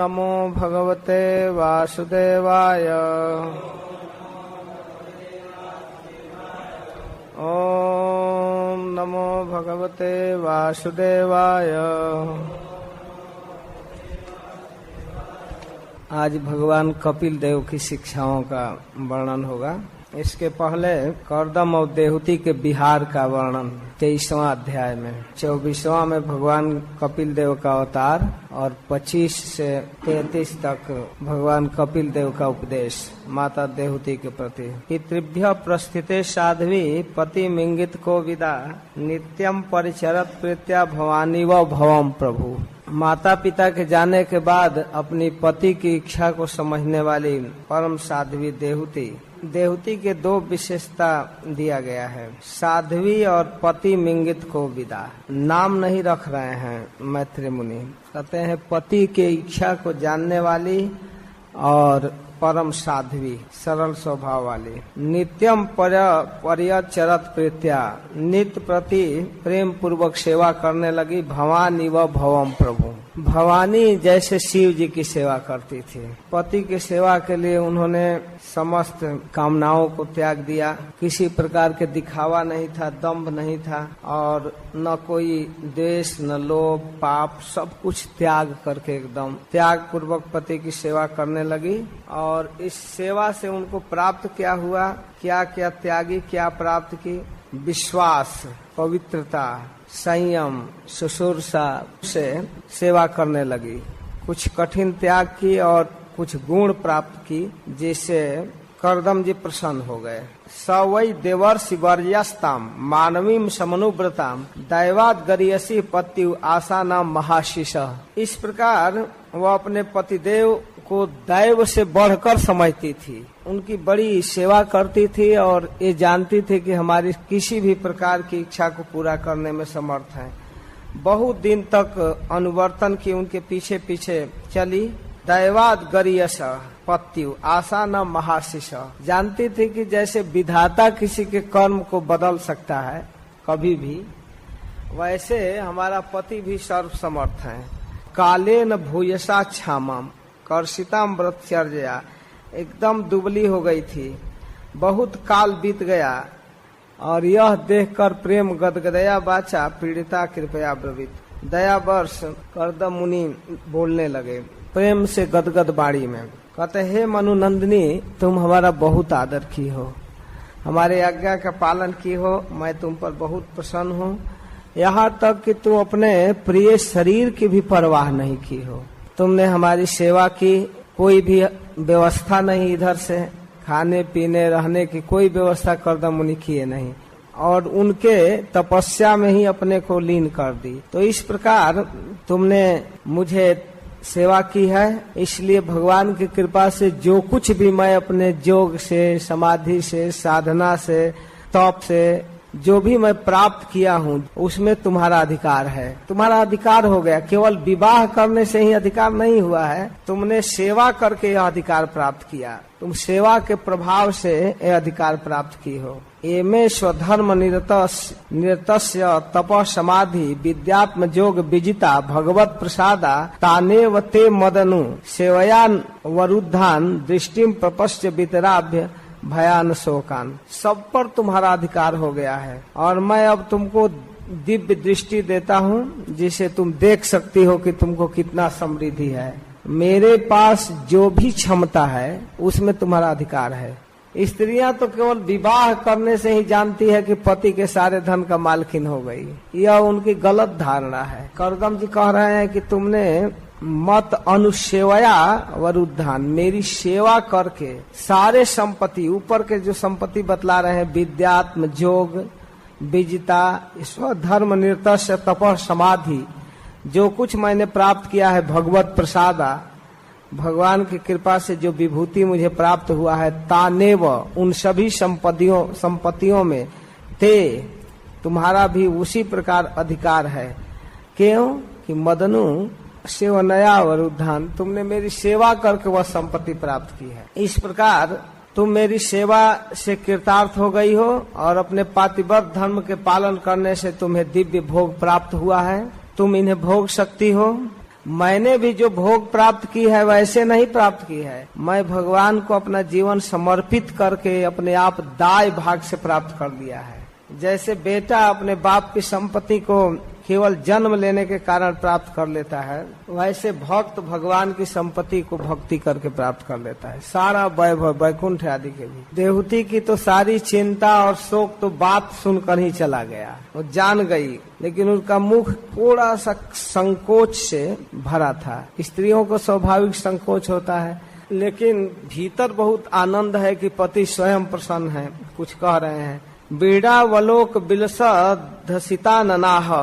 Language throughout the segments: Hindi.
नमो भगवते वासुदेवाय। ओम नमो भगवते वासुदेवाय। आज भगवान कपिल देव की शिक्षाओं का वर्णन होगा। इसके पहले कर्दम और देहूती के विहार का वर्णन 23वां अध्याय में। 24वां में भगवान कपिल देव का अवतार और 25 से 33 तक भगवान कपिल देव का उपदेश माता देहूती के प्रति। पितृभ्य प्रस्थिते साध्वी पति मिंगित को विदा नित्यम परिचरत प्रीत्या भवानी व भवम प्रभु। माता पिता के जाने के बाद अपनी पति की इच्छा को समझने वाली परम साध्वी देहूती के दो विशेषता दिया गया है, साध्वी और पति मिंगित को विदा। नाम नहीं रख रहे हैं मैत्री मुनि, कहते हैं पति के इच्छा को जानने वाली और परम साध्वी सरल स्वभाव वाली। नित्यम परिचरत प्रीत्या नित्य प्रति प्रेम पूर्वक सेवा करने लगी भवानी व भवम प्रभु। भवानी जैसे शिव जी की सेवा करती थी। पति की सेवा के लिए उन्होंने समस्त कामनाओं को त्याग दिया। किसी प्रकार के दिखावा नहीं था, दंभ नहीं था और न कोई द्वेष न लोभ पाप, सब कुछ त्याग करके एकदम त्याग पूर्वक पति की सेवा करने लगी। और इस सेवा से उनको प्राप्त क्या हुआ, क्या क्या त्यागी, क्या प्राप्त की? विश्वास, पवित्रता, संयम, शुश्रूषा से सेवा करने लगी। कुछ कठिन त्याग की और कुछ गुण प्राप्त की, जिससे कर्दम जी प्रसन्न हो गए। स वै देवर्षि वर्यस्ताम मानवीम समनुव्रताम दैवाद गरियसी पत्यु आशा नाम महाशिष। इस प्रकार वह अपने पतिदेव को दैव से बढ़कर समझती थी, उनकी बड़ी सेवा करती थी और ये जानती थी कि हमारी किसी भी प्रकार की इच्छा को पूरा करने में समर्थ है। बहुत दिन तक अनुवर्तन की उनके पीछे पीछे चली। दैवाद गरियस पत्यु आशा न महाशिष। जानती थी कि जैसे विधाता किसी के कर्म को बदल सकता है कभी भी, वैसे हमारा पति भी सर्वसमर्थ है। काले न भूयसा क्षामम कर्षिताम व्रतचर्या। एकदम दुबली हो गई थी, बहुत काल बीत गया और यह देखकर प्रेम गदगदया बाचा पीड़िता कृपया ब्रवीत। दया वर्ष कर्दम मुनि बोलने लगे प्रेम से गदगद बाड़ी में। कहते हे मनुनंदिनी, तुम हमारा बहुत आदर की हो, हमारे आज्ञा का पालन की हो, मैं तुम पर बहुत प्रसन्न हूँ। यहाँ तक कि तुम अपने प्रिय शरीर की भी परवाह नहीं की हो। तुमने हमारी सेवा की, कोई भी व्यवस्था नहीं, इधर से खाने पीने रहने की कोई व्यवस्था कर्दम मुनि किए नहीं और उनके तपस्या में ही अपने को लीन कर दी। तो इस प्रकार तुमने मुझे सेवा की है, इसलिए भगवान की कृपा से जो कुछ भी मैं अपने योग से, समाधि से, साधना से, तप से जो भी मैं प्राप्त किया हूँ उसमें तुम्हारा अधिकार है। तुम्हारा अधिकार हो गया। केवल विवाह करने से ही अधिकार नहीं हुआ है, तुमने सेवा करके यह अधिकार प्राप्त किया। तुम सेवा के प्रभाव से यह अधिकार प्राप्त की हो। एमे स्वधर्म निरतस्य तप समाधि विद्यात्म योग विजिता भगवत प्रसादा तानेव ते मदनु सेवयान वरुद्धान दृष्टिम प्रपश्च वितराभ्य भयान शोकान। सब पर तुम्हारा अधिकार हो गया है और मैं अब तुमको दिव्य दृष्टि देता हूँ, जिसे तुम देख सकती हो कि तुमको कितना समृद्धि है। मेरे पास जो भी क्षमता है उसमें तुम्हारा अधिकार है। स्त्रियां तो केवल विवाह करने से ही जानती है कि पति के सारे धन का मालकिन हो गई, यह उनकी गलत धारणा है। कर्दम जी कह रहे हैं कि तुमने मत अनुसेवया वरुद्धान, मेरी सेवा करके सारे संपत्ति, ऊपर के जो संपत्ति बतला रहे हैं, विद्यात्म योग विजिता स्वधर्म निरतस्य तप समाधि, जो कुछ मैंने प्राप्त किया है भगवत प्रसादा, भगवान की कृपा से जो विभूति मुझे प्राप्त हुआ है, तानेव उन सभी संपत्तियों में ते तुम्हारा भी उसी प्रकार अधिकार है। क्यों कि मदनु सेवनया वरुद्धान, तुमने मेरी सेवा करके वह संपत्ति प्राप्त की है। इस प्रकार तुम मेरी सेवा से कृतार्थ हो गई हो और अपने पातिव्रत धर्म के पालन करने से तुम्हें दिव्य भोग प्राप्त हुआ है। तुम इन्हें भोग सकती हो। मैंने भी जो भोग प्राप्त की है वैसे नहीं प्राप्त की है, मैं भगवान को अपना जीवन समर्पित करके अपने आप दाय भाग से प्राप्त कर लिया है। जैसे बेटा अपने बाप की संपत्ति को केवल जन्म लेने के कारण प्राप्त कर लेता है, वैसे भक्त भगवान की संपत्ति को भक्ति करके प्राप्त कर लेता है। सारा वैभव वैकुंठ आदि के भी। देवहूति की तो सारी चिंता और शोक तो बात सुनकर ही चला गया, वो जान गई, लेकिन उनका मुख थोड़ा सा संकोच से भरा था। स्त्रियों को स्वाभाविक संकोच होता है, लेकिन भीतर बहुत आनंद है कि पति स्वयं प्रसन्न है। कुछ कह रहे हैं, बीड़ा वलोक बिलसा धसिता ननाह,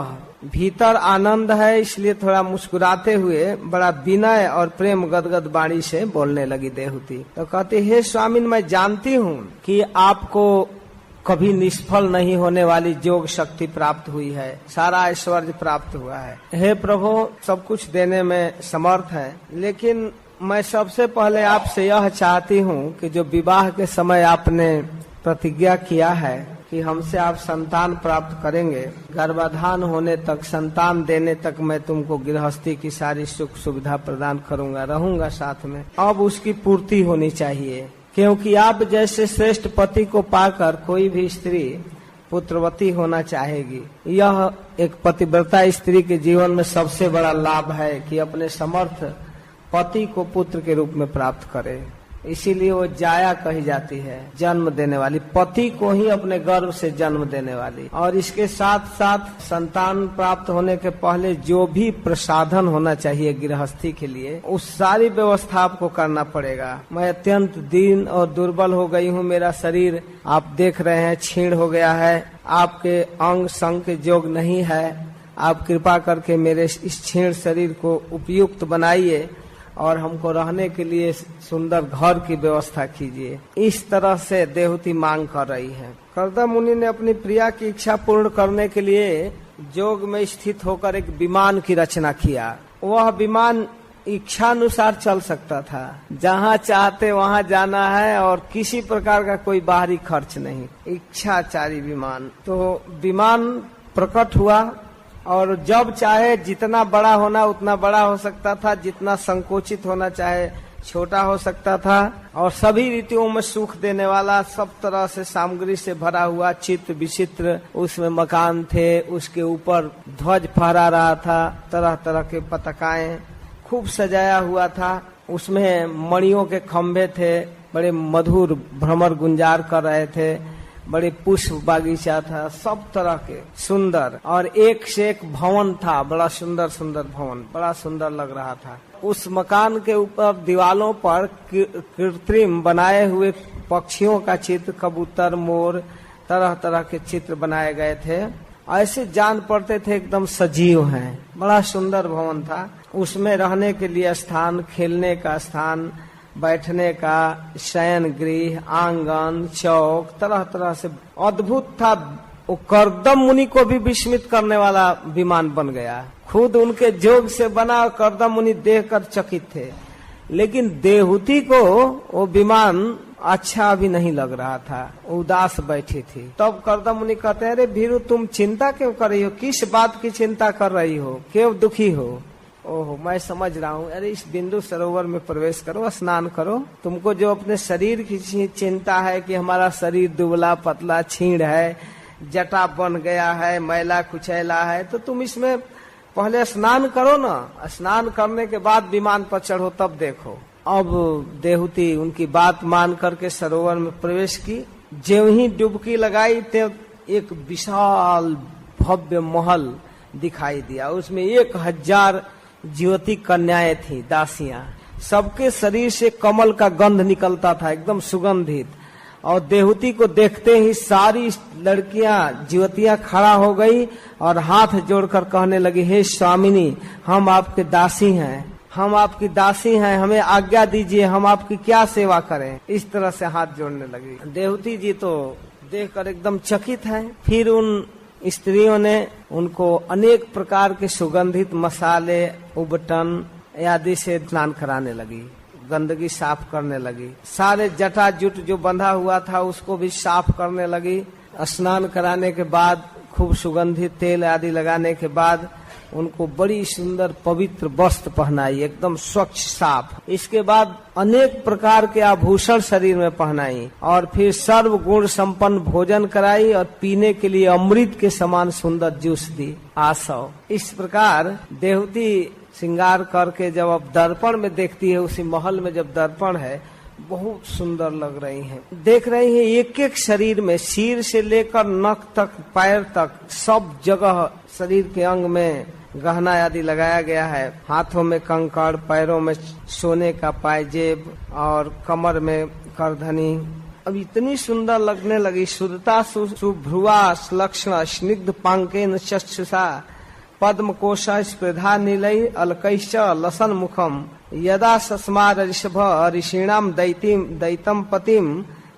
भीतर आनंद है, इसलिए थोड़ा मुस्कुराते हुए बड़ा विनय और प्रेम गदगद वाणी से बोलने लगी देवहूति। तो कहती, हे स्वामिन, मैं जानती हूँ कि आपको कभी निष्फल नहीं होने वाली योग शक्ति प्राप्त हुई है, सारा ऐश्वर्य प्राप्त हुआ है। हे प्रभु, सब कुछ देने में समर्थ है, लेकिन मैं सबसे पहले आपसे यह चाहती हूँ कि जो विवाह के समय आपने प्रतिज्ञा किया है कि हमसे आप संतान प्राप्त करेंगे, गर्भाधान होने तक, संतान देने तक मैं तुमको गृहस्थी की सारी सुख सुविधा प्रदान करूंगा, रहूंगा साथ में, अब उसकी पूर्ति होनी चाहिए। क्योंकि आप जैसे श्रेष्ठ पति को पाकर कोई भी स्त्री पुत्रवती होना चाहेगी। यह एक पतिव्रता स्त्री के जीवन में सबसे बड़ा लाभ है कि अपने समर्थ पति को पुत्र के रूप में प्राप्त करे। इसीलिए वो जाया कही जाती है, जन्म देने वाली, पति को ही अपने गर्भ से जन्म देने वाली। और इसके साथ साथ संतान प्राप्त होने के पहले जो भी प्रसाधन होना चाहिए गृहस्थी के लिए, उस सारी व्यवस्था आपको करना पड़ेगा। मैं अत्यंत दीन और दुर्बल हो गई हूँ, मेरा शरीर आप देख रहे हैं क्षीण हो गया है, आपके अंग संग के योग नहीं है। आप कृपा करके मेरे इस क्षीण शरीर को उपयुक्त बनाइए और हमको रहने के लिए सुंदर घर की व्यवस्था कीजिए। इस तरह से देवहूति मांग कर रही है। कर्दम मुनि ने अपनी प्रिया की इच्छा पूर्ण करने के लिए योग में स्थित होकर एक विमान की रचना किया। वह विमान इच्छानुसार चल सकता था, जहाँ चाहते वहाँ जाना है और किसी प्रकार का कोई बाहरी खर्च नहीं, इच्छाचारी विमान। तो विमान प्रकट हुआ और जब चाहे जितना बड़ा होना उतना बड़ा हो सकता था, जितना संकोचित होना चाहे छोटा हो सकता था, और सभी रीतियों में सुख देने वाला, सब तरह से सामग्री से भरा हुआ, चित्र विचित्र उसमें मकान थे, उसके ऊपर ध्वज फहरा रहा था, तरह तरह के पताकाएं खूब सजाया हुआ था, उसमें मणियों के खंभे थे, बड़े मधुर भ्रमर गुंजार कर रहे थे, बड़े पुष्प बागीचा था, सब तरह के सुंदर, और एक से एक भवन था, बड़ा सुंदर सुंदर भवन, बड़ा सुंदर लग रहा था। उस मकान के ऊपर दीवालों पर कृत्रिम बनाए हुए पक्षियों का चित्र, कबूतर, मोर, तरह तरह के चित्र बनाए गए थे। ऐसे जान पड़ते थे एकदम सजीव हैं। बड़ा सुंदर भवन था, उसमें रहने के लिए स्थान, खेलने का स्थान, बैठने का शयन गृह, आंगन, चौक, तरह तरह से अद्भुत था। वो कर्दम मुनि को भी विस्मित करने वाला विमान बन गया। खुद उनके जोग से बना कर्दम मुनि देखकर चकित थे, लेकिन देवहूति को वो विमान अच्छा भी नहीं लग रहा था, उदास बैठी थी। तब कर्दम मुनि कहते हैं, अरे भीरू, तुम चिंता क्यों कर रही हो? किस बात की चिंता कर रही हो? क्यों दुखी हो? ओहो, मैं समझ रहा हूँ। अरे इस बिंदु सरोवर में प्रवेश करो, स्नान करो। तुमको जो अपने शरीर की चिंता है कि हमारा शरीर दुबला पतला क्षीण है, जटा बन गया है, मैला कुचैला है, तो तुम इसमें पहले स्नान करो ना। स्नान करने के बाद विमान पर चढ़ो, तब देखो। अब देवहूति उनकी बात मान करके सरोवर में प्रवेश की। ज्यों ही डुबकी लगाई तो एक विशाल भव्य महल दिखाई दिया। उसमें 1000 ज्योति कन्याएं थी, दासियां। सबके शरीर से कमल का गंध निकलता था, एकदम सुगंधित। और देवहूति को देखते ही सारी लड़कियां, ज्योतियां खड़ा हो गई और हाथ जोड़कर कहने लगी, हे स्वामिनी, हम आपके दासी हैं, हम आपकी दासी हैं, हमें आज्ञा दीजिए, हम आपकी क्या सेवा करें। इस तरह से हाथ जोड़ने लगी। देवहूति जी तो देखकर एकदम चकित हैं। फिर उन स्त्रियों ने उनको अनेक प्रकार के सुगंधित मसाले, उबटन आदि से स्नान कराने लगी, गंदगी साफ करने लगी। सारे जटा जुट जो बंधा हुआ था उसको भी साफ करने लगी। स्नान कराने के बाद, खूब सुगंधित तेल आदि लगाने के बाद उनको बड़ी सुंदर पवित्र वस्त्र पहनाई, एकदम स्वच्छ साफ। इसके बाद अनेक प्रकार के आभूषण शरीर में पहनाई और फिर सर्व गुण संपन्न भोजन कराई और पीने के लिए अमृत के समान सुंदर जूस दी। आसव इस प्रकार देवती श्रृंगार करके जब अब दर्पण में देखती है, उसी महल में जब दर्पण है, बहुत सुंदर लग रही हैं। देख रही हैं एक एक शरीर में, सिर से लेकर नख तक, पैर तक, सब जगह शरीर के अंग में गहना आदि लगाया गया है। हाथों में कंकड़, पैरों में सोने का पायजेब और कमर में करधनी। अब इतनी सुंदर लगने लगी। शुद्धता सुभ्रुवा लक्षण स्निग्ध पांकेन चक्षुषा पद्म कोशा स्पृधा नीलई अलकैश्च लसन मुखम यदा सस्मा ऋषभ ऋषिणाम दैतम पतिम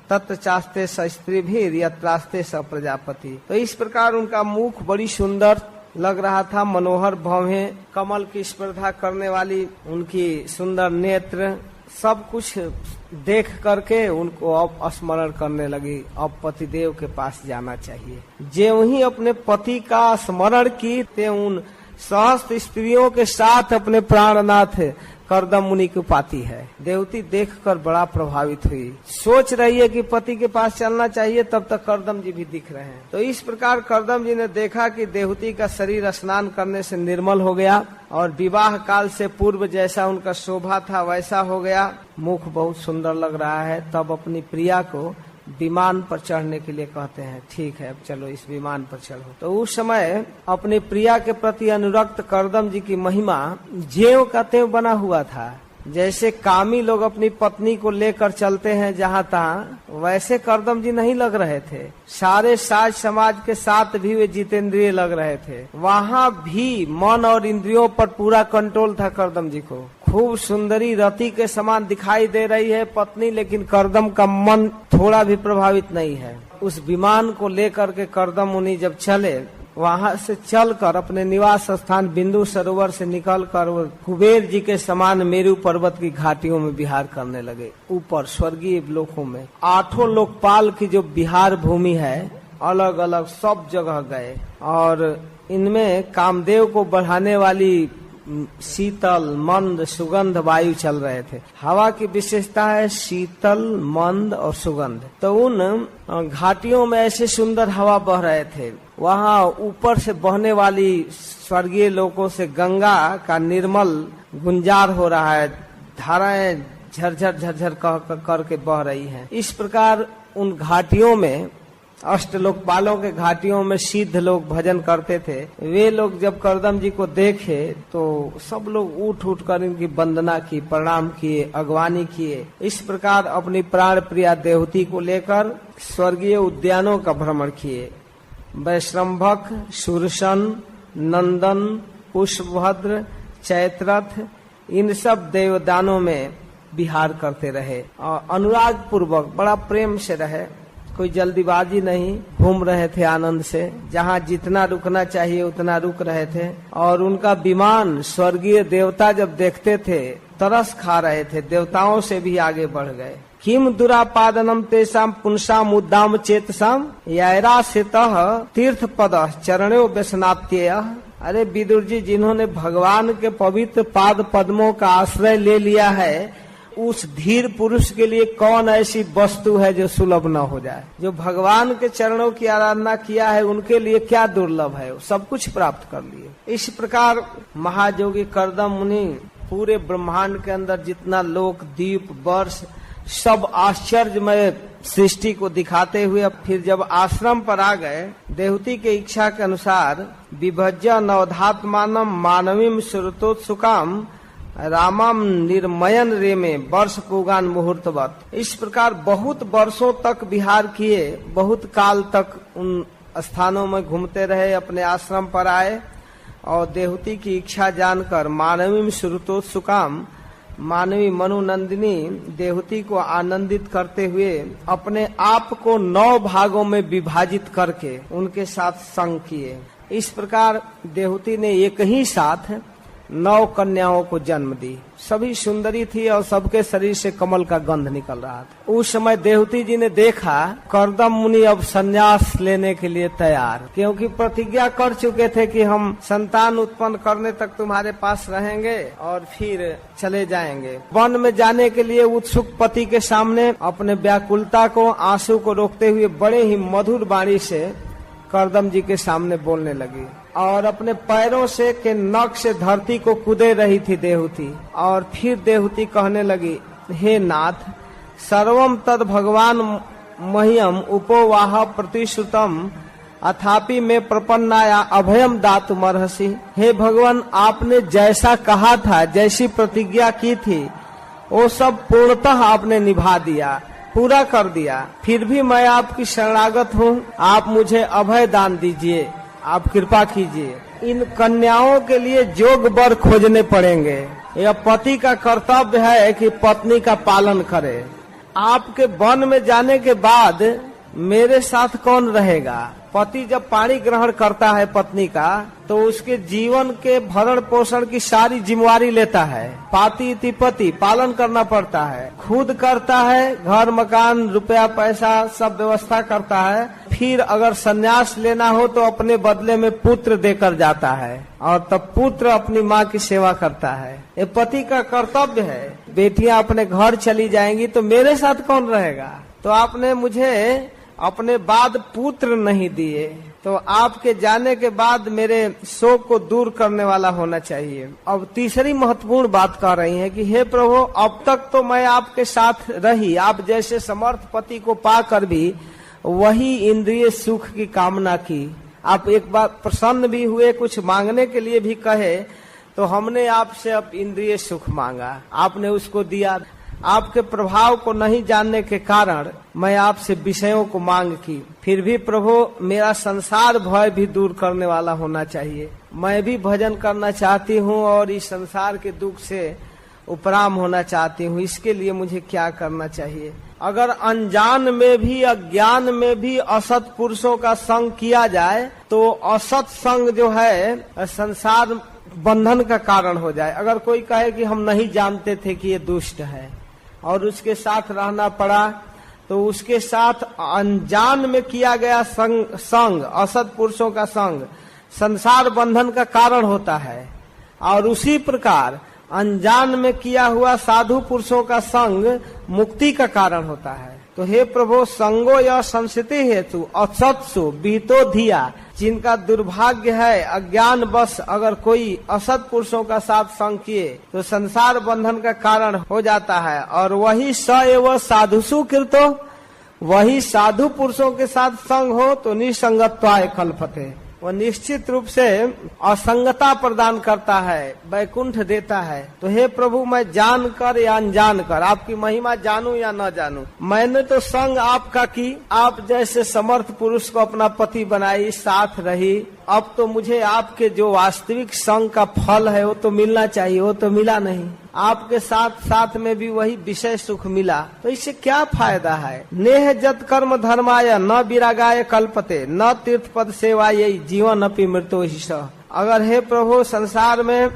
तत्चास्ते स्त्री भी यत्रास्ते स प्रजापति। तो इस प्रकार उनका मुख बड़ी सुंदर लग रहा था, मनोहर भवें, कमल की स्पर्धा करने वाली उनकी सुंदर नेत्र, सब कुछ देख करके उनको अब स्मरण करने लगी, अब पतिदेव के पास जाना चाहिए। जो ही अपने पति का स्मरण की, ते उन सहस्त्र स्त्रियों के साथ अपने प्राणनाथ कर्दम मुनि को पाती है। देवती देखकर बड़ा प्रभावित हुई, सोच रही है कि पति के पास चलना चाहिए, तब तक कर्दम जी भी दिख रहे हैं। तो इस प्रकार कर्दम जी ने देखा कि देवती का शरीर स्नान करने से निर्मल हो गया और विवाह काल से पूर्व जैसा उनका शोभा था वैसा हो गया, मुख बहुत सुंदर लग रहा है। तब अपनी प्रिया को विमान पर चढ़ने के लिए कहते हैं, ठीक है चलो इस विमान पर चढ़ो। तो उस समय अपनी प्रिया के प्रति अनुरक्त कर्दम जी की महिमा ज्यों का त्यों बना हुआ था। जैसे कामी लोग अपनी पत्नी को लेकर चलते हैं जहाँ तहाँ, वैसे कर्दम जी नहीं लग रहे थे। सारे साज समाज के साथ भी वे जितेंद्रिय लग रहे थे। वहाँ भी मन और इंद्रियों पर पूरा कंट्रोल था कर्दम जी को। खूब सुंदरी रति के समान दिखाई दे रही है पत्नी, लेकिन कर्दम का मन थोड़ा भी प्रभावित नहीं है। उस विमान को लेकर के कर्दम मुनि जब चले, वहाँ से चलकर अपने निवास स्थान बिंदु सरोवर से निकलकर वो कुबेर जी के समान मेरू पर्वत की घाटियों में विहार करने लगे। ऊपर स्वर्गीय लोकों में 8 लोकपाल की जो विहार भूमि है, अलग अलग सब जगह गए और इनमें कामदेव को बढ़ाने वाली शीतल मंद सुगंध वायु चल रहे थे। हवा की विशेषता है शीतल मंद और सुगंध। तो उन घाटियों में ऐसे सुंदर हवा बह रहे थे। वहाँ ऊपर से बहने वाली स्वर्गीय लोकों से गंगा का निर्मल गुंजार हो रहा है, धाराएं झरझर झरझर करके बह रही हैं। इस प्रकार उन घाटियों में, अष्टलोकपालों के घाटियों में सिद्ध लोग भजन करते थे। वे लोग जब कर्दम जी को देखे तो सब लोग उठ उठ कर इनकी वंदना की, प्रणाम किए, अगवानी किए। इस प्रकार अपनी प्राण प्रिया देवती को लेकर स्वर्गीय उद्यानों का भ्रमण किए। वैश्रम्भक, सुरसन, नंदन, पुष्पभद्र, चैत्रथ, इन सब देवदानों में विहार करते रहे और अनुराग पूर्वक बड़ा प्रेम से रहे। कोई जल्दीबाजी नहीं, घूम रहे थे आनंद से। जहाँ जितना रुकना चाहिए उतना रुक रहे थे। और उनका विमान स्वर्गीय देवता जब देखते थे तरस खा रहे थे, देवताओं से भी आगे बढ़ गए। किम दुरापादनम तेषाम पुंसाम उद्दाम चेतसाम यायरा सितः तीर्थ पद चरणों व्यसनात्यय। अरे विदुर जी, जिन्होंने भगवान के पवित्र पाद पद्मों का आश्रय ले लिया है, उस धीर पुरुष के लिए कौन ऐसी वस्तु है जो सुलभ न हो जाए। जो भगवान के चरणों की आराधना किया है उनके लिए क्या दुर्लभ है, सब कुछ प्राप्त कर लिए। इस प्रकार महायोगी कर्दम मुनि पूरे ब्रह्मांड के अंदर जितना लोक, द्वीप, वर्ष, सब आश्चर्यमय सृष्टि को दिखाते हुए फिर जब आश्रम पर आ गए, देवती के इच्छा के अनुसार विभज्य नवधात्मानम मानवीम सुरतोत्सुकाम रामम निर्मयन रे में वर्ष पूगान मुहूर्तवत। इस प्रकार बहुत वर्षों तक विहार किए, बहुत काल तक उन स्थानों में घूमते रहे। अपने आश्रम पर आए और देवती की इच्छा जानकर मानवी सुरतोत्सुकाम, मानवी मनुनंदिनी देवती को आनंदित करते हुए अपने आप को 9 भागों में विभाजित करके उनके साथ संग किए। इस प्रकार देवती ने एक ही साथ 9 कन्याओं को जन्म दी। सभी सुंदरी थी और सबके शरीर से कमल का गंध निकल रहा था। उस समय देवती जी ने देखा कर्दम मुनि अब संन्यास लेने के लिए तैयार, क्योंकि प्रतिज्ञा कर चुके थे कि हम संतान उत्पन्न करने तक तुम्हारे पास रहेंगे और फिर चले जाएंगे। वन में जाने के लिए उत्सुक पति के सामने अपने व्याकुलता को, आंसू को रोकते हुए बड़े ही मधुर वाणी से कर्दम जी के सामने बोलने लगी और अपने पैरों से के नख से धरती को कुदे रही थी देवती। और फिर देवती कहने लगी, हे नाथ, सर्वम तद भगवान मह्यम उपोवाह प्रतिश्रुतम अथापि में प्रपन्नाया अभयम दातुमर्हसि। हे भगवान, आपने जैसा कहा था, जैसी प्रतिज्ञा की थी, वो सब पूर्णतः आपने निभा दिया, पूरा कर दिया। फिर भी मैं आपकी शरणागत हूँ, आप मुझे अभय दान दीजिए, आप कृपा कीजिए। इन कन्याओं के लिए जोग वर खोजने पड़ेंगे। यह पति का कर्तव्य है कि पत्नी का पालन करे। आपके वन में जाने के बाद मेरे साथ कौन रहेगा? पति जब पाणी ग्रहण करता है पत्नी का, तो उसके जीवन के भरण पोषण की सारी जिम्मेवारी लेता है। पाति इति पति, पालन करना पड़ता है, खुद करता है, घर मकान रुपया पैसा सब व्यवस्था करता है। फिर अगर संन्यास लेना हो तो अपने बदले में पुत्र देकर जाता है और तब पुत्र अपनी माँ की सेवा करता है। ये पति का कर्तव्य है। बेटियां अपने घर चली जाएंगी तो मेरे साथ कौन रहेगा? तो आपने मुझे अपने बाद पुत्र नहीं दिए, तो आपके जाने के बाद मेरे शोक को दूर करने वाला होना चाहिए। अब तीसरी महत्वपूर्ण बात कह रही है कि हे प्रभु, अब तक तो मैं आपके साथ रही, आप जैसे समर्थ पति को पाकर भी वही इंद्रिय सुख की कामना की। आप एक बार प्रसन्न भी हुए, कुछ मांगने के लिए भी कहे, तो हमने आपसे अब इंद्रिय सुख मांगा, आपने उसको दिया। आपके प्रभाव को नहीं जानने के कारण मैं आपसे विषयों को मांग की। फिर भी प्रभु, मेरा संसार भय भी दूर करने वाला होना चाहिए। मैं भी भजन करना चाहती हूँ और इस संसार के दुख से उपराम होना चाहती हूँ। इसके लिए मुझे क्या करना चाहिए? अगर अनजान में भी, अज्ञान में भी असत पुरुषों का संग किया जाए तो असत संग जो है संसार बंधन का कारण हो जाए। अगर कोई कहे कि हम नहीं जानते थे कि ये दुष्ट है और उसके साथ रहना पड़ा, तो उसके साथ अनजान में किया गया संग, असत पुरुषों का संग संसार बंधन का कारण होता है। और उसी प्रकार अनजान में किया हुआ साधु पुरुषों का संग मुक्ति का कारण होता है। तो हे प्रभु, संगो या संस्कृति हेतु असत्सु बीतो धिया, जिनका दुर्भाग्य है अज्ञान बस अगर कोई असत पुरुषों का साथ संग किए तो संसार बंधन का कारण हो जाता है। और वही स एवं साधुसु कृतो, वही साधु पुरुषों के साथ संग हो तो निसंगत्वाय कल्पते, वह निश्चित रूप से असंगता प्रदान करता है, वैकुंठ देता है। तो हे प्रभु, मैं जानकर या अनजान कर आपकी महिमा जानूं या न जानूं, मैंने तो संग आपका की, आप जैसे समर्थ पुरुष को अपना पति बनाई, साथ रही। अब तो मुझे आपके जो वास्तविक संग का फल है वो तो मिलना चाहिए, वो तो मिला नहीं। आपके साथ साथ में भी वही विषय सुख मिला, तो इससे क्या फायदा है? नेह जत कर्म धर्माय न विरागाय कल्पते न तीर्थ पद सेवायै जीवन अपि मृत्यु ही स। अगर हे प्रभु, संसार में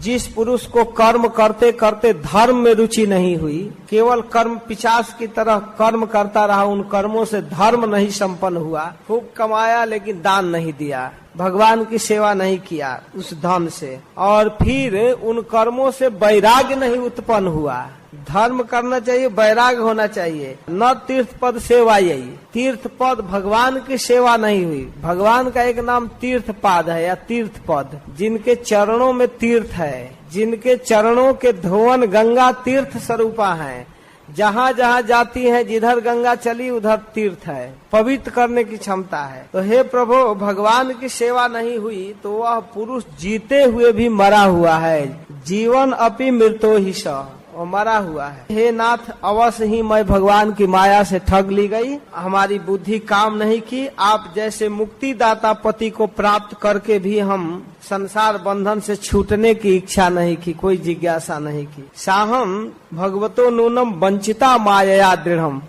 जिस पुरुष को कर्म करते करते धर्म में रुचि नहीं हुई, केवल कर्म पिशाच की तरह कर्म करता रहा, उन कर्मों से धर्म नहीं संपन्न हुआ, खूब कमाया लेकिन दान नहीं दिया, भगवान की सेवा नहीं किया उस धन से, और फिर उन कर्मों से वैराग्य नहीं उत्पन्न हुआ। धर्म करना चाहिए, वैराग्य होना चाहिए। न तीर्थ पद सेवा, यही तीर्थ पद भगवान की सेवा नहीं हुई। भगवान का एक नाम तीर्थ पाद है या तीर्थ पद, जिनके चरणों में तीर्थ है, जिनके चरणों के धोवन गंगा तीर्थ स्वरूपा है। जहाँ जहाँ जाती है, जिधर गंगा चली उधर तीर्थ है, पवित्र करने की क्षमता है। तो हे प्रभु, भगवान की सेवा नहीं हुई तो वह पुरुष जीते हुए भी मरा हुआ है, जीवन अपि मृत्यु ही स, वो मरा हुआ है। हे नाथ, अवश्य ही मैं भगवान की माया से ठग ली गई, हमारी बुद्धि काम नहीं की। आप जैसे मुक्तिदाता पति को प्राप्त करके भी हम संसार बंधन से छूटने की इच्छा नहीं की, कोई जिज्ञासा नहीं की। साहम भगवतो नूनम वंचिता माया दृढ़म,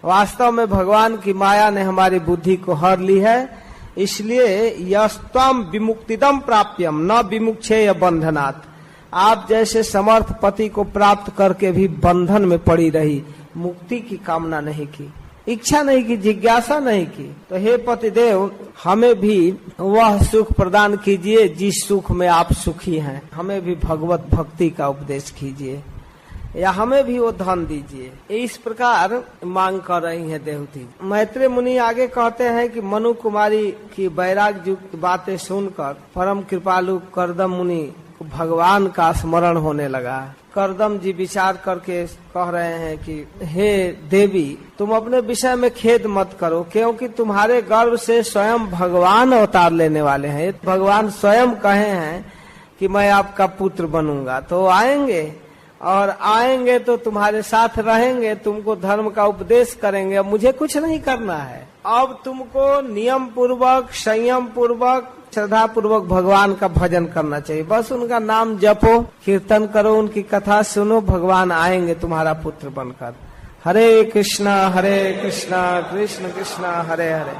वास्तव में भगवान की माया ने हमारी बुद्धि को हर ली है। इसलिए यस्तम विमुक्तिदम प्राप्यम न विमुक्षेय बंधनात्, आप जैसे समर्थ पति को प्राप्त करके भी बंधन में पड़ी रही, मुक्ति की कामना नहीं की, इच्छा नहीं की, जिज्ञासा नहीं की। तो हे पतिदेव, हमें भी वह सुख प्रदान कीजिए जिस सुख में आप सुखी हैं। हमें भी भगवत भक्ति का उपदेश कीजिए, या हमें भी वो धन दीजिए। इस प्रकार मांग कर रही है देवती। मैत्रेय मुनि आगे कहते हैं कि मनु कुमारी की वैराग्य युक्त बातें सुनकर परम कृपालु कर्दम मुनि को भगवान का स्मरण होने लगा। कर्दम जी विचार करके कह रहे हैं कि हे देवी, तुम अपने विषय में खेद मत करो, क्योंकि तुम्हारे गर्भ से स्वयं भगवान अवतार लेने वाले हैं। भगवान स्वयं कहे हैं कि मैं आपका पुत्र बनूंगा, तो आएंगे, और आएंगे तो तुम्हारे साथ रहेंगे, तुमको धर्म का उपदेश करेंगे। अब मुझे कुछ नहीं करना है, अब तुमको नियम पूर्वक, संयम पूर्वक, श्रद्धा पूर्वक भगवान का भजन करना चाहिए। बस उनका नाम जपो, कीर्तन करो, उनकी कथा सुनो, भगवान आएंगे तुम्हारा पुत्र बनकर। हरे कृष्णा कृष्ण कृष्ण हरे हरे,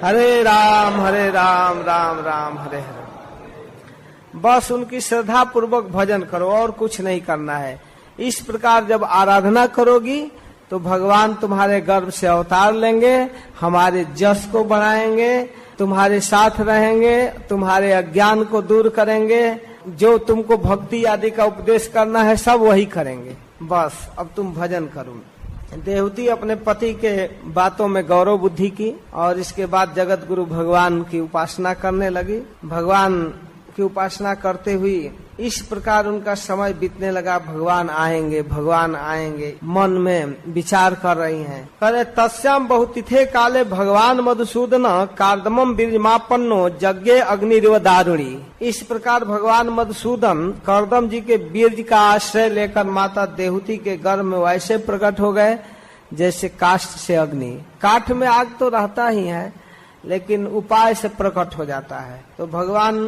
हरे राम राम राम हरे हरे। बस उनकी श्रद्धा पूर्वक भजन करो, और कुछ नहीं करना है। इस प्रकार जब आराधना करोगी तो भगवान तुम्हारे गर्भ से अवतार लेंगे, हमारे जस को बढ़ाएंगे, तुम्हारे साथ रहेंगे, तुम्हारे अज्ञान को दूर करेंगे, जो तुमको भक्ति आदि का उपदेश करना है सब वही करेंगे। बस अब तुम भजन करो। देवती अपने पति के बातों में गौरव बुद्धि की और इसके बाद जगत गुरु भगवान की उपासना करने लगी। भगवान की उपासना करते हुई इस प्रकार उनका समय बीतने लगा। भगवान आएंगे, भगवान आएंगे, मन में विचार कर रही हैं। करे तस्याम बहुतिथे काले भगवान मधुसूदन कार्दमम बीजमापन्नो यज्ञे अग्निरिव दारुणी। इस प्रकार भगवान मधुसूदन कर्दम जी के बीज का आश्रय लेकर माता देवहूति के गर्भ में वैसे प्रकट हो गए जैसे काष्ठ से अग्नि। काठ में आग तो रहता ही है, लेकिन उपाय से प्रकट हो जाता है। तो भगवान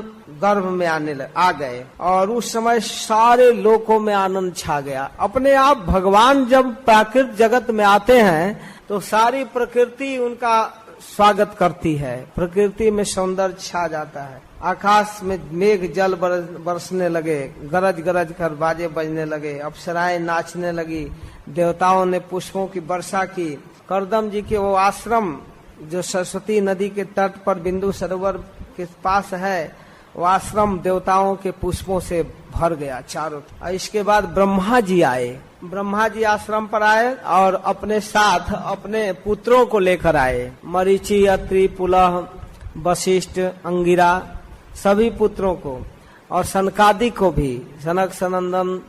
गर्भ में आ गए और उस समय सारे लोकों में आनंद छा गया। अपने आप भगवान जब प्राकृतिक जगत में आते हैं तो सारी प्रकृति उनका स्वागत करती है, प्रकृति में सौंदर्य छा जाता है। आकाश में मेघ जल बरसने लगे, गरज गरज कर बाजे बजने लगे, अप्सराएं नाचने लगी, देवताओं ने पुष्पों की वर्षा की। कर्दम जी के वो आश्रम जो सरस्वती नदी के तट पर बिंदु सरोवर के पास है, वो आश्रम देवताओं के पुष्पों से भर गया चारों। इसके बाद ब्रह्मा जी आए। ब्रह्मा जी आश्रम पर आए और अपने साथ अपने पुत्रों को लेकर आए। मरीचि, अत्रि, पुलह, वशिष्ठ, अंगिरा, सभी पुत्रों को, और सनकादि को भी, सनक, सनंदन,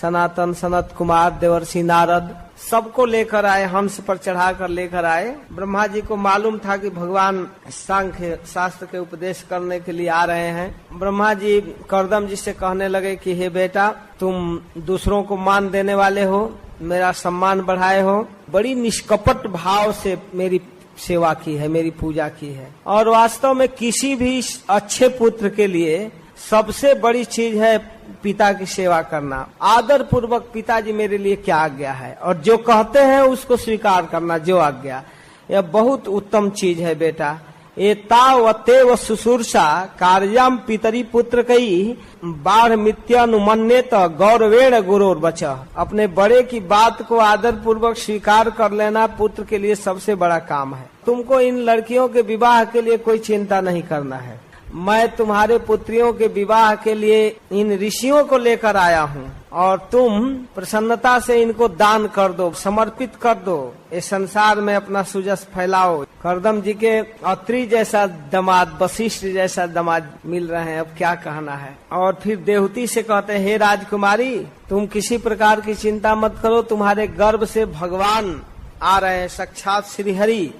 सनातन, सनत कुमार, देवर्षि नारद, सबको लेकर आए, हंस पर चढ़ाकर लेकर आए। ब्रह्मा जी को मालूम था कि भगवान सांख्य शास्त्र के उपदेश करने के लिए आ रहे हैं। ब्रह्मा जी कर्दम जी से कहने लगे कि हे बेटा, तुम दूसरों को मान देने वाले हो, मेरा सम्मान बढ़ाए हो, बड़ी निष्कपट भाव से मेरी सेवा की है, मेरी पूजा की है। और वास्तव में किसी भी अच्छे पुत्र के लिए सबसे बड़ी चीज है पिता की सेवा करना। आदर पूर्वक पिताजी मेरे लिए क्या आज्ञा है, और जो कहते हैं उसको स्वीकार करना, जो आज्ञा। यह बहुत उत्तम चीज है बेटा। एतावतेव शुश्रूषा कार्याम पितरी पुत्र कई बाढ़ मित्यानुमन्येत गौरवेण गुरोर बचा। अपने बड़े की बात को आदर पूर्वक स्वीकार कर लेना पुत्र के लिए सबसे बड़ा काम है। तुमको इन लड़कियों के विवाह के लिए कोई चिंता नहीं करना है। मैं तुम्हारे पुत्रियों के विवाह के लिए इन ऋषियों को लेकर आया हूँ, और तुम प्रसन्नता से इनको दान कर दो, समर्पित कर दो, इस संसार में अपना सुजस फैलाओ। कर्दम जी के अत्रि जैसा दामाद, वशिष्ठ जैसा दामाद मिल रहे हैं, अब क्या कहना है। और फिर देवहूति से कहते हैं, हे राजकुमारी, तुम किसी प्रकार की चिंता मत करो, तुम्हारे गर्भ से भगवान आ रहे हैं, साक्षात श्री हरि,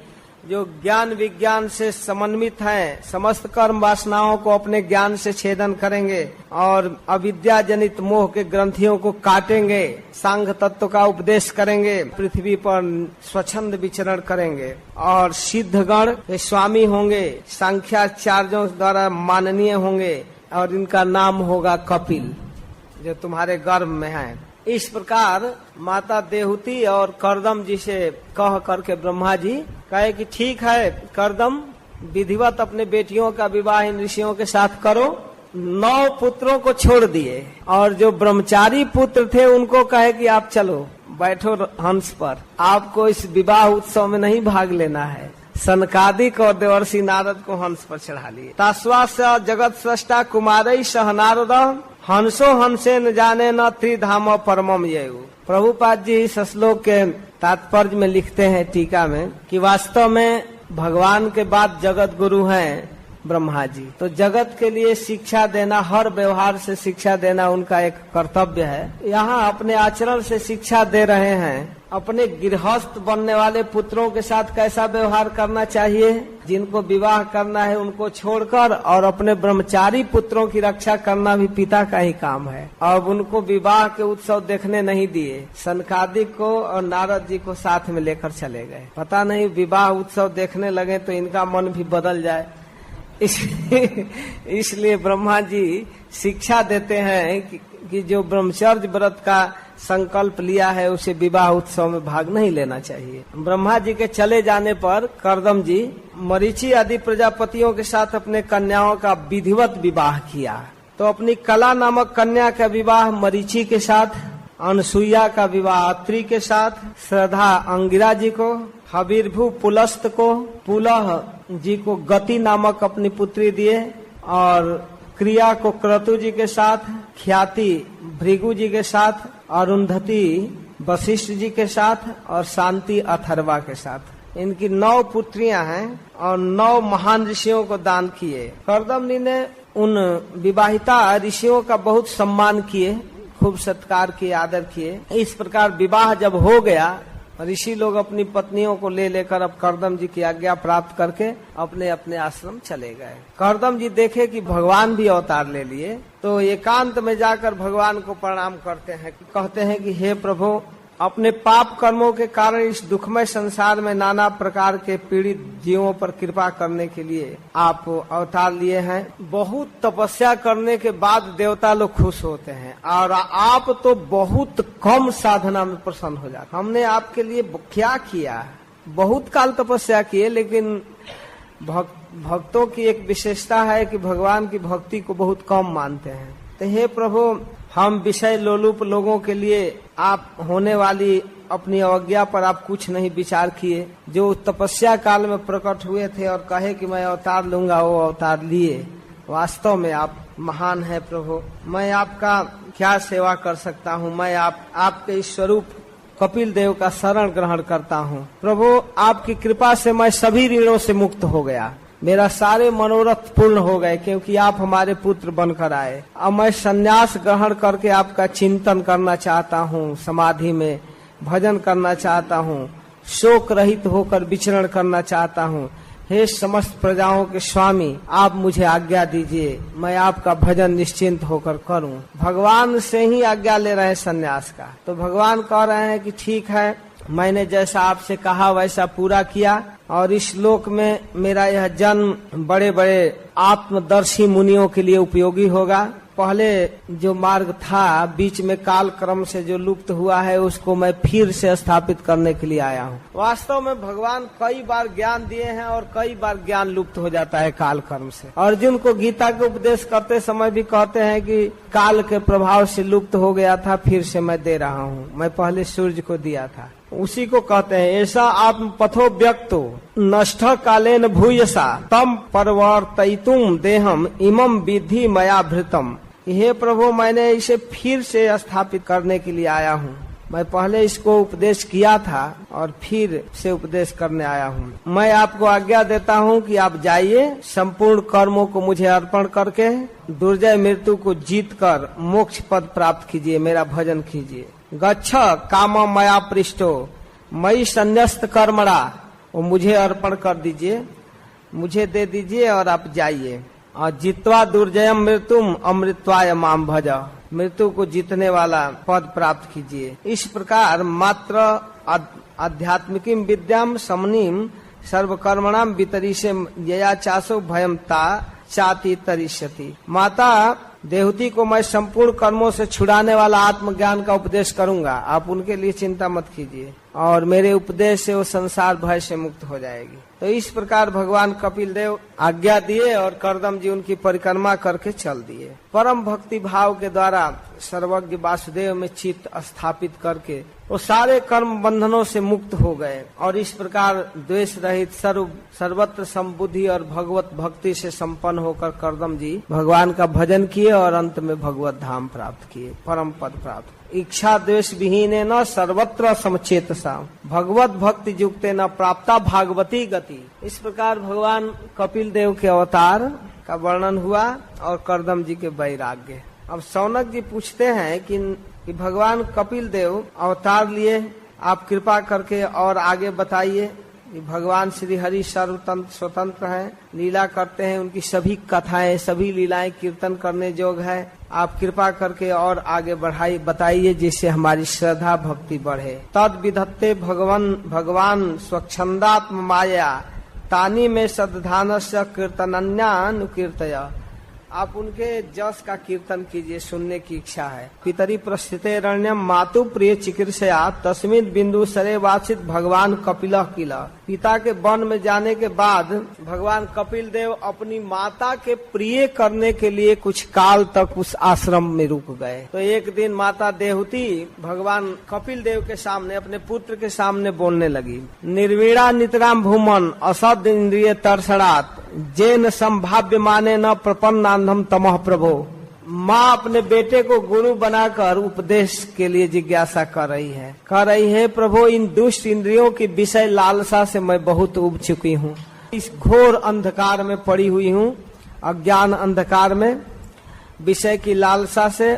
जो ज्ञान विज्ञान से समन्वित हैं, समस्त कर्म वासनाओं को अपने ज्ञान से छेदन करेंगे और अविद्या जनित मोह के ग्रंथियों को काटेंगे, सांख्य तत्व का उपदेश करेंगे, पृथ्वी पर स्वच्छंद विचरण करेंगे और सिद्धगण के स्वामी होंगे, सांख्याचार्यों द्वारा माननीय होंगे, और इनका नाम होगा कपिल, जो तुम्हारे गर्भ में है। इस प्रकार माता देवहूति और कर्दम जी से कह करके ब्रह्मा जी कहे कि ठीक है कर्दम, विधिवत अपने बेटियों का विवाह इन ऋषियों के साथ करो, 9 पुत्रों को छोड़ दिए और जो ब्रह्मचारी पुत्र थे उनको कहे कि आप चलो बैठो हंस पर, आपको इस विवाह उत्सव में नहीं भाग लेना है। सनकादिक और देवर्षि नारद को हंस पर चढ़ा लिए। ताश्वास जगत सृष्टा कुमारई सह नारद हंसो हंसे न जाने न त्रिधाम परमम येऊ। प्रभुपाद जी इस श्लोक के तात्पर्य में लिखते हैं टीका में कि वास्तव में भगवान के बाद जगत गुरु हैं ब्रह्मा जी, तो जगत के लिए शिक्षा देना, हर व्यवहार से शिक्षा देना उनका एक कर्तव्य है। यहाँ अपने आचरण से शिक्षा दे रहे हैं अपने गृहस्थ बनने वाले पुत्रों के साथ कैसा व्यवहार करना चाहिए, जिनको विवाह करना है उनको छोड़कर, और अपने ब्रह्मचारी पुत्रों की रक्षा करना भी पिता का ही काम है। अब उनको विवाह के उत्सव देखने नहीं दिए, सनकादिक को और नारद जी को साथ में लेकर चले गए। पता नहीं विवाह उत्सव देखने लगे तो इनका मन भी बदल जाए, इसलिए ब्रह्मा जी शिक्षा देते हैं कि जो ब्रह्मचर्य व्रत का संकल्प लिया है उसे विवाह उत्सव में भाग नहीं लेना चाहिए। ब्रह्मा जी के चले जाने पर कर्दम जी मरीचि आदि प्रजापतियों के साथ अपने कन्याओं का विधिवत विवाह किया। तो अपनी कला नामक कन्या का विवाह मरीचि के साथ, अनसुईया का विवाह अत्रि के साथ, श्रद्धा अंगिरा जी को, हबीरभू पुलस्त को, पुलह जी को गति नामक अपनी पुत्री दिए, और क्रिया को क्रतु जी के साथ, ख्याति भृगु जी के साथ, अरुंधति वशिष्ठ जी के साथ और शांति अथर्वा के साथ। इनकी 9 पुत्रियां हैं और 9 महान ऋषियों को दान किए। कर्दम जी ने उन विवाहिता ऋषियों का बहुत सम्मान किए, खूब सत्कार किए, आदर किए। इस प्रकार विवाह जब हो गया, ऋषि लोग अपनी पत्नियों को ले लेकर अब कर्दम जी की आज्ञा प्राप्त करके अपने अपने आश्रम चले गए। कर्दम जी देखे कि भगवान भी अवतार ले लिए, तो एकांत में जाकर भगवान को प्रणाम करते हैं, कहते हैं कि हे प्रभु, अपने पाप कर्मों के कारण इस दुखमय संसार में नाना प्रकार के पीड़ित जीवों पर कृपा करने के लिए आप अवतार लिए हैं। बहुत तपस्या करने के बाद देवता लोग खुश होते हैं और आप तो बहुत कम साधना में प्रसन्न हो जाते। हमने आपके लिए क्या किया, बहुत काल तपस्या किए, लेकिन भक्तों की एक विशेषता है कि भगवान की भक्ति को बहुत कम मानते हैं। तो हे प्रभु, हम विषय लोलुप लोगों के लिए आप होने वाली अपनी अवज्ञा पर आप कुछ नहीं विचार किए। जो तपस्या काल में प्रकट हुए थे और कहे कि मैं अवतार लूंगा, वो अवतार लिए। वास्तव में आप महान है प्रभु, मैं आपका क्या सेवा कर सकता हूँ। मैं आपके इस स्वरूप कपिल देव का शरण ग्रहण करता हूँ। प्रभु, आपकी कृपा से मैं सभी ऋणों से मुक्त हो गया, मेरा सारे मनोरथ पूर्ण हो गए, क्योंकि आप हमारे पुत्र बनकर आए। अब मैं संन्यास ग्रहण करके आपका चिंतन करना चाहता हूँ, समाधि में भजन करना चाहता हूँ, शोक रहित होकर विचरण करना चाहता हूँ। हे समस्त प्रजाओं के स्वामी, आप मुझे आज्ञा दीजिए, मैं आपका भजन निश्चिंत होकर करूं। भगवान से ही आज्ञा ले रहे हैं संन्यास का। तो भगवान कह रहे हैं कि ठीक है, मैंने जैसा आपसे कहा वैसा पूरा किया, और इस लोक में मेरा यह जन्म बड़े बड़े आत्मदर्शी मुनियों के लिए उपयोगी होगा। पहले जो मार्ग था बीच में काल क्रम से जो लुप्त हुआ है, उसको मैं फिर से स्थापित करने के लिए आया हूँ। वास्तव में भगवान कई बार ज्ञान दिए हैं और कई बार ज्ञान लुप्त हो जाता है काल क्रम से। अर्जुन को गीता के उपदेश करते समय भी कहते हैं कि काल के प्रभाव से लुप्त हो गया था, फिर से मैं दे रहा हूँ। मैं पहले सूर्य को दिया था, उसी को कहते हैं ऐसा आत्म पथो व्यक्तो नष्ट कालेन भूयसा तम परवर्तयितुम देहम इमम विधि मया भृतम। हे प्रभु, मैंने इसे फिर से स्थापित करने के लिए आया हूँ। मैं पहले इसको उपदेश किया था और फिर से उपदेश करने आया हूँ। मैं आपको आज्ञा देता हूँ कि आप जाइए, संपूर्ण कर्मों को मुझे अर्पण करके दुर्जय मृत्यु को जीत कर मोक्ष पद प्राप्त कीजिए, मेरा भजन कीजिए। गच्छ काम मया पृष्ठो मई संन्यस्त कर्मणा, वो मुझे अर्पण कर दीजिए, मुझे दे दीजिए और आप जाइए। और जित्वा दुर्जयम मृत्युम अमृत्वाय माम भज, मृत्यु को जीतने वाला पद प्राप्त कीजिए। इस प्रकार मात्र आध्यात्मिकीम विद्याम समनीम सर्वकर्मणाम वितरिष्ये यया चासो भयम ता चाति तरिष्यति। माता देवती को मैं संपूर्ण कर्मों से छुड़ाने वाला आत्मज्ञान का उपदेश करूंगा, आप उनके लिए चिंता मत कीजिए, और मेरे उपदेश से वो संसार भय से मुक्त हो जाएगी। तो इस प्रकार भगवान कपिल देव आज्ञा दिए और कर्दम जी उनकी परिक्रमा करके चल दिए। परम भक्ति भाव के द्वारा सर्वज्ञ वासुदेव में चित्त स्थापित करके वो सारे कर्म बंधनों से मुक्त हो गए और इस प्रकार द्वेष रहित सर्वत्र संबुद्धि और भगवत भक्ति से संपन्न होकर कर्दम जी भगवान का भजन किए और अंत में भगवत धाम प्राप्त किए, परम पद प्राप्त। इच्छा द्वेष विहीन न सर्वत्र समचेतसा भगवत भक्ति युक्ते न प्राप्ता भागवती गति। इस प्रकार भगवान कपिल देव के अवतार का वर्णन हुआ और कर्दम जी के वैराग्य। अब शौनक जी पूछते हैं कि भगवान कपिल देव अवतार लिए, आप कृपा करके और आगे बताइए। भगवान श्री हरि सर्वतंत्र स्वतंत्र हैं, लीला करते हैं, उनकी सभी कथाएं सभी लीलाएं कीर्तन करने योग्य है। आप कृपा करके और आगे बढ़ाई बताइए जिससे हमारी श्रद्धा भक्ति बढ़े। तद विधत्ते भगवान स्वच्छंदात्म माया तानी में सद्धानस्य कीर्तनन्यानुकीर्तय। आप उनके जस का कीर्तन कीजिए, सुनने की इच्छा है। पितरी प्रस्थिते रण्यम मातु प्रिय चिकित्सया तस्मिन् बिंदु सरे वासित भगवान कपिल किला। पिता के वन में जाने के बाद भगवान कपिल देव अपनी माता के प्रिय करने के लिए कुछ काल तक उस आश्रम में रुक गए। तो एक दिन माता देवहूति भगवान कपिल देव के सामने अपने पुत्र के सामने बोलने लगी। निर्वीणा नितराम भूमन असद इंद्रिय तरसड़ात जेन संभाव्य माने न प्रपन्नांधम तमह प्रभो। माँ अपने बेटे को गुरु बनाकर उपदेश के लिए जिज्ञासा कर रही है प्रभु, इन दुष्ट इंद्रियों की विषय लालसा से मैं बहुत उब चुकी हूँ। इस घोर अंधकार में पड़ी हुई हूँ, अज्ञान अंधकार में विषय की लालसा से।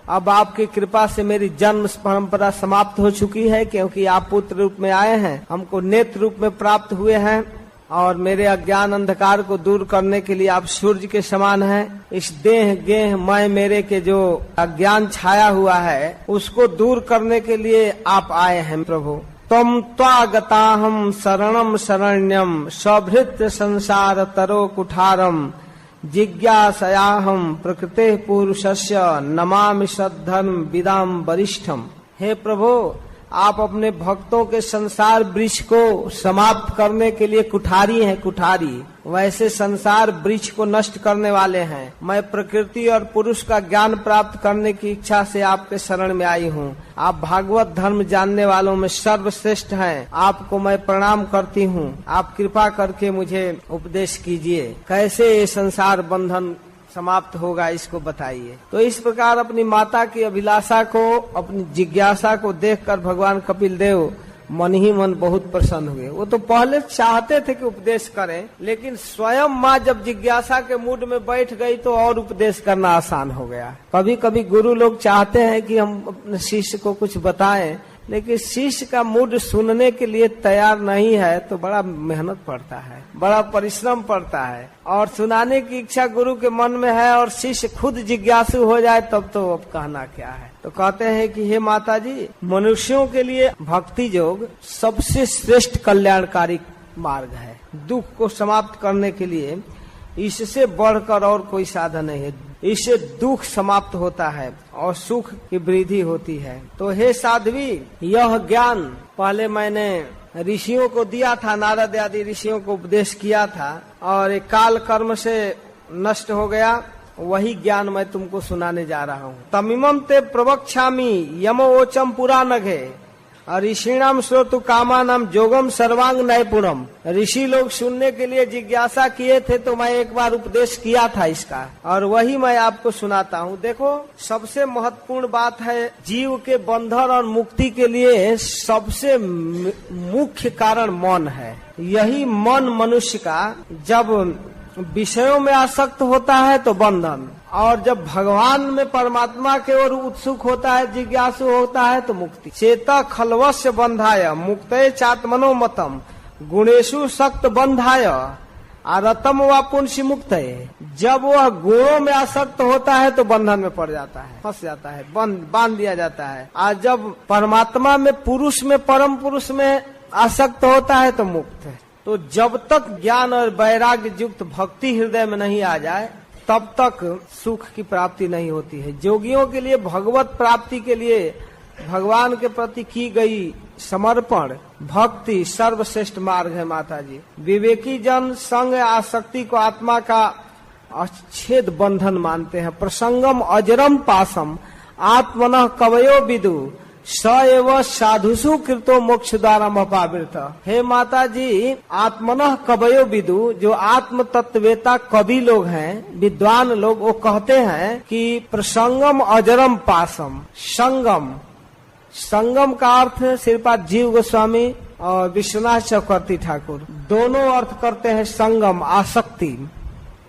अब आपकी कृपा से मेरी जन्म परंपरा समाप्त हो चुकी है, क्योंकि आप पुत्र रूप में आए हैं, हमको नेत्र रूप में प्राप्त हुए हैं और मेरे अज्ञान अंधकार को दूर करने के लिए आप सूर्य के समान हैं। इस देह गेह मैं मेरे के जो अज्ञान छाया हुआ है उसको दूर करने के लिए आप आए हैं प्रभु। तम त्वागताहम शरणम शरण्यम सभृत संसार तरो कुठारम जिज्ञासयाहम प्रकृते पुरुषस्य नमामि सद्धर्म विदाम वरिष्ठम। हे प्रभु, आप अपने भक्तों के संसार वृक्ष को समाप्त करने के लिए कुठारी हैं, कुठारी वैसे संसार वृक्ष को नष्ट करने वाले हैं। मैं प्रकृति और पुरुष का ज्ञान प्राप्त करने की इच्छा से आपके शरण में आई हूँ। आप भागवत धर्म जानने वालों में सर्वश्रेष्ठ हैं, आपको मैं प्रणाम करती हूँ। आप कृपा करके मुझे उपदेश कीजिए, कैसे ये संसार बंधन समाप्त होगा इसको बताइए। तो इस प्रकार अपनी माता की अभिलाषा को, अपनी जिज्ञासा को देखकर भगवान कपिल देव मन ही मन बहुत प्रसन्न हुए। वो तो पहले चाहते थे कि उपदेश करें, लेकिन स्वयं माँ जब जिज्ञासा के मूड में बैठ गई तो और उपदेश करना आसान हो गया। कभी कभी गुरु लोग चाहते हैं कि हम अपने शिष्य को कुछ बताएं, लेकिन शिष्य का मूड सुनने के लिए तैयार नहीं है तो बड़ा मेहनत पड़ता है, बड़ा परिश्रम पड़ता है। और सुनाने की इच्छा गुरु के मन में है और शिष्य खुद जिज्ञासु हो जाए तब तो अब कहना क्या है। तो कहते हैं कि हे माता जी, मनुष्यों के लिए भक्ति योग सबसे श्रेष्ठ कल्याणकारी मार्ग है। दुख को समाप्त करने के लिए इससे बढ़कर और कोई साधन नहीं है। इससे दुख समाप्त होता है और सुख की वृद्धि होती है। तो हे साध्वी, यह ज्ञान पहले मैंने ऋषियों को दिया था, नारद आदि ऋषियों को उपदेश किया था और एक काल कर्म से नष्ट हो गया। वही ज्ञान मैं तुमको सुनाने जा रहा हूँ। तमिमम ते प्रवक्ष्यामि यमोचम पुराणघे ऋषिणाम श्रोतु कामानाम जोगम सर्वांग नैपुणम। ऋषि लोग सुनने के लिए जिज्ञासा किए थे तो मैं एक बार उपदेश किया था इसका, और वही मैं आपको सुनाता हूँ। देखो, सबसे महत्वपूर्ण बात है जीव के बंधन और मुक्ति के लिए सबसे मुख्य कारण मन है। यही मन मनुष्य का जब विषयों में आसक्त होता है तो बंधन, और जब भगवान में परमात्मा के ओर उत्सुक होता है, जिज्ञासु होता है तो मुक्ति। चेता खलवस्य बंधाय मुक्तये चात्मनो मतम गुणेशु सक्त बंधाय आरतम व पुंसी मुक्तये। जब वह गुणों में आसक्त होता है तो बंधन में पड़ जाता है, फंस जाता है, बांध दिया जाता है। और जब परमात्मा में, पुरुष में, परम पुरुष में आसक्त होता है तो मुक्त है। तो जब तक ज्ञान और वैराग्य युक्त भक्ति हृदय में नहीं आ जाए तब तक सुख की प्राप्ति नहीं होती है। जोगियों के लिए भगवत प्राप्ति के लिए भगवान के प्रति की गई समर्पण भक्ति सर्वश्रेष्ठ मार्ग है माता जी। विवेकी जन संग आसक्ति को आत्मा का अच्छेद बंधन मानते हैं। प्रसंगम अजरम पासम आत्मनः कवयो विदु स एव साधुषु कृतो मोक्ष द्वारम अपावृत। हे माता जी, आत्मनः कवयो विदु, जो आत्म तत्ववेता कवि लोग हैं, विद्वान लोग, वो कहते हैं कि प्रसंगम अजरम पासम। संगम, संगम का अर्थ श्रीपाद जीव गोस्वामी और विश्वनाथ चक्रवर्ती ठाकुर दोनों अर्थ करते हैं संगम, आसक्ति।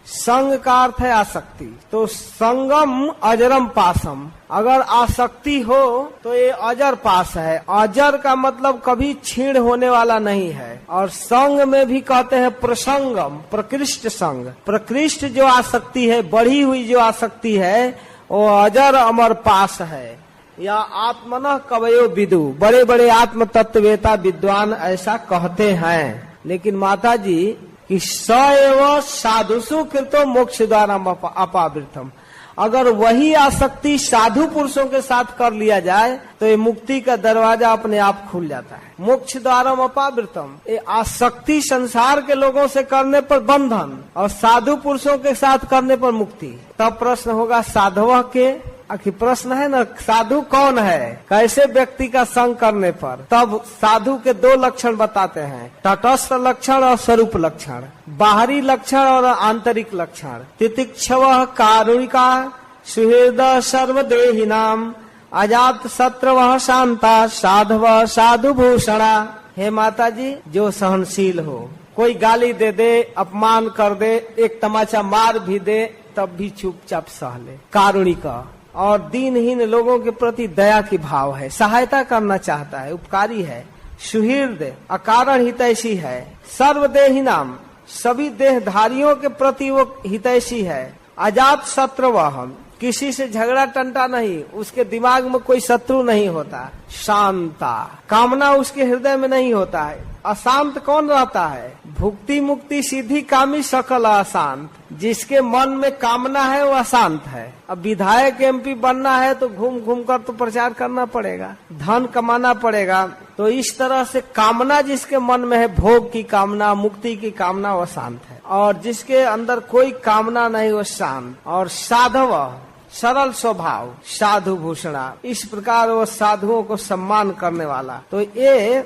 संग का अर्थ है आसक्ति, तो संगम अजरम पासम। अगर आसक्ति हो तो ये अजर पास है। अजर का मतलब कभी क्षीण होने वाला नहीं है। और संग में भी कहते हैं प्रसंगम, प्रकृष्ट संग। प्रकृष्ट जो आसक्ति है, बढ़ी हुई जो आसक्ति है, वो अजर अमर पास है। या आत्मनः कवयो विदु, बड़े बड़े आत्म तत्ववेता विद्वान ऐसा कहते हैं। लेकिन माता जी कि स एव साधुषु कृतो मोक्ष द्वारा अपावृतम, अगर वही आसक्ति साधु पुरुषों के साथ कर लिया जाए तो ये मुक्ति का दरवाजा अपने आप खुल जाता है। मोक्ष द्वारा अपावृतम, ये आसक्ति संसार के लोगों से करने पर बंधन और साधु पुरुषों के साथ करने पर मुक्ति। तब प्रश्न होगा साधव के, आखिर प्रश्न है न, साधु कौन है, कैसे व्यक्ति का संग करने पर। तब साधु के दो लक्षण बताते हैं, तटस्थ लक्षण और स्वरूप लक्षण, बाहरी लक्षण और आंतरिक लक्षण। तितिक्षव कारुणिका सुहृद सर्वदेहिनाम अजात शत्रवः शांता साधव साधु भूषणा। हे माता जी, जो सहनशील हो, कोई गाली दे दे, अपमान कर दे, एक तमाचा मार भी दे, तब भी चुपचाप सह ले। कारुणिका, और दीनहीन लोगों के प्रति दया की भाव है, सहायता करना चाहता है, उपकारी है। सुहृद, अकारण हितैषी है। सर्वदेही नाम, सभी देहधारियों के प्रति वो हितैषी है। अजात शत्रुवः, किसी से झगड़ा टंटा नहीं, उसके दिमाग में कोई शत्रु नहीं होता। शांता, कामना उसके हृदय में नहीं होता है। अशांत कौन रहता है? भुक्ति मुक्ति सीधी कामी सकल अशांत। जिसके मन में कामना है वो अशांत है। अब विधायक एमपी बनना है तो घूम घूम कर तो प्रचार करना पड़ेगा, धन कमाना पड़ेगा। तो इस तरह से कामना जिसके मन में है, भोग की कामना, मुक्ति की कामना, वो शांत है। और जिसके अंदर कोई कामना नहीं वो शांत। और साधव, सरल स्वभाव, साधु भूषणा, इस प्रकार वो साधुओं को सम्मान करने वाला। तो ये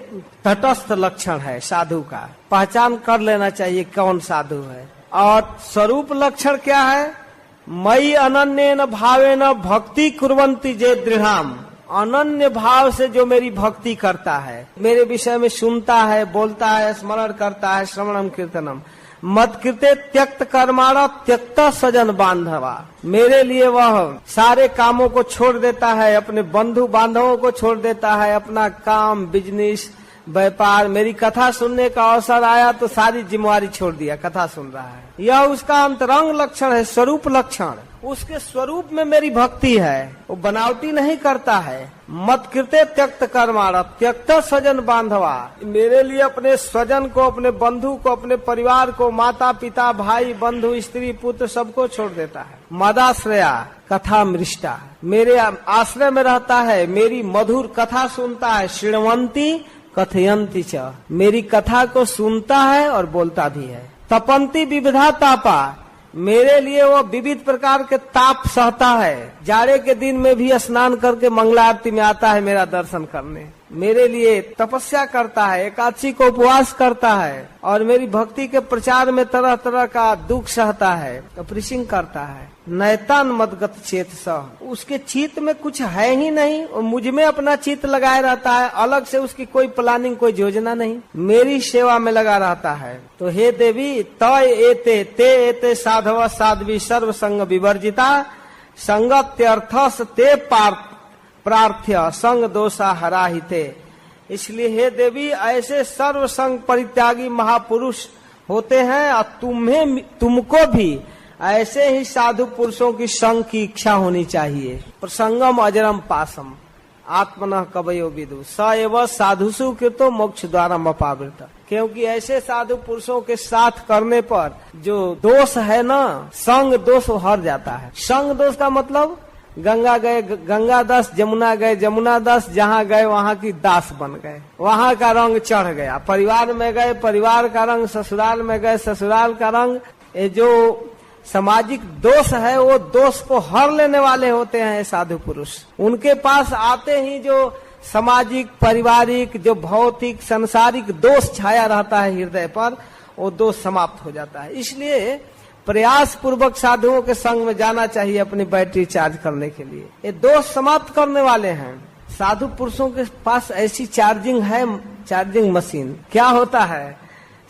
तटस्थ लक्षण है साधु का, पहचान कर लेना चाहिए कौन साधु है। और स्वरूप लक्षण क्या है? मई अनन्येन भावेन भक्ति कुर्वन्ति जे दृढ़ाम। अनन्य भाव से जो मेरी भक्ति करता है, मेरे विषय में सुनता है, बोलता है, स्मरण करता है, श्रवणम कीर्तनम। मत कृते त्यक्त कर्माणा त्यक्त सजन बांधवा। मेरे लिए वह सारे कामों को छोड़ देता है, अपने बंधु बांधवों को छोड़ देता है, अपना काम, बिजनेस, व्यापार। मेरी कथा सुनने का अवसर आया तो सारी जिम्मेवारी छोड़ दिया, कथा सुन रहा है। यह उसका अंतरंग लक्षण है, स्वरूप लक्षण। उसके स्वरूप में मेरी भक्ति है, वो बनावटी नहीं करता है। मत कृते त्यक्त कर्माणा त्यक्त सजन बांधवा। मेरे लिए अपने स्वजन को, अपने बंधु को, अपने परिवार को, माता पिता, भाई बंधु, स्त्री पुत्र सबको छोड़ देता है। मदाश्रया कथा मृष्टा, मेरे आश्रय में रहता है, मेरी मधुर कथा सुनता है। श्रृण्वन्ति कथयन्ति च, मेरी कथा को सुनता है और बोलता भी है। तपन्ति विविधा तापा, मेरे लिए वो विविध प्रकार के ताप सहता है। जाड़े के दिन में भी स्नान करके मंगला आरती में आता है मेरा दर्शन करने। मेरे लिए तपस्या करता है, एकादशी को उपवास करता है और मेरी भक्ति के प्रचार में तरह तरह का दुख सहता है, प्रीचिंग करता है। नैतान मदगत चेत सह, उसके चित्त में कुछ है ही नहीं, और मुझ में अपना चित्त लगाए रहता है। अलग से उसकी कोई प्लानिंग, कोई योजना नहीं, मेरी सेवा में लगा रहता है। तो हे देवी, तय एते ते एते साधव साध्वी सर्व संग विवर्जिता संगत्यर्थस ते प्रार्थ्य संग दोषा हराहिते। इसलिए हे देवी, ऐसे सर्व संग परित्यागी महापुरुष होते हैं और तुमको भी ऐसे ही साधु पुरुषों की संग की इच्छा होनी चाहिए। प्रसंगम अजरम पासम आत्मनः कवयो विदु स एव साधुषु कृतो मोक्ष द्वारम अपावृत। क्योंकि ऐसे साधु पुरुषों के साथ करने पर जो दोष है ना, संग दोष हर जाता है। संग दोष का मतलब गंगा गए गंगा दास, जमुना गए जमुना दास, जहाँ गए वहाँ की दास बन गए, वहाँ का रंग चढ़ गया। परिवार में गए परिवार का रंग, ससुराल में गए ससुराल का रंग। ये जो सामाजिक दोष है वो दोष को हर लेने वाले होते हैं साधु पुरुष। उनके पास आते ही जो सामाजिक, पारिवारिक, जो भौतिक, सांसारिक दोष छाया रहता है हृदय पर, वो दोष समाप्त हो जाता है। इसलिए प्रयास पूर्वक साधुओं के संग में जाना चाहिए अपनी बैटरी चार्ज करने के लिए। ये दोष समाप्त करने वाले हैं। साधु पुरुषों के पास ऐसी चार्जिंग है, चार्जिंग मशीन। क्या होता है?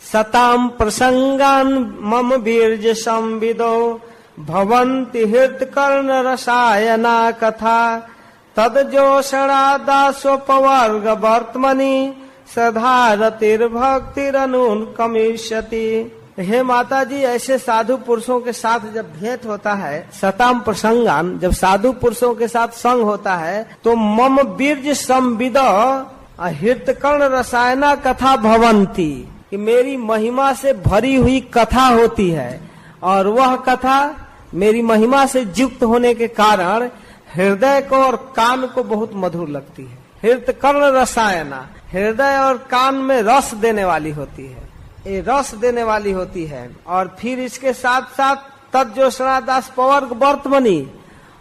सताम प्रसंगान मम बीर्ज संविदो भवन्ति हृत्कर्ण रसायना कथा तदजोषणा दासोपवर्ग वर्तमनि सधारतिर्भक्तिरनुन कमिष्यति। हे माता जी, ऐसे साधु पुरुषों के साथ जब भेंट होता है, सताम प्रसंगान, जब साधु पुरुषों के साथ संग होता है, तो मम बीर्ज संविद हृतकर्ण रसायना कथा भवंती, कि मेरी महिमा से भरी हुई कथा होती है, और वह कथा मेरी महिमा से युक्त होने के कारण हृदय को और कान को बहुत मधुर लगती है। हृतकर्ण रसायना, हृदय और कान में रस देने वाली होती है, ये रस देने वाली होती है। और फिर इसके साथ साथ तज्जोषणा दास पवर्ग वर्तमनि,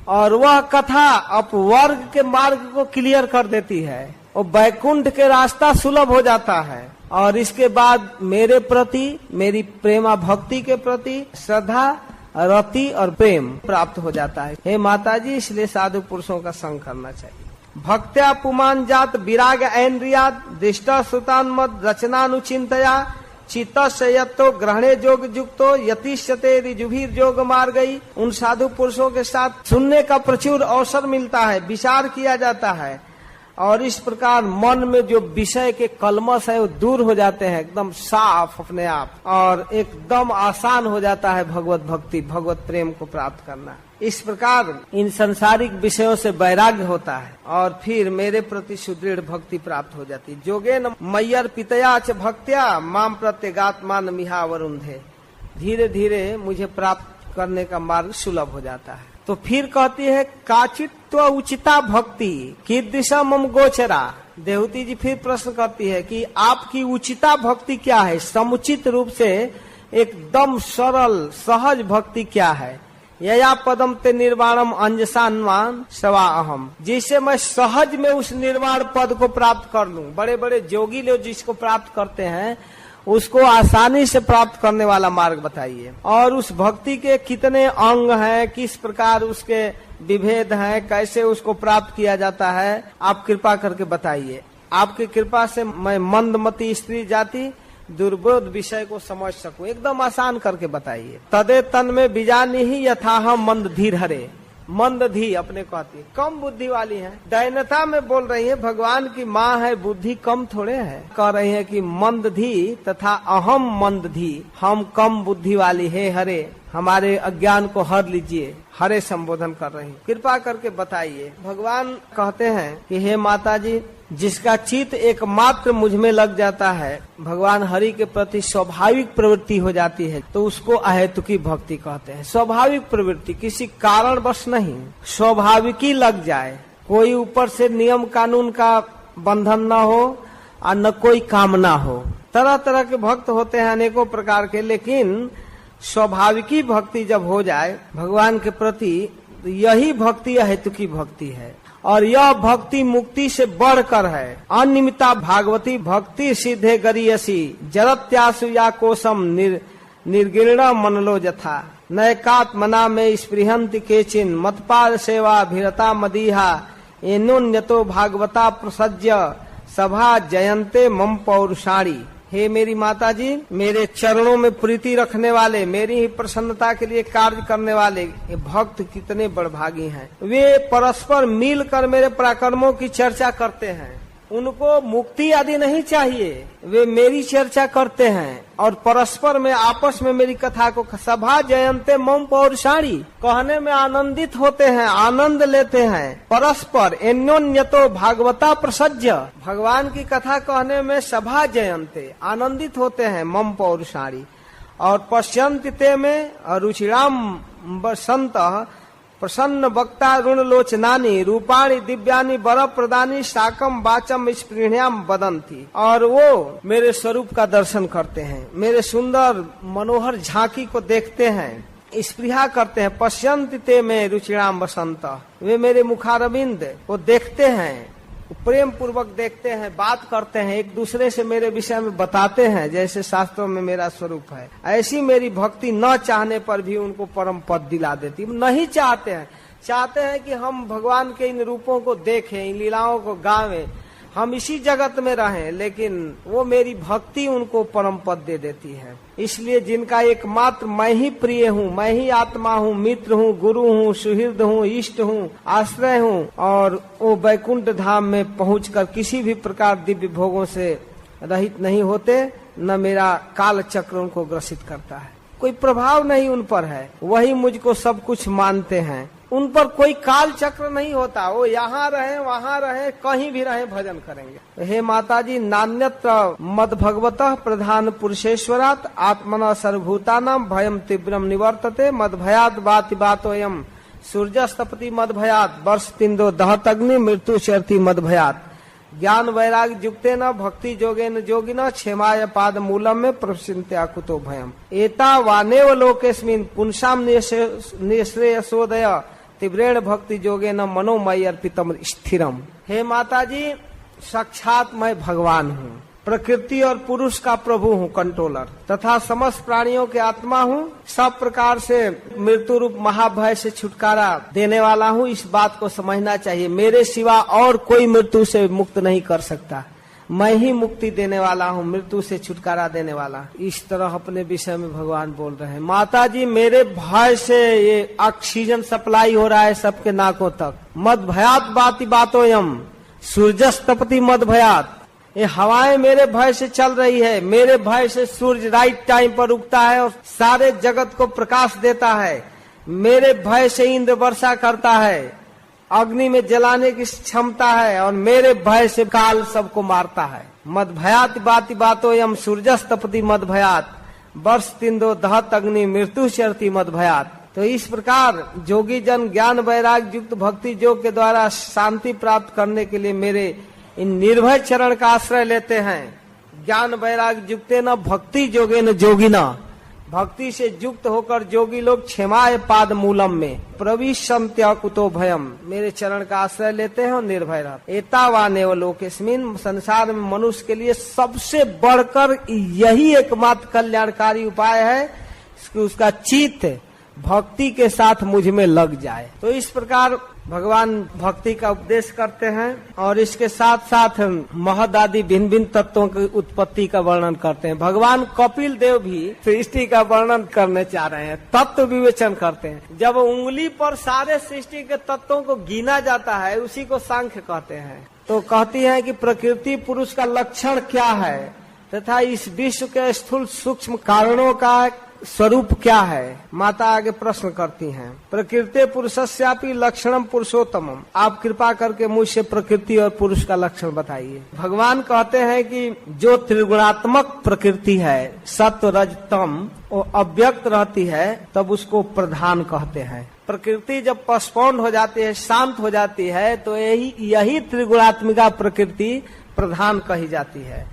और वह कथा अपवर्ग के मार्ग को क्लियर कर देती है, और बैकुंठ के रास्ता सुलभ हो जाता है। और इसके बाद मेरे प्रति, मेरी प्रेमा भक्ति के प्रति श्रद्धा, रति और प्रेम प्राप्त हो जाता है। हे माता जी, इसलिए साधु पुरुषों का संग करना चाहिए। भक्त्या पुमान जात विराग ऐन्द्रियात दृष्टा सुतान मद रचनानुचिंतया चित्तस्यतो ग्रहणे जोग युक्तो यतिष्यते ऋजुभिर जोग मार गई। उन साधु पुरुषों के साथ सुनने का प्रचुर अवसर मिलता है, विचार किया जाता है, और इस प्रकार मन में जो विषय के कलमश है वो दूर हो जाते हैं एकदम साफ अपने आप, और एकदम आसान हो जाता है भगवत भक्ति, भगवत प्रेम को प्राप्त करना। इस प्रकार इन संसारिक विषयों से वैराग्य होता है, और फिर मेरे प्रति सुदृढ़ भक्ति प्राप्त हो जाती है। जोगेन मय्यर पितया च भक्त्या माम प्रत्यगात्मान मिहा वरुंधे। धीरे धीरे मुझे प्राप्त करने का मार्ग सुलभ हो जाता है। तो फिर कहती है काचित्व उचिता भक्ति कीदृशा मम गोचरा। देवती जी फिर प्रश्न करती है कि आपकी उचिता भक्ति क्या है, समुचित रूप से एकदम सरल सहज भक्ति क्या है। यया पदम ते निर्वाणम अंजसान्मान सवा अहम, जिससे मैं सहज में उस निर्वाण पद को प्राप्त कर लूं। बड़े बड़े जोगी लोग जिसको प्राप्त करते हैं उसको आसानी से प्राप्त करने वाला मार्ग बताइए। और उस भक्ति के कितने अंग हैं, किस प्रकार उसके विभेद हैं, कैसे उसको प्राप्त किया जाता है, आप कृपा करके बताइए। आपकी कृपा से मैं मंदमती स्त्री जाति दुर्बोध विषय को समझ सकूं, एकदम आसान करके बताइए। तदे तन में बीजानी ही यथाहम मंद धीर हरे। मंद धी अपने कहती है, कम बुद्धि वाली है, दैनता में बोल रही है, भगवान की माँ है, बुद्धि कम थोड़े है। कह रही है कि मंद धी तथा अहम मंद धी, हम कम बुद्धि वाली है, हरे हमारे अज्ञान को हर लीजिए, हरे संबोधन कर रही, कृपा करके बताइए। भगवान कहते हैं कि हे माता जी, जिसका चित्त एकमात्र मुझ में लग जाता है, भगवान हरि के प्रति स्वाभाविक प्रवृत्ति हो जाती है, तो उसको अहेतुकी भक्ति कहते हैं। स्वाभाविक प्रवृत्ति, किसी कारणवश नहीं, स्वाभाविक ही लग जाए, कोई ऊपर से नियम कानून का बंधन न हो और न कोई कामना हो। तरह तरह के भक्त होते हैं अनेकों प्रकार के, लेकिन स्वाभाविकी भक्ति जब हो जाए भगवान के प्रति, यही भक्ति अहेतुकी भक्ति है। और यह भक्ति मुक्ति से बढ़कर है। अनिमिता भागवती भक्ति सिद्धे गरीयसी जरत्यासु या कोशम निर्गिर्ण मनलो जथा नयकात्मना में स्पृहंति केचिन मतपाद सेवा भिरता मदीहा एनोन्यतो भागवता प्रसज्य सभा जयंते मम पौरुषाणी। हे मेरी माता जी, मेरे चरणों में प्रीति रखने वाले, मेरी ही प्रसन्नता के लिए कार्य करने वाले ये भक्त कितने बड़भागी हैं। वे परस्पर मिलकर मेरे पराक्रमों की चर्चा करते हैं, उनको मुक्ति आदि नहीं चाहिए, वे मेरी चर्चा करते हैं और परस्पर में आपस में मेरी कथा को सभा जयंते मम पौरुषाणी कहने में आनंदित होते हैं, आनंद लेते हैं। परस्पर एन्योन्यतो भागवता प्रसज्य, भगवान की कथा कहने में सभा जयंते आनंदित होते हैं मम पौरुषाणी। और पश्यन्ति ते में रुचिराम बसंत प्रसन्न वक्ता ऋण लोचनानी रूपाणी दिव्यानी वर प्रदानी साकम वाचम स्पृहण्याम वदंती। और वो मेरे स्वरूप का दर्शन करते हैं, मेरे सुंदर मनोहर झांकी को देखते हैं, स्पृहा करते हैं। पश्यन्ति ते में रुचिराम बसंत, वे मेरे मुखारविंद को देखते हैं, प्रेम पूर्वक देखते हैं, बात करते हैं, एक दूसरे से मेरे विषय में बताते हैं जैसे शास्त्रों में मेरा स्वरूप है। ऐसी मेरी भक्ति न चाहने पर भी उनको परम पद दिला देती। नहीं चाहते हैं, चाहते हैं कि हम भगवान के इन रूपों को देखें, इन लीलाओं को गावें, हम इसी जगत में रहें, लेकिन वो मेरी भक्ति उनको परम पद दे देती है। इसलिए जिनका एकमात्र मैं ही प्रिय हूँ, मैं ही आत्मा हूँ, मित्र हूँ, गुरु हूँ, सुहृद हूँ, इष्ट हूँ, आश्रय हूँ, और वो वैकुंठ धाम में पहुंचकर किसी भी प्रकार दिव्य भोगों से रहित नहीं होते, न मेरा काल चक्र उनको ग्रसित करता है, कोई प्रभाव नहीं उन पर है, वही मुझको सब कुछ मानते हैं, उन पर कोई काल चक्र नहीं होता, वो यहाँ रहे वहाँ रहे कहीं भी रहे भजन करेंगे। हे माता जी, नान्यत्र मद भगवतः प्रधान पुरुषेश्वरात आत्मना सर्वभूतानां भयम तीव्रम निवर्तते मद भयात बाति बातोयम सूर्यस्तपति मद भयात वर्ष तिंदो दहतग्नि मृत्यु चरती मद भयात ज्ञान वैराग युक्ते न भक्ति जोगे न जोगी न क्षेमाय पाद मूलम में प्रसिंत्या कुतो भयम एता वानेव लोकेस्मिन पुंसाम निश्रेयसोदय तीव्रेण भक्ति जोगे न मनोमय अर्पितम स्थिरम। हे माता जी, साक्षात मैं भगवान हूँ, प्रकृति और पुरुष का प्रभु हूँ, कंट्रोलर, तथा समस्त प्राणियों के आत्मा हूँ, सब प्रकार से मृत्यु रूप महाभय से छुटकारा देने वाला हूँ। इस बात को समझना चाहिए, मेरे सिवा और कोई मृत्यु से मुक्त नहीं कर सकता, मैं ही मुक्ति देने वाला हूँ, मृत्यु से छुटकारा देने वाला। इस तरह अपने विषय में भगवान बोल रहे हैं। माता जी, मेरे भय से ये ऑक्सीजन सप्लाई हो रहा है सबके नाकों तक। मद भयात बाति बातोयम सूर्यस्तपति मद भयात, ये हवाएं मेरे भय से चल रही है, मेरे भय से सूर्य राइट टाइम पर उगता है और सारे जगत को प्रकाश देता है, मेरे भय से इंद्र वर्षा करता है, अग्नि में जलाने की क्षमता है, और मेरे भय से काल सबको मारता है। मद भयात बाति बातोयम सूर्यस्तपति मद भयात वर्ष तिंदो दहत अग्नि मृत्यु चरती मद भयात। तो इस प्रकार जोगी जन ज्ञान वैराग युक्त भक्ति योग के द्वारा शांति प्राप्त करने के लिए मेरे इन निर्भय चरण का आश्रय लेते हैं। ज्ञान वैराग युक्ते न भक्ति जोगे न जोगी न, भक्ति से युक्त होकर जोगी लोग क्षेमाय पाद मूलम में प्रविशन्त्य कुतो भयम, मेरे चरण का आश्रय लेते हैं और निर्भय रहते। एतावानेव लोकेस्मिन, संसार में मनुष्य के लिए सबसे बढ़कर यही एकमात्र कल्याणकारी उपाय है कि उसका चित्त भक्ति के साथ मुझ में लग जाए। तो इस प्रकार भगवान भक्ति का उपदेश करते हैं और इसके साथ साथ महद आदि भिन्न भिन्न तत्वों की उत्पत्ति का वर्णन करते हैं। भगवान कपिल देव भी सृष्टि का वर्णन करने चाह रहे हैं, तत्व विवेचन करते हैं। जब उंगली पर सारे सृष्टि के तत्वों को गिना जाता है, उसी को सांख्य कहते हैं। तो कहती है कि प्रकृति पुरुष का लक्षण क्या है तथा इस विश्व के स्थूल सूक्ष्म कारणों का स्वरूप क्या है। माता आगे प्रश्न करती हैं, प्रकृति पुरुषस्यापि लक्षणम पुरुषोत्तमम, आप कृपा करके मुझसे प्रकृति और पुरुष का लक्षण बताइए। भगवान कहते हैं कि जो त्रिगुणात्मक प्रकृति है, सत्व रज तम, वो अव्यक्त रहती है, तब उसको प्रधान कहते हैं। प्रकृति जब पोस्टपोन्ड हो जाती है, शांत हो जाती है, तो यही त्रिगुणात्मिका प्रकृति प्रधान कही जाती है।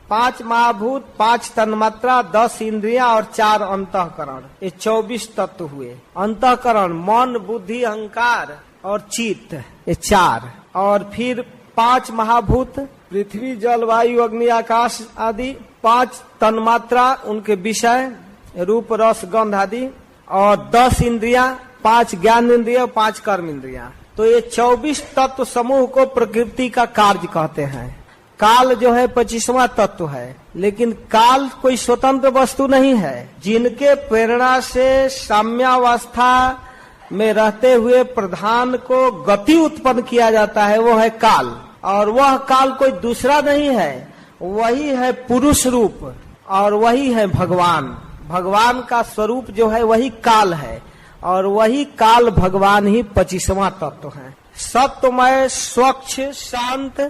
5 महाभूत, 5 तन्मात्रा, 10 इंद्रियां और 4 अंतःकरण, ये 24 तत्व हुए। अंतःकरण मन, बुद्धि, अहंकार और चित्त, ये 4। और फिर 5 महाभूत, पृथ्वी, जल, वायु, अग्नि, आकाश आदि। 5 तन्मात्रा, उनके विषय रूप, रस, गंध आदि। और 10 इंद्रियां, 5 ज्ञान इंद्रिया, 5 कर्म इंद्रिया। तो ये 24 तत्व समूह को प्रकृति का कार्य कहते हैं। काल जो है 25वां तत्व है, लेकिन काल कोई स्वतंत्र वस्तु नहीं है। जिनके प्रेरणा से साम्यावस्था में रहते हुए प्रधान को गति उत्पन्न किया जाता है, वो है काल। और वह काल कोई दूसरा नहीं है, वही है पुरुष रूप और वही है भगवान। भगवान का स्वरूप जो है वही काल है और वही काल भगवान ही 25वां तत्व है। सत्यमय, स्वच्छ, शांत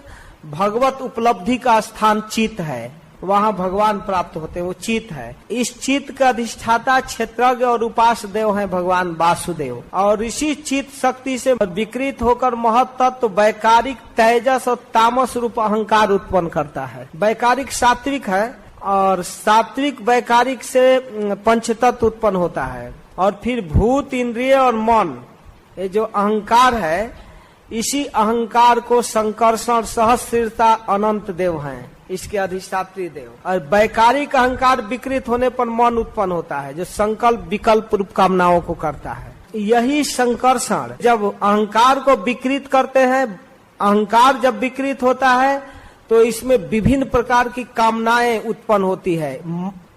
भगवत उपलब्धि का स्थान चित्त है, वहाँ भगवान प्राप्त होते हैं, वो चित्त है। इस चित्त का अधिष्ठाता क्षेत्रज्ञ और उपास्य देव है भगवान वासुदेव। और इसी चित्त शक्ति से विकृत होकर महत तत्व वैकारिक तेजस और तामस रूप अहंकार उत्पन्न करता है। वैकारिक सात्विक है और सात्विक वैकारिक से पंचतत्व उत्पन्न होता है। और फिर भूत, इंद्रिय और मन, ये जो अहंकार है, इसी अहंकार को संकर्षण, सहस्रता, अनंत देव हैं, इसके अधिष्ठात्री देव। और वैकारिक अहंकार विकृत होने पर मन उत्पन्न होता है, जो संकल्प विकल्प रूप कामनाओं को करता है। यही संकर्षण, जब अहंकार को विकृत करते हैं, अहंकार जब विकृत होता है तो इसमें विभिन्न प्रकार की कामनाएं उत्पन्न होती है।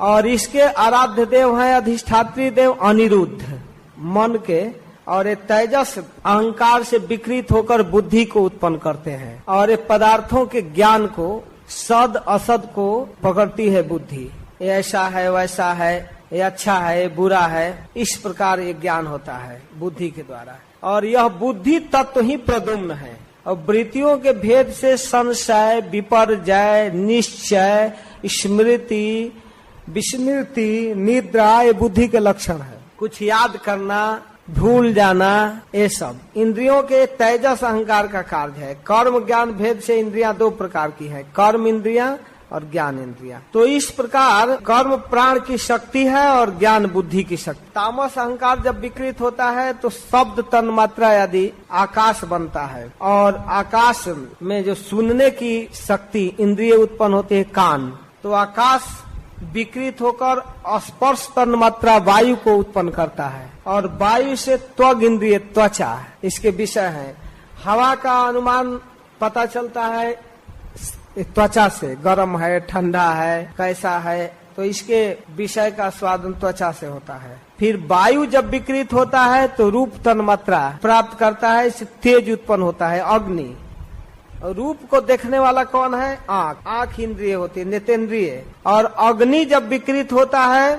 और इसके आराध्य देव हैं अधिष्ठात्री देव अनिरुद्ध, मन के। और ये तेजस अहंकार से विकृत होकर बुद्धि को उत्पन्न करते हैं। और ये पदार्थों के ज्ञान को, सद असद को पकड़ती है बुद्धि। ये ऐसा है, वैसा है, ये अच्छा है, ये बुरा है, इस प्रकार ये ज्ञान होता है बुद्धि के द्वारा। और यह बुद्धि तत्व ही प्रद्युम्न है। और वृत्तियों के भेद से संशय, विपर्जय, निश्चय, स्मृति, विस्मृति, निद्रा, ये बुद्धि के लक्षण है। कुछ याद करना, भूल जाना, ये सब इंद्रियों के तेजस अहंकार का कार्य है। कर्म ज्ञान भेद से इंद्रियां दो प्रकार की है, कर्म इंद्रियां और ज्ञान इंद्रियां। तो इस प्रकार कर्म प्राण की शक्ति है और ज्ञान बुद्धि की शक्ति। तामस अहंकार जब विकृत होता है तो शब्द, तन मात्रा आदि आकाश बनता है। और आकाश में जो सुनने की शक्ति इंद्रिय उत्पन्न होती है, कान, तो आकाश विकृत होकर स्पर्श तन मात्रा वायु को उत्पन्न करता है। और वायु से त्वग इंद्रिय, त्वचा, इसके विषय है। हवा का अनुमान पता चलता है त्वचा से, गर्म है, ठंडा है, कैसा है, तो इसके विषय का स्वादन त्वचा से होता है। फिर वायु जब विकृत होता है तो रूप तन मात्रा प्राप्त करता है, इससे तेज उत्पन्न होता है, अग्नि। रूप को देखने वाला कौन है? आँख। आँख इंद्रिय होती है, नेतेंद्रिय। और अग्नि जब विकृत होता है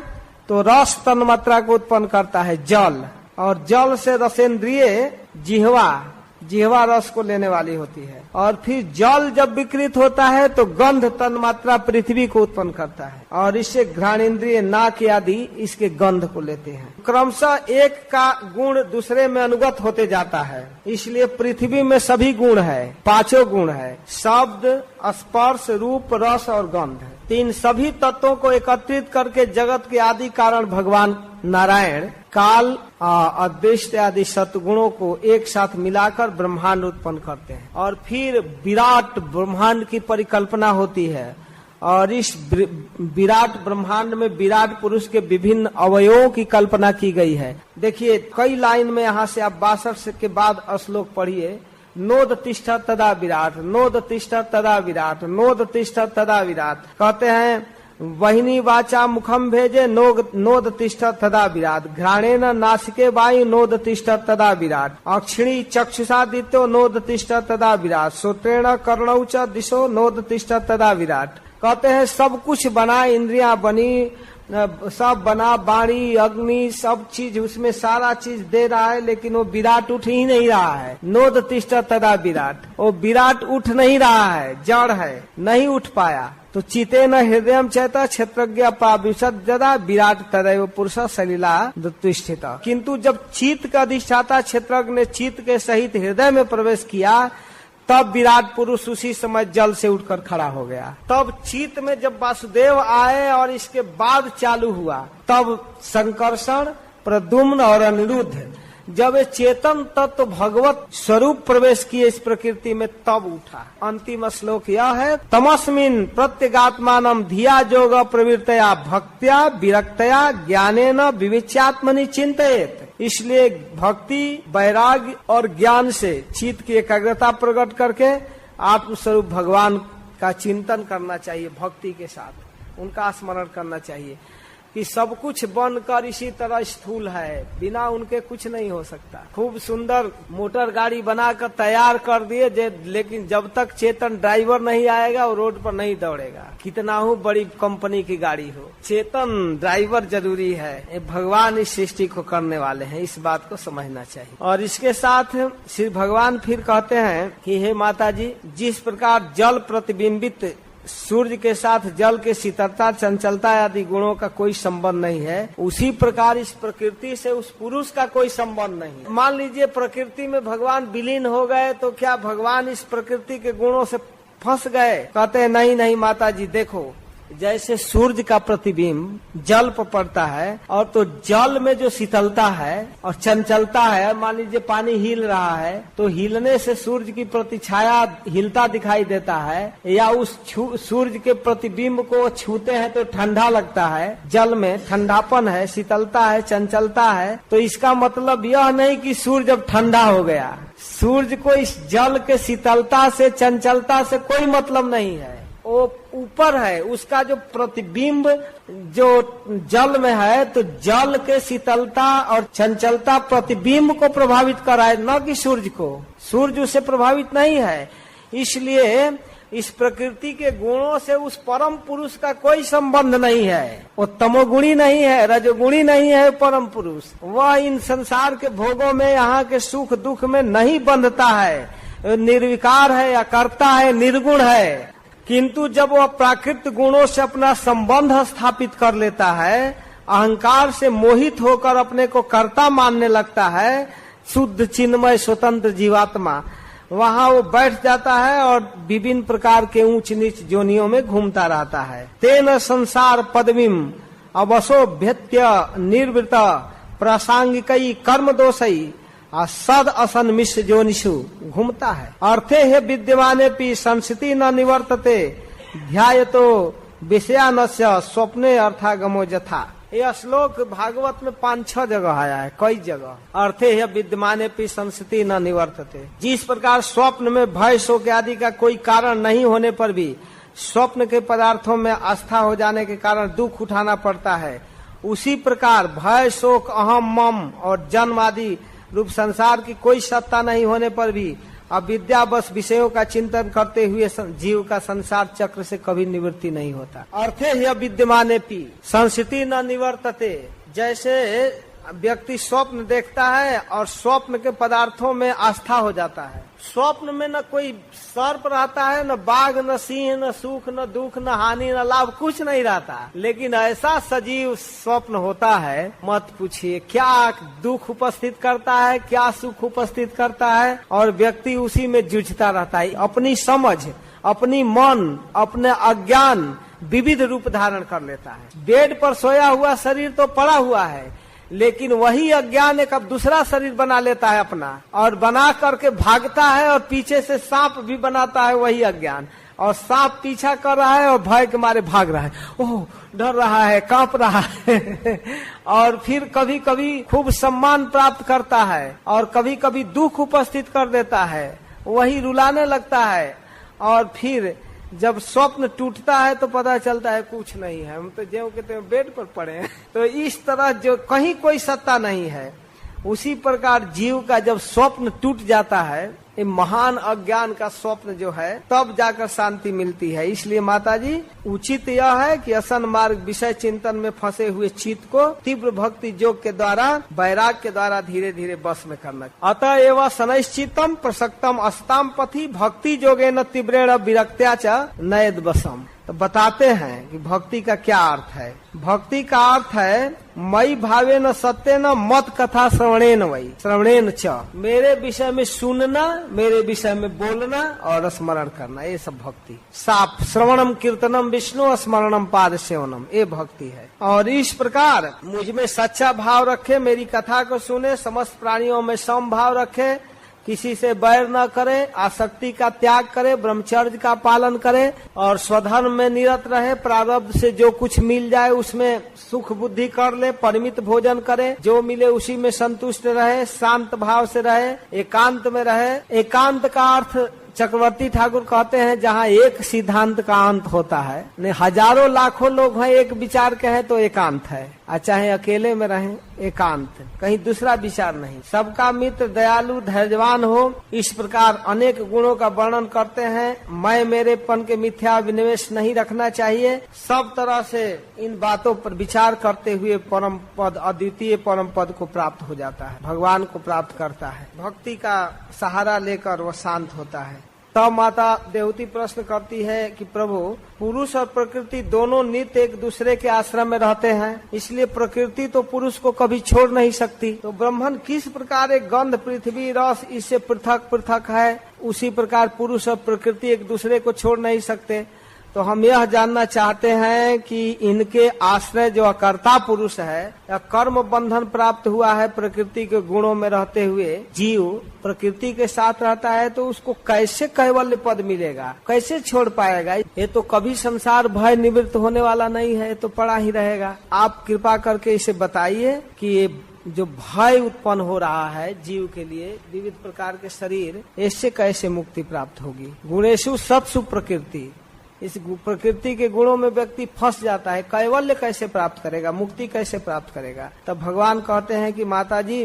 तो रस तन मात्रा को उत्पन्न करता है, जल। और जल से रसेंद्रिय, जिह्वा, जिह्वा रस को लेने वाली होती है। और फिर जल जब विकृत होता है तो गंध तन मात्रा पृथ्वी को उत्पन्न करता है। और इससे घ्राणेन्द्रिय, नाक आदि इसके गंध को लेते हैं। क्रमशः एक का गुण दूसरे में अनुगत होते जाता है। इसलिए पृथ्वी में सभी गुण है, पांचों गुण है, शब्द, स्पर्श, रूप, रस और गंध। तीन सभी तत्वों को एकत्रित करके जगत के आदि कारण भगवान नारायण काल, अदृष्ट आदि सतगुणों को एक साथ मिलाकर ब्रह्मांड उत्पन्न करते हैं। और फिर विराट ब्रह्मांड की परिकल्पना होती है। और इस विराट ब्रह्मांड में विराट पुरुष के विभिन्न अवयवों की कल्पना की गई है। देखिए कई लाइन में, यहाँ से आप 62 के बाद श्लोक पढ़िए। नोद तिष्ठ तदा विराट, नोद तिष्ठ तदा विराट, नोद तिष्ठ तदा विराट। कहते हैं वहिनी वाचा मुखम भेजे, नोद तिष्ठ तदा विराट। घ्राणेन नासिके वायु, नोद तिष्ठ तदा विराट। अक्षिणी चक्षुषा दित्यो, नोद तिष्ठ तदा विराट। श्रोत्रेण कर्णौ च दिशो, नोद तिष्ठ तदा विराट। कहते हैं सब कुछ बना, इंद्रियां बनी, सब बना, वाणी, अग्नि, सब चीज उसमें सारा चीज दे रहा है, लेकिन वो विराट उठ ही नहीं रहा है। नोद तिष्ठ तदा विराट, वो विराट उठ नहीं रहा है, जड़ है, नहीं उठ पाया। तो चिते न हृदय चैता क्षेत्रज्ञ पाविशद जदा विराट तदैव पुरुष सलीला दुष्ठित। किंतु जब चित्त का अधिष्ठाता क्षेत्रज्ञ ने चित्त के सहित हृदय में प्रवेश किया, तब विराट पुरुष उसी समय जल से उठकर खड़ा हो गया। तब चित्त में जब वासुदेव आए और इसके बाद चालू हुआ, तब संकर्षण, प्रद्युम्न और अनिरुद्ध जब ये चेतन तत्व भगवत स्वरूप प्रवेश किए इस प्रकृति में, तब उठा। अंतिम श्लोक यह है, तमस्मिन् प्रत्यगात्मानं धिया जोग प्रवृत्तया भक्त्या विरक्तया ज्ञानेन विविच्यात्मनि चिंतयेत्। इसलिए भक्ति, वैराग्य और ज्ञान से चित्त की एकाग्रता प्रकट करके आत्मस्वरूप भगवान का चिंतन करना चाहिए। भक्ति के साथ उनका स्मरण करना चाहिए कि सब कुछ बनकर इसी तरह स्थूल है, बिना उनके कुछ नहीं हो सकता। खूब सुंदर मोटर गाड़ी बनाकर तैयार कर दिए, लेकिन जब तक चेतन ड्राइवर नहीं आएगा वो रोड पर नहीं दौड़ेगा। कितना हो बड़ी कंपनी की गाड़ी हो, चेतन ड्राइवर जरूरी है। भगवान इस सृष्टि को करने वाले हैं, इस बात को समझना चाहिए। और इसके साथ श्री भगवान फिर कहते हैं कि हे माता जी, जिस प्रकार जल प्रतिबिंबित सूर्य के साथ जल के शीतलता, चंचलता आदि गुणों का कोई संबंध नहीं है, उसी प्रकार इस प्रकृति से उस पुरुष का कोई संबंध नहीं। मान लीजिए प्रकृति में भगवान विलीन हो गए तो क्या भगवान इस प्रकृति के गुणों से फंस गए? कहते हैं नहीं नहीं माता जी, देखो जैसे सूर्य का प्रतिबिंब जल पर पड़ता है और तो जल में जो शीतलता है और चंचलता है, मान लीजिए पानी हिल रहा है तो हिलने से सूर्य की प्रतिछाया हिलता दिखाई देता है, या उस सूर्य के प्रतिबिंब को छूते हैं तो ठंडा लगता है, जल में ठंडापन है, शीतलता है, चंचलता है। तो इसका मतलब यह नहीं कि सूर्य अब ठंडा हो गया। सूर्य को इस जल के शीतलता से, चंचलता से कोई मतलब नहीं है, वो ऊपर है। उसका जो प्रतिबिंब जो जल में है तो जल के शीतलता और चंचलता प्रतिबिंब को प्रभावित कर रहा है, न कि सूर्य को। सूर्य उससे प्रभावित नहीं है। इसलिए इस प्रकृति के गुणों से उस परम पुरुष का कोई संबंध नहीं है। वो तमोगुणी नहीं है, रजोगुणी नहीं है। परम पुरुष वह इन संसार के भोगों में, यहाँ के सुख दुख में नहीं बंधता है, निर्विकार है, अकर्ता है, निर्गुण है। किंतु जब वह प्राकृत गुणों से अपना संबंध स्थापित कर लेता है, अहंकार से मोहित होकर अपने को कर्ता मानने लगता है, शुद्ध चिन्मय स्वतंत्र जीवात्मा, वहाँ वो बैठ जाता है और विभिन्न प्रकार के ऊंच नीच जोनियों में घूमता रहता है। तेन संसार पदवीम अवसो भेत्य निर्वृत प्रासंगिकई कर्म दोषई सद असन मिश्र जोनिषु घूमता है। अर्थे है विद्यमाने पी संस्थिति न निवर्तते ध्यायतो विषयानस्य स्वप्ने अर्थागमो जथा। यह श्लोक भागवत में 5-6 जगह आया है, कई जगह। अर्थे है विद्यमाने पी संस्थिति न निवर्तते, जिस प्रकार स्वप्न में भय शोक आदि का कोई कारण नहीं होने पर भी स्वप्न के पदार्थों में आस्था हो जाने के कारण दुख उठाना पड़ता है, उसी प्रकार भय शोक अहम मम और जन्म आदि रूप संसार की कोई सत्ता नहीं होने पर भी अविद्या बस विषयों का चिंतन करते हुए जीव का संसार चक्र से कभी निवृत्ति नहीं होता। अर्थे ही विद्यमाने पी संस्थिति न निवर्तते। जैसे व्यक्ति स्वप्न देखता है और स्वप्न के पदार्थों में आस्था हो जाता है। स्वप्न में न कोई सर्प रहता है, न बाघ, न सिंह, न सुख, न दुख, न हानि, न लाभ, कुछ नहीं रहता। लेकिन ऐसा सजीव स्वप्न होता है, मत पूछिए क्या दुख उपस्थित करता है, क्या सुख उपस्थित करता है, और व्यक्ति उसी में जूझता रहता है। अपनी समझ, अपनी मन, अपने अज्ञान विविध रूप धारण कर लेता है। बेड पर सोया हुआ शरीर तो पड़ा हुआ है, लेकिन वही अज्ञान एक अब दूसरा शरीर बना लेता है अपना, और बना करके भागता है, और पीछे से सांप भी बनाता है वही अज्ञान, और सांप पीछा कर रहा है और भय के मारे भाग रहा है, ओह डर रहा है, कांप रहा है और फिर कभी कभी खूब सम्मान प्राप्त करता है और कभी कभी दुख उपस्थित कर देता है, वही रुलाने लगता है। और फिर जब स्वप्न टूटता है तो पता चलता है कुछ नहीं है, हम तो ज्यों के त्यों बेड पर पड़े हैं। तो इस तरह जो कहीं कोई सत्ता नहीं है, उसी प्रकार जीव का जब स्वप्न टूट जाता है, ये महान अज्ञान का स्वप्न जो है, तब जाकर शांति मिलती है। इसलिए माताजी उचित यह है कि असन मार्ग विषय चिंतन में फंसे हुए चित्त को तीव्र भक्ति योग के द्वारा, वैराग के द्वारा धीरे धीरे बस में करना। अतः एवं शनैश्चितम प्रसक्तम अस्ताम पथि भक्ति योगे न तीव्रेण विरक्त्या च नयद बसम। तो बताते हैं कि भक्ति का क्या अर्थ है। भक्ति का अर्थ है मई भावे न सत्य न मत कथा श्रवणेन वही श्रवणेन च, मेरे विषय में सुनना, मेरे विषय में बोलना और स्मरण करना, ये सब भक्ति। साफ श्रवणम कीर्तनम विष्णु स्मरणम पाद सेवनम, ये भक्ति है। और इस प्रकार मुझ में सच्चा भाव रखे, मेरी कथा को सुने, समस्त प्राणियों में सम भाव रखे, किसी से बैर न करे, आसक्ति का त्याग करे, ब्रह्मचर्य का पालन करे और स्वधर्म में निरत रहे, प्रारब्ध से जो कुछ मिल जाए उसमें सुख बुद्धि कर ले, परिमित भोजन करे, जो मिले उसी में संतुष्ट रहे, शांत भाव से रहे, एकांत में रहे। एकांत का अर्थ चक्रवर्ती ठाकुर कहते हैं जहाँ एक सिद्धांत का अंत होता है, नहीं हजारों लाखों लोग हैं एक विचार के हैं तो एकांत है, और चाहे अकेले में रहें एकांत, कहीं दूसरा विचार नहीं। सबका मित्र दयालु धैर्यवान हो, इस प्रकार अनेक गुणों का वर्णन करते हैं। मैं मेरेपन के मिथ्या विनिवेश नहीं रखना चाहिए। सब तरह से इन बातों पर विचार करते हुए परम पद, अद्वितीय परम पद को प्राप्त हो जाता है, भगवान को प्राप्त करता है। भक्ति का सहारा लेकर वह शांत होता है। तब माता देवती प्रश्न करती है कि प्रभु, पुरुष और प्रकृति दोनों नित्य एक दूसरे के आश्रम में रहते हैं, इसलिए प्रकृति तो पुरुष को कभी छोड़ नहीं सकती। तो ब्रह्मन किस प्रकार एक गंध, पृथ्वी, रस इससे पृथक पृथक है, उसी प्रकार पुरुष और प्रकृति एक दूसरे को छोड़ नहीं सकते। तो हम यह जानना चाहते हैं कि इनके आश्रय जो अकर्ता पुरुष है या कर्म बंधन प्राप्त हुआ है, प्रकृति के गुणों में रहते हुए जीव प्रकृति के साथ रहता है, तो उसको कैसे कैवल्य पद मिलेगा, कैसे छोड़ पाएगा? ये तो कभी संसार भय निवृत्त होने वाला नहीं है, तो पड़ा ही रहेगा। आप कृपा करके इसे बताइए कि ये जो भय उत्पन्न हो रहा है जीव के लिए, विविध प्रकार के शरीर, इससे कैसे मुक्ति प्राप्त होगी? गुणेषु सत्सु प्रकृति, इस प्रकृति के गुणों में व्यक्ति फंस जाता है, कैवल्य कैसे प्राप्त करेगा, मुक्ति कैसे प्राप्त करेगा? तब भगवान कहते हैं कि माता जी,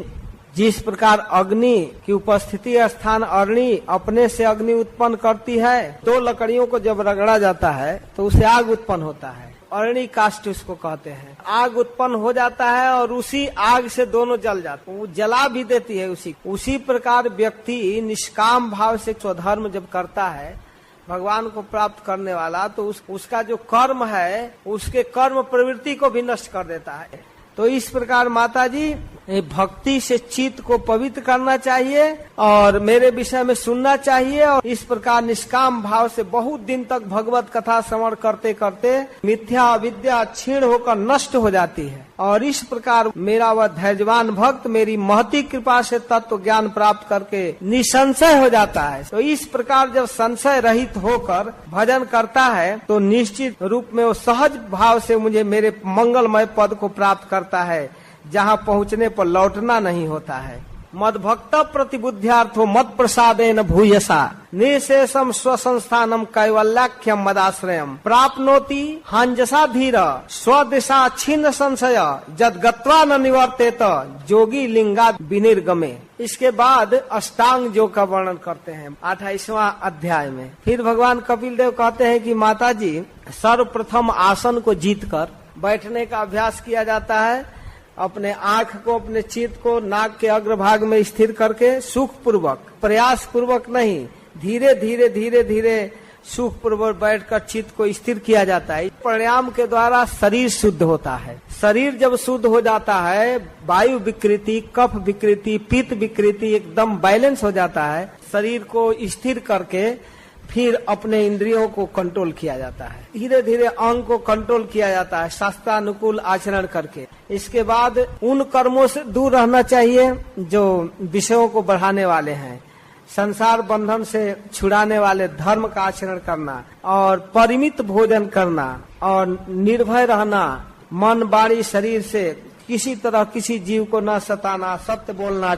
जिस प्रकार अग्नि की उपस्थिति स्थान अग्नि अपने से अग्नि उत्पन्न करती है, दो लकड़ियों को जब रगड़ा जाता है तो उसे आग उत्पन्न होता है, अग्नि काष्ठ उसको कहते हैं। आग उत्पन्न हो जाता है और उसी आग से दोनों जल जाते हैं, वो जला भी देती है उसी प्रकार व्यक्ति निष्काम भाव से स्वधर्म जब करता है, भगवान को प्राप्त करने वाला, तो उसका जो कर्म है उसके कर्म प्रवृत्ति को भी नष्ट कर देता है। तो इस प्रकार माता जी भक्ति से चित्त को पवित्र करना चाहिए और मेरे विषय में सुनना चाहिए, और इस प्रकार निष्काम भाव से बहुत दिन तक भगवत कथा श्रवण करते करते मिथ्या अविद्या क्षीण होकर नष्ट हो जाती है, और इस प्रकार मेरा वह धैर्यवान भक्त मेरी महती कृपा से तत्व ज्ञान प्राप्त करके निसंशय हो जाता है। तो इस प्रकार जब संशय रहित होकर भजन करता है तो निश्चित रूप में वो सहज भाव से मुझे मेरे मंगलमय पद को प्राप्त करता है, जहाँ पहुँचने पर लौटना नहीं होता है। मद भक्त प्रतिबुद्ध्यार्थो मद प्रसादेन भूयसा निशेषम स्वसंस्थानम कैवल्याख्यम मदाश्रयम प्राप्नोति हांजसा धीर स्वदिशा छिन्न संशय जद गत्वा न निवर्तेत जोगी लिंगा विनिर्गमे। इसके बाद अष्टांग योग का वर्णन करते हैं 28वां अध्याय में। फिर भगवान कपिल देव कहते हैं कि माता जी, सर्वप्रथम आसन को जीतकर बैठने का अभ्यास किया जाता है। अपने आंख को, अपने चित्त को नाक के अग्रभाग में स्थिर करके सुख पूर्वक, प्रयास पूर्वक नहीं, धीरे धीरे धीरे धीरे सुख पूर्वक बैठकर चित्त को स्थिर किया जाता है। प्राणायाम के द्वारा शरीर शुद्ध होता है। शरीर जब शुद्ध हो जाता है, वायु विकृति, कफ विकृति, पित्त विकृति एकदम बैलेंस हो जाता है। शरीर को स्थिर करके फिर अपने इंद्रियों को कंट्रोल किया जाता है, धीरे धीरे अंग को कंट्रोल किया जाता है शास्त्रानुकूल आचरण करके। इसके बाद उन कर्मों से दूर रहना चाहिए जो विषयों को बढ़ाने वाले हैं, संसार बंधन से छुड़ाने वाले धर्म का आचरण करना और परिमित भोजन करना और निर्भय रहना, मन वाणी शरीर से किसी तरह किसी जीव को न सताना, सत्य बोलना,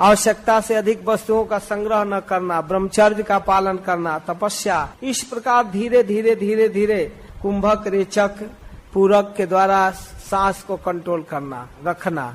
आवश्यकता से अधिक वस्तुओं का संग्रह न करना, ब्रह्मचर्य का पालन करना, तपस्या। इस प्रकार धीरे धीरे धीरे धीरे कुंभक, रेचक, पूरक के द्वारा सांस को कंट्रोल करना, रखना,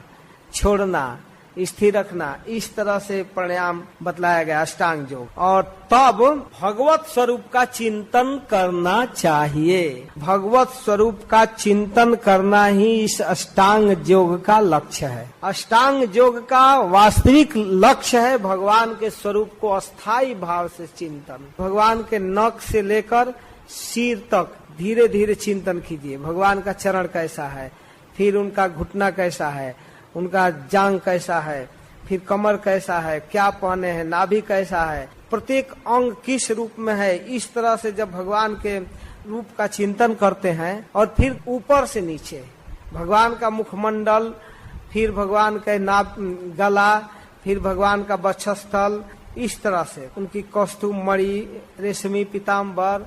छोड़ना, स्थिर रखना, इस तरह से प्राणायाम बतलाया गया अष्टांग योग। और तब भगवत स्वरूप का चिंतन करना चाहिए। भगवत स्वरूप का चिंतन करना ही इस अष्टांग योग का लक्ष्य है। अष्टांग योग का वास्तविक लक्ष्य है भगवान के स्वरूप को अस्थायी भाव से चिंतन। भगवान के नख से लेकर सिर तक धीरे धीरे चिंतन कीजिए। भगवान का चरण कैसा है, फिर उनका घुटना कैसा है, उनका जांग कैसा है, फिर कमर कैसा है, क्या पहने हैं, नाभि कैसा है, प्रत्येक अंग किस रूप में है। इस तरह से जब भगवान के रूप का चिंतन करते हैं और फिर ऊपर से नीचे भगवान का मुखमंडल, फिर भगवान का नाभ, गला, फिर भगवान का वक्षस्थल, इस तरह से उनकी कौस्तुभ मणि, रेशमी पीताम्बर,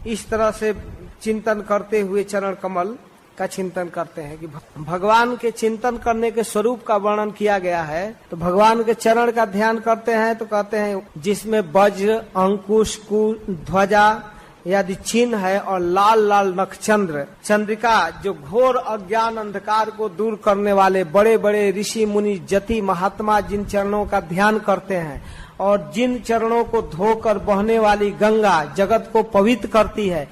इस तरह से चिंतन करते हुए चरण कमल का चिंतन करते हैं कि भगवान के चिंतन करने के स्वरूप का वर्णन किया गया है। तो भगवान के चरण का ध्यान करते हैं तो कहते हैं जिसमें वज्र, अंकुश, ध्वजा यदि चिन्ह है और लाल लाल नक्षचंद्र, चंद्रिका, जो घोर अज्ञान अंधकार को दूर करने वाले बड़े बड़े ऋषि मुनि जति महात्मा जिन चरणों का ध्यान करते हैं और जिन चरणों को धोकर बहने वाली गंगा जगत को पवित्र करती है,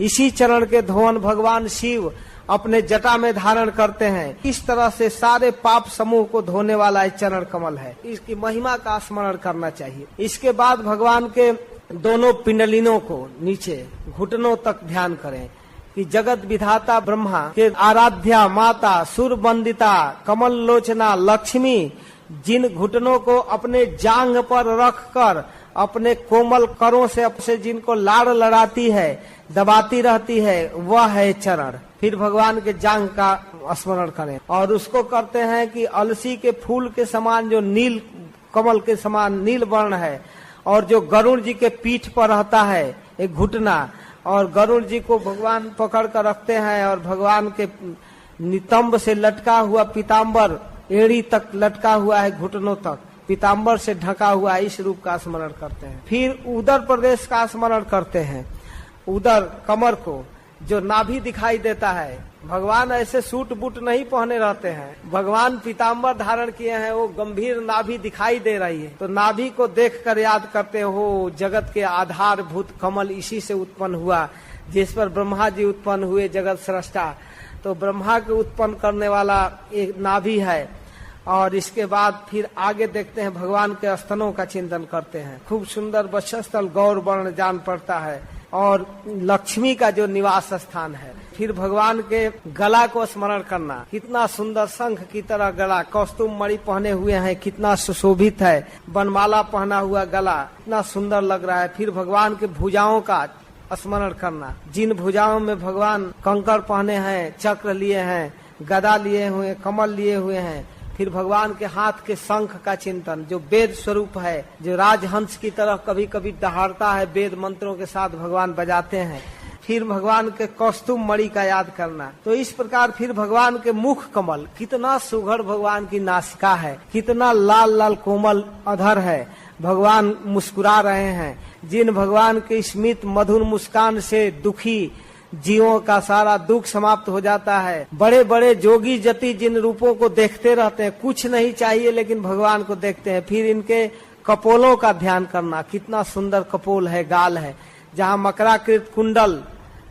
इसी चरण के धोवन भगवान शिव अपने जटा में धारण करते हैं। इस तरह से सारे पाप समूह को धोने वाला चरण कमल है। इसकी महिमा का स्मरण करना चाहिए। इसके बाद भगवान के दोनों पिंडलिनों को नीचे घुटनों तक ध्यान करें कि जगत विधाता ब्रह्मा के आराध्या माता सुर वंदिता कमल लोचना लक्ष्मी जिन घुटनों को अपने जांघ पर रखकर अपने कोमल करों से जिनको लाड़ लड़ाती है, दबाती रहती है, वह है चरण। फिर भगवान के जांघ का स्मरण करें और उसको करते हैं कि अलसी के फूल के समान जो नील कमल के समान नील वर्ण है और जो गरुड़ जी के पीठ पर रहता है एक घुटना, और गरुड़ जी को भगवान पकड़ कर रखते हैं और भगवान के नितंब से लटका हुआ पीताम्बर एड़ी तक लटका हुआ है, घुटनों तक पीताम्बर से ढका हुआ है, इस रूप का स्मरण करते हैं। फिर उदर प्रदेश का स्मरण करते हैं, उदर कमर को जो नाभि दिखाई देता है। भगवान ऐसे सूट बूट नहीं पहने रहते हैं, भगवान पीताम्बर धारण किए हैं, वो गंभीर नाभि दिखाई दे रही है। तो नाभि को देखकर याद करते हो जगत के आधारभूत कमल इसी से उत्पन्न हुआ, जिस पर ब्रह्मा जी उत्पन्न हुए जगत सृष्टा। तो ब्रह्मा के उत्पन्न करने वाला एक नाभि है। और इसके बाद फिर आगे देखते हैं भगवान के स्तनों का चिंतन करते हैं। खूब सुंदर वक्षस्थल गौर वर्ण जान पड़ता है और लक्ष्मी का जो निवास स्थान है। फिर भगवान के गला को स्मरण करना, कितना सुंदर शंख की तरह गला, कौस्तुम मणि पहने हुए हैं, कितना सुशोभित है, बनमाला पहना हुआ गला, कितना सुंदर लग रहा है। फिर भगवान के भुजाओं का स्मरण करना, जिन भुजाओं में भगवान कंकड़ पहने हैं, चक्र लिए हैं, गदा लिए हुए, कमल लिए हुए हैं। फिर भगवान के हाथ के शंख का चिंतन जो वेद स्वरूप है, जो राजहंस की तरह कभी कभी दहाड़ता है, वेद मंत्रों के साथ भगवान बजाते हैं। फिर भगवान के कौस्तुम मणि का याद करना। तो इस प्रकार फिर भगवान के मुख कमल, कितना सुघड़ भगवान की नासिका है, कितना लाल लाल कोमल अधर है, भगवान मुस्कुरा रहे हैं। जिन भगवान के स्मित मधुर मुस्कान से दुखी जीवों का सारा दुख समाप्त हो जाता है। बड़े बड़े जोगी जति जिन रूपों को देखते रहते हैं, कुछ नहीं चाहिए लेकिन भगवान को देखते हैं। फिर इनके कपोलों का ध्यान करना, कितना सुंदर कपोल है, गाल है, जहाँ मकराकृत कुंडल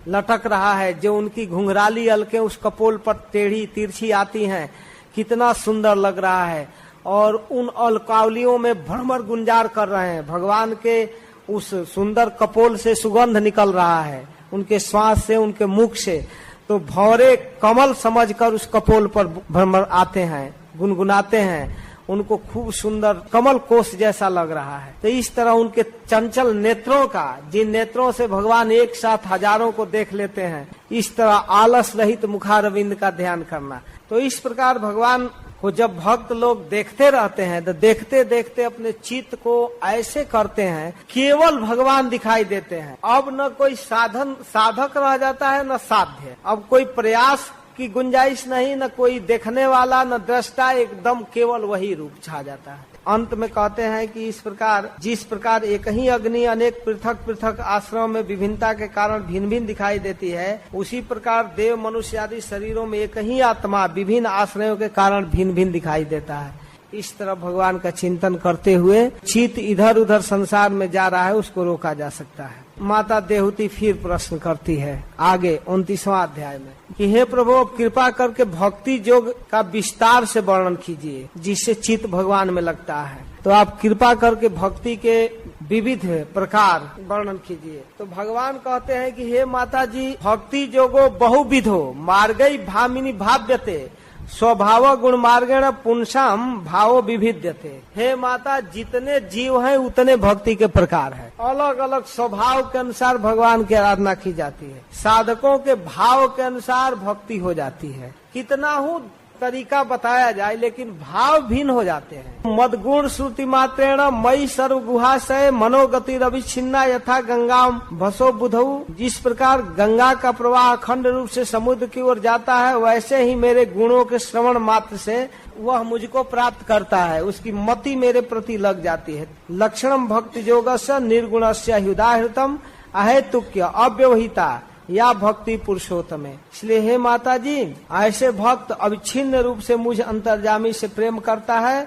लटक रहा है, जो उनकी घुंघराली अलके उस कपोल पर टेढ़ी तिरछी आती हैं, कितना सुंदर लग रहा है। और उन अलकावलियों में भ्रमर गुंजार कर रहे हैं। भगवान के उस सुंदर कपोल से सुगंध निकल रहा है, उनके श्वास से, उनके मुख से। तो भौरे कमल समझकर उस कपोल पर भ्रमर आते हैं, गुनगुनाते हैं, उनको खूब सुंदर कमल कोश जैसा लग रहा है। तो इस तरह उनके चंचल नेत्रों का, जिन नेत्रों से भगवान एक साथ हजारों को देख लेते हैं, इस तरह आलस रहित मुखारविंद का ध्यान करना। तो इस प्रकार भगवान को जब भक्त लोग देखते रहते हैं तो देखते देखते अपने चित्त को ऐसे करते हैं, केवल भगवान दिखाई देते हैं। अब न कोई साधक रह जाता है, न साध्य, अब कोई प्रयास की गुंजाइश नहीं, न कोई देखने वाला, न दृष्टा, एकदम केवल वही रूप छा जाता है। अंत में कहते हैं कि इस प्रकार, जिस प्रकार एक ही अग्नि अनेक पृथक पृथक आश्रम में विभिन्नता के कारण भिन्न भिन्न दिखाई देती है, उसी प्रकार देव मनुष्य आदि शरीरों में एक ही आत्मा विभिन्न आश्रयों के कारण भिन्न भिन्न दिखाई देता है। इस तरह भगवान का चिंतन करते हुए चित्त इधर उधर संसार में जा रहा है, उसको रोका जा सकता है। माता देहूती फिर प्रश्न करती है आगे 29वां अध्याय में कि हे प्रभु, अब कृपा करके भक्ति योग का विस्तार से वर्णन कीजिए, जिससे चित्त भगवान में लगता है। तो आप कृपा करके भक्ति के विविध प्रकार वर्णन कीजिए। तो भगवान कहते हैं कि हे माता जी, भक्ति योगो बहुविधो मार्गई भामिनी भाव्यते स्वभाव गुण मार्गेण पुंसाम भावो विभिद्यते। हे माता, जितने जीव हैं उतने भक्ति के प्रकार है, अलग अलग स्वभाव के अनुसार भगवान की आराधना की जाती है, साधकों के भाव के अनुसार भक्ति हो जाती है। कितना हूँ तरीका बताया जाए, लेकिन भाव भिन्न हो जाते हैं। मदगुण श्रुति मात्रेण मई सर्व गुहाशय मनोगति रविच्छिन्ना यथा गंगा भसो बुधऊ। जिस प्रकार गंगा का प्रवाह अखंड रूप से समुद्र की ओर जाता है, वैसे ही मेरे गुणों के श्रवण मात्र से वह मुझको प्राप्त करता है, उसकी मति मेरे प्रति लग जाती है। लक्षणम भक्ति योगस्य निर्गुणस्य हृदाहृतम अहेतुक्य अव्यवहिता या भक्ति पुरुषोत्तम। इसलिए हे माता जी, ऐसे भक्त अविच्छिन्न रूप से मुझ अंतर्जामी से प्रेम करता है,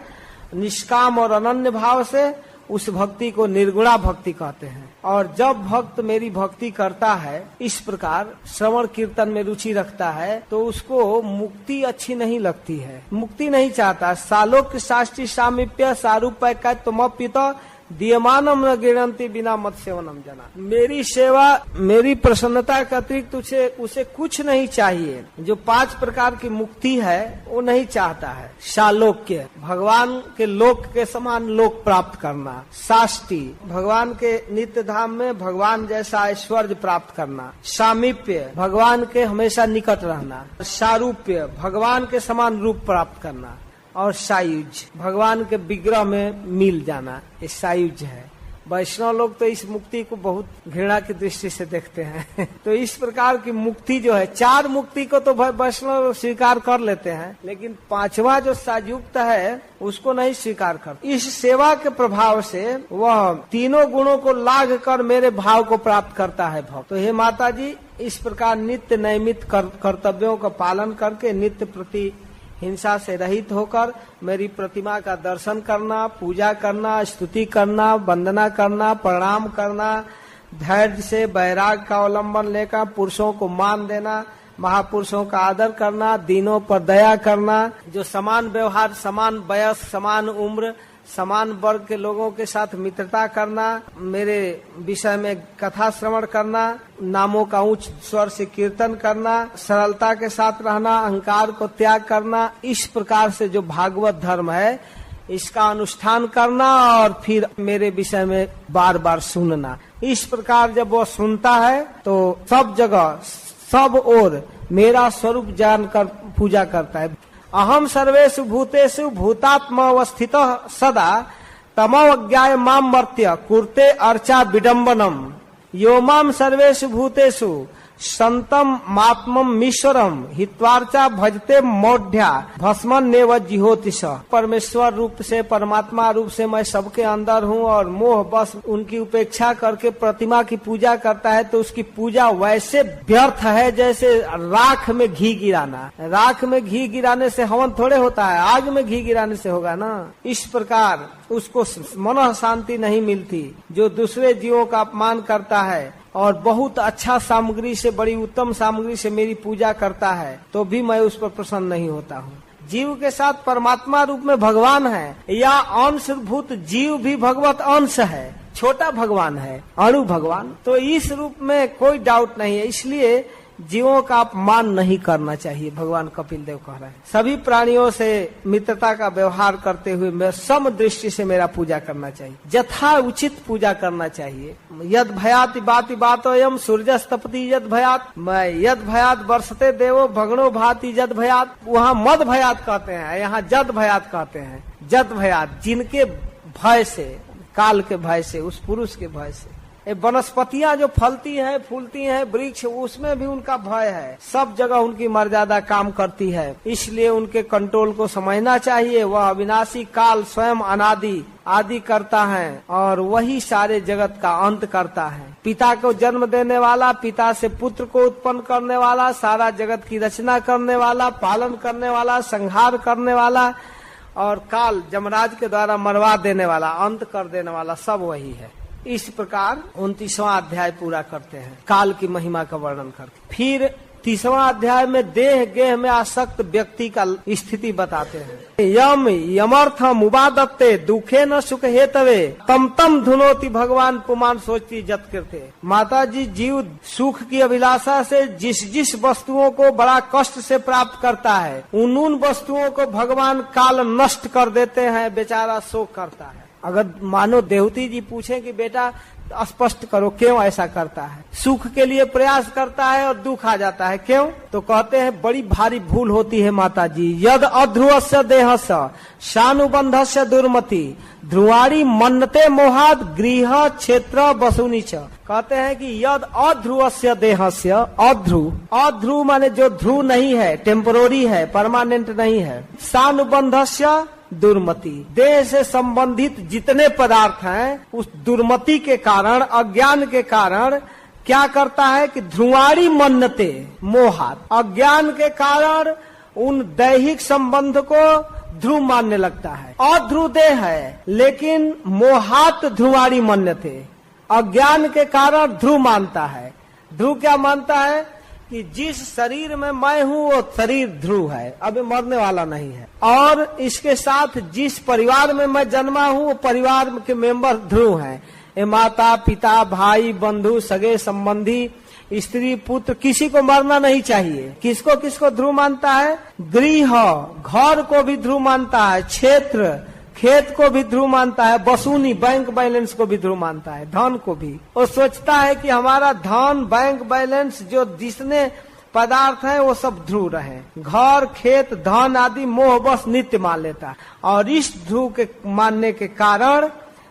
निष्काम और अनन्य भाव से, उस भक्ति को निर्गुणा भक्ति कहते हैं। और जब भक्त मेरी भक्ति करता है, इस प्रकार श्रवण कीर्तन में रुचि रखता है, तो उसको मुक्ति अच्छी नहीं लगती है, मुक्ति नहीं चाहता। सालोक्य शास्त्री सामीप्य सारूप्य का तुमप्युत दीयमानम न गिणंती बिना मत सेवनम जना। मेरी सेवा, मेरी प्रसन्नता के अतिरिक्त उसे कुछ नहीं चाहिए। जो 5 प्रकार की मुक्ति है वो नहीं चाहता है। सालोक्य, भगवान के लोक के समान लोक प्राप्त करना। साष्टी, भगवान के नित्य धाम में भगवान जैसा ऐश्वर्य प्राप्त करना। सामीप्य, भगवान के हमेशा निकट रहना। सारूप्य, भगवान के समान रूप प्राप्त करना। और सायुज, भगवान के विग्रह में मिल जाना, ये सायुज है। वैष्णव लोग तो इस मुक्ति को बहुत घृणा की दृष्टि से देखते हैं। तो इस प्रकार की मुक्ति जो है, 4 मुक्ति को तो वैष्णव स्वीकार कर लेते हैं, लेकिन 5वां जो सायुक्त है उसको नहीं स्वीकार करते। इस सेवा के प्रभाव से वह तीनों गुणों को लाग कर मेरे भाव को प्राप्त करता है भक्त। तो हे माता जी, इस प्रकार नित्य नैमित कर्तव्यों का पालन करके नित्य प्रति हिंसा से रहित होकर मेरी प्रतिमा का दर्शन करना, पूजा करना, स्तुति करना, वंदना करना, प्रणाम करना, धैर्य से वैराग का अवलंबन लेकर पुरुषों को मान देना, महापुरुषों का आदर करना, दीनों पर दया करना, जो समान व्यवहार, समान वयस, समान उम्र, समान वर्ग के लोगों के साथ मित्रता करना, मेरे विषय में कथा श्रवण करना, नामों का उच्च स्वर से कीर्तन करना, सरलता के साथ रहना, अहंकार को त्याग करना। इस प्रकार से जो भागवत धर्म है इसका अनुष्ठान करना और फिर मेरे विषय में बार बार सुनना। इस प्रकार जब वो सुनता है तो सब जगह, सब ओर मेरा स्वरूप जानकर पूजा करता है। अहम सर्वेषु भूतेषु भूतात्मावस्थितः सदा तमोज्ञाय माम मर्त्य कुर्ते अर्चा विडम्बनम यो माम सर्वेषु भूतेषु संतम मात्मम ईश्वरम हित्वार्चा भजते मौढ़्या भस्मन नेवज्जिहोति स। परमेश्वर रूप से, परमात्मा रूप से मैं सबके अंदर हूँ और मोह बस उनकी उपेक्षा करके प्रतिमा की पूजा करता है तो उसकी पूजा वैसे व्यर्थ है जैसे राख में घी गिराना। राख में घी गिराने से हवन थोड़े होता है, आग में घी गिराने से होगा ना। इस प्रकार उसको मन शांति नहीं मिलती। जो दूसरे जीवों का अपमान करता है और बहुत अच्छा सामग्री से, बड़ी उत्तम सामग्री से मेरी पूजा करता है तो भी मैं उस पर प्रसन्न नहीं होता हूँ। जीव के साथ परमात्मा रूप में भगवान है या अंशभूत जीव भी भगवत अंश है, छोटा भगवान है, अणु भगवान। तो इस रूप में कोई डाउट नहीं है। इसलिए जीवों का अपमान नहीं करना चाहिए। भगवान कपिल देव कह रहे हैं सभी प्राणियों से मित्रता का व्यवहार करते हुए मैं सम दृष्टि से मेरा पूजा करना चाहिए, यथा उचित पूजा करना चाहिए। यद भयात बाति बातोयम सूर्यस्तपति यद भयात, मैं यद भयात वर्षते देवो भगणो भाति जद भयात। वहाँ मद भयात कहते हैं, यहाँ जद भयात कहते हैं। जद भयात, जिनके भय से, काल के भय से, उस पुरुष के भय से। वनस्पतियां जो फलती हैं, फूलती हैं, वृक्ष, उसमें भी उनका भय है। सब जगह उनकी मर्यादा काम करती है, इसलिए उनके कंट्रोल को समझना चाहिए। वह अविनाशी काल स्वयं अनादि आदि करता है और वही सारे जगत का अंत करता है। पिता को जन्म देने वाला, पिता से पुत्र को उत्पन्न करने वाला, सारा जगत की रचना करने वाला, पालन करने वाला, संहार करने वाला और काल जमराज के द्वारा मरवा देने वाला, अंत कर देने वाला, सब वही है। इस प्रकार 29वां अध्याय पूरा करते हैं काल की महिमा का वर्णन करके। फिर 30वां अध्याय में देह गेह में आसक्त व्यक्ति का स्थिति बताते हैं। यम यमर्थम उपादत्ते दुखे न सुख हेतवे तम तम धुनोति भगवान पुमान सोचती जत करते। माता जी, जीव सुख की अभिलाषा से जिस जिस वस्तुओं को बड़ा कष्ट से प्राप्त करता है उन वस्तुओं को भगवान काल नष्ट कर देते हैं, बेचारा शोक करता है। अगर मानो देवती जी पूछे कि बेटा स्पष्ट करो क्यों ऐसा करता है, सुख के लिए प्रयास करता है और दुख आ जाता है, क्यों? तो कहते हैं बड़ी भारी भूल होती है माता जी। यद अध्रुवस्य देहस्य शानुबंधस्य दुर्मति ध्रुवाणी मन्नते मोहाद गृह क्षेत्र बसुनी च। कहते हैं कि यद अध्रुवस्य देहस्य, अध्रुव माने जो ध्रुव नहीं है, टेम्पोररी है, परमानेंट नहीं है। शानुबंधस्य दुर्मति, देह से संबंधित जितने पदार्थ हैं उस दुर्मति के कारण, अज्ञान के कारण क्या करता है कि ध्रुवाणी मन्नते मोहात, अज्ञान के कारण उन दैहिक संबंध को ध्रुव मानने लगता है। अध्रुव देह है लेकिन मोहात ध्रुवाणी मन्नते, अज्ञान के कारण ध्रुव मानता है। ध्रुव क्या मानता है कि जिस शरीर में मैं हूँ वो शरीर ध्रुव है, अभी मरने वाला नहीं है, और इसके साथ जिस परिवार में मैं जन्मा हूँ वो परिवार के मेंबर ध्रुव हैं। ये माता पिता भाई बंधु सगे संबंधी स्त्री पुत्र किसी को मरना नहीं चाहिए। किसको किसको ध्रुव मानता है? गृह, घर को भी ध्रुव मानता है, क्षेत्र खेत को भी ध्रुव मानता है, वसूली बैंक बैलेंस को भी ध्रुव मानता है, धन को भी। वो सोचता है कि हमारा धन बैंक बैलेंस जो जितने पदार्थ है वो सब ध्रुव रहे। घर खेत धन आदि मोह बस नित्य मान लेता है। और इस ध्रुव के मानने के कारण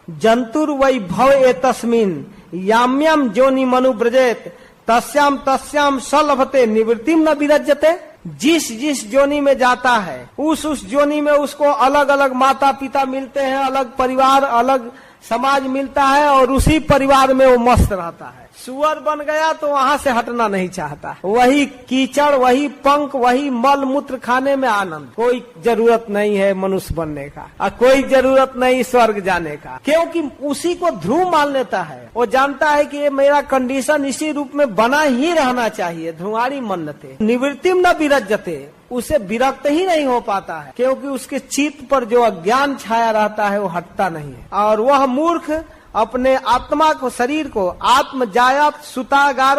जंतुर वै भव एतस्मिन् याम्यम जोनि मनु ब्रजेत तस्याम तस्याम सलभते निवृत्तिम न विरज्यते। जिस जिस जोनी में जाता है उस जोनी में उसको अलग अलग माता पिता मिलते हैं, अलग परिवार अलग समाज मिलता है, और उसी परिवार में वो मस्त रहता है। सुअर बन गया तो वहाँ से हटना नहीं चाहता, वही कीचड़ वही पंख वही मल मूत्र खाने में आनंद। कोई जरूरत नहीं है मनुष्य बनने का और कोई जरूरत नहीं स्वर्ग जाने का, क्योंकि उसी को ध्रुव मान लेता है। वो जानता है कि ये मेरा कंडीशन इसी रूप में बना ही रहना चाहिए। ध्रुवाणी मन्नते निवृत्तिम न विरज्यते, उसे विरक्त ही नहीं हो पाता है, क्योंकि उसके चित्त पर जो अज्ञान छाया रहता है वो हटता नहीं है। और वह मूर्ख अपने आत्मा को शरीर को आत्म जायत सुतागार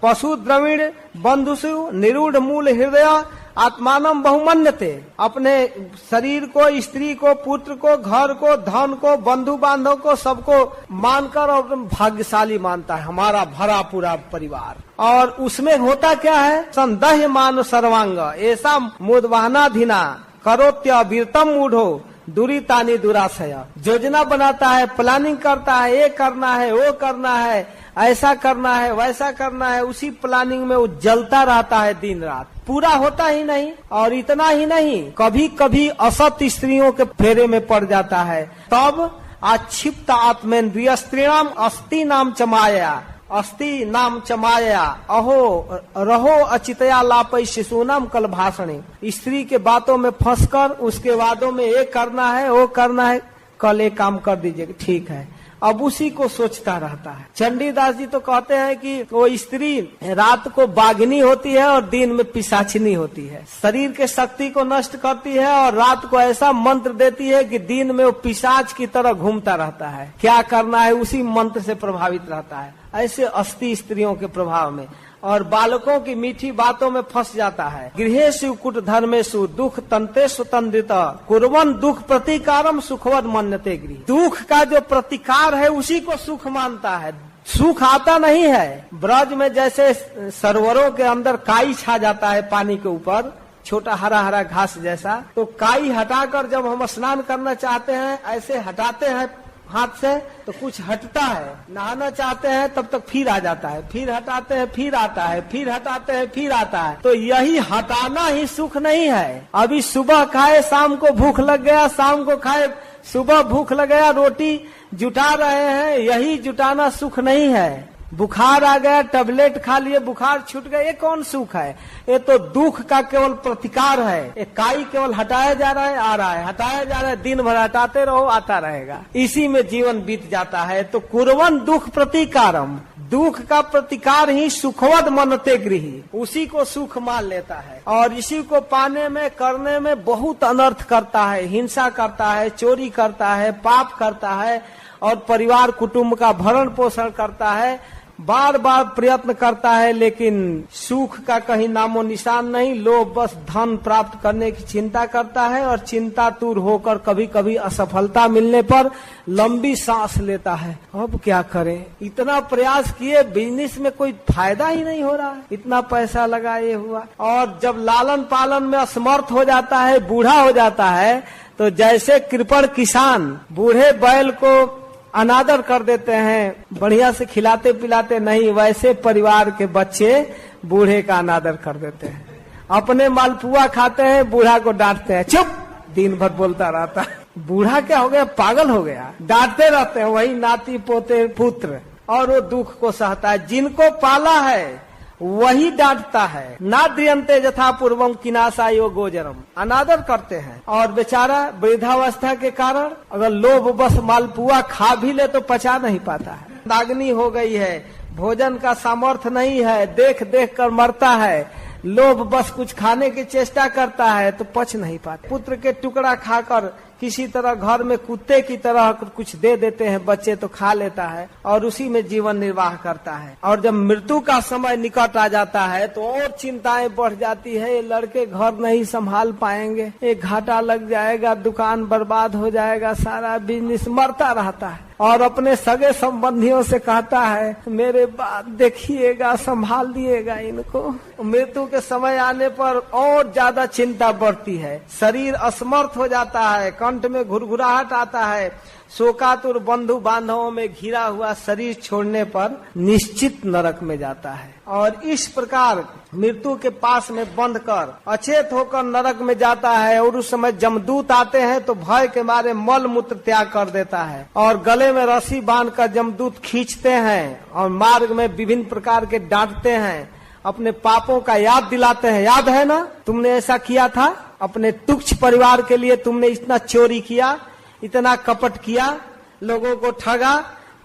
पशु द्रविड़ बंधुसु निरूढ़ मूल हृदय आत्मानम बहुमन्यते, अपने शरीर को स्त्री को पुत्र को घर को धन को बंधु बांधव को सबको मानकर और भाग्यशाली मानता है, हमारा भरा पूरा परिवार। और उसमें होता क्या है? संदेह मान सर्वांग ऐसा मुदवाहनाधीना करोत्य वीरतम मूढ़ो दुरीतानी दुराशय। योजना बनाता है, प्लानिंग करता है, ये करना है वो करना है, ऐसा करना है वैसा करना है, उसी प्लानिंग में वो जलता रहता है दिन रात, पूरा होता ही नहीं। और इतना ही नहीं, कभी कभी असत स्त्रियों के फेरे में पड़ जाता है, तब आक्षिप्त आत्मेन्द्रिय स्त्रीणाम अस्ति नाम चमाया अस्ति नाम चमाया अहो रहो अचितया लापई शिशुनाम कल भाषणे। स्त्री के बातों में फंसकर उसके वादों में ये करना है वो करना है, कल एक काम कर दीजिए, ठीक है, अब उसी को सोचता रहता है। चंडीदास जी तो कहते हैं कि वो स्त्री रात को बाघिनी होती है और दिन में पिशाचिनी होती है, शरीर के शक्ति को नष्ट करती है और रात को ऐसा मंत्र देती है कि दिन में वो पिशाच की तरह घूमता रहता है, क्या करना है उसी मंत्र से प्रभावित रहता है। ऐसे अस्थि स्त्रियों के प्रभाव में और बालकों की मीठी बातों में फंस जाता है। गृहेषु कुट धर्मेषु दुख तंतेषु तंद्रित कुर्वन् दुख प्रतिकारम सुखवद मन्यते गृह। दुख का जो प्रतिकार है उसी को सुख मानता है, सुख आता नहीं है। ब्रज में जैसे सरोवरों के अंदर काई छा जाता है पानी के ऊपर, छोटा हरा हरा घास जैसा, तो काई हटाकर जब हम स्नान करना चाहते हैं ऐसे हटाते हैं हाथ से तो कुछ हटता है, नहाना चाहते हैं तब तक फिर आ जाता है, फिर हटाते हैं फिर आता है, फिर हटाते हैं फिर आता है। तो यही हटाना ही सुख नहीं है। अभी सुबह खाए शाम को भूख लग गया, शाम को खाए सुबह भूख लग गया, रोटी जुटा रहे हैं, यही जुटाना सुख नहीं है। बुखार आ गया टैबलेट खा लिए बुखार छूट गया, ये कौन सुख है? ये तो दुख का केवल प्रतिकार है। ये काई केवल हटाया जा रहा है आ रहा है, हटाया जा रहा है, दिन भर हटाते रहो आता रहेगा, इसी में जीवन बीत जाता है। तो कुर्वन् दुख प्रतिकारम, दुख का प्रतिकार ही सुखवद मनते गृही, उसी को सुख मान लेता है और इसी को पाने में करने में बहुत अनर्थ करता है, हिंसा करता है, चोरी करता है, पाप करता है और परिवार कुटुंब का भरण पोषण करता है, बार बार प्रयत्न करता है, लेकिन सुख का कहीं नामो निशान नहीं। लोग बस धन प्राप्त करने की चिंता करता है और चिंतातुर होकर कभी कभी असफलता मिलने पर लंबी सांस लेता है, अब क्या करें, इतना प्रयास किए बिजनेस में कोई फायदा ही नहीं हो रहा है, इतना पैसा लगाए हुआ। और जब लालन पालन में असमर्थ हो जाता है, बूढ़ा हो जाता है, तो जैसे कृपण किसान बूढ़े बैल को अनादर कर देते हैं, बढ़िया से खिलाते पिलाते नहीं, वैसे परिवार के बच्चे बूढ़े का अनादर कर देते हैं। अपने मालपुआ खाते हैं, बूढ़ा को डांटते हैं, चुप, दिन भर बोलता रहता है। बूढ़ा क्या हो गया, पागल हो गया, डांटते रहते हैं। वही नाती पोते पुत्र, और वो दुख को सहता है। जिनको पाला है वही डांटता है। ना द्रियंते यथा पूर्वम किनाशायो गोजरम, अनादर करते हैं। और बेचारा वृद्धावस्था के कारण अगर लोभ बस मालपुआ खा भी ले तो पचा नहीं पाता है। दागनी हो गई है, भोजन का सामर्थ्य नहीं है, देख देख कर मरता है, लोभ बस कुछ खाने की चेष्टा करता है तो पच नहीं पाते। पुत्र के टुकड़ा खाकर किसी तरह घर में कुत्ते की तरह कुछ दे देते हैं बच्चे तो खा लेता है और उसी में जीवन निर्वाह करता है। और जब मृत्यु का समय निकट आ जाता है तो और चिंताएं बढ़ जाती है, ये लड़के घर नहीं संभाल पाएंगे, एक घाटा लग जाएगा, दुकान बर्बाद हो जाएगा, सारा बिजनेस, मरता रहता है। और अपने सगे संबंधियों से कहता है मेरे बात देखिएगा, संभाल दिएगा इनको। मृत्यु के समय आने पर और ज्यादा चिंता बढ़ती है, शरीर असमर्थ हो जाता है, कंठ में घुरघुराहट आता है, शोकातुर बंधु बांधवों में घिरा हुआ शरीर छोड़ने पर निश्चित नरक में जाता है। और इस प्रकार मृत्यु के पास में बंध कर अचेत होकर नरक में जाता है। और उस समय जमदूत आते हैं तो भय के मारे मल मूत्र त्याग कर देता है और गले में रस्सी बांधकर जमदूत खींचते हैं और मार्ग में विभिन्न प्रकार के डांटते हैं, अपने पापों का याद दिलाते हैं। याद है ना, तुमने ऐसा किया था, अपने तुच्छ परिवार के लिए तुमने इतना चोरी किया, इतना कपट किया, लोगों को ठगा।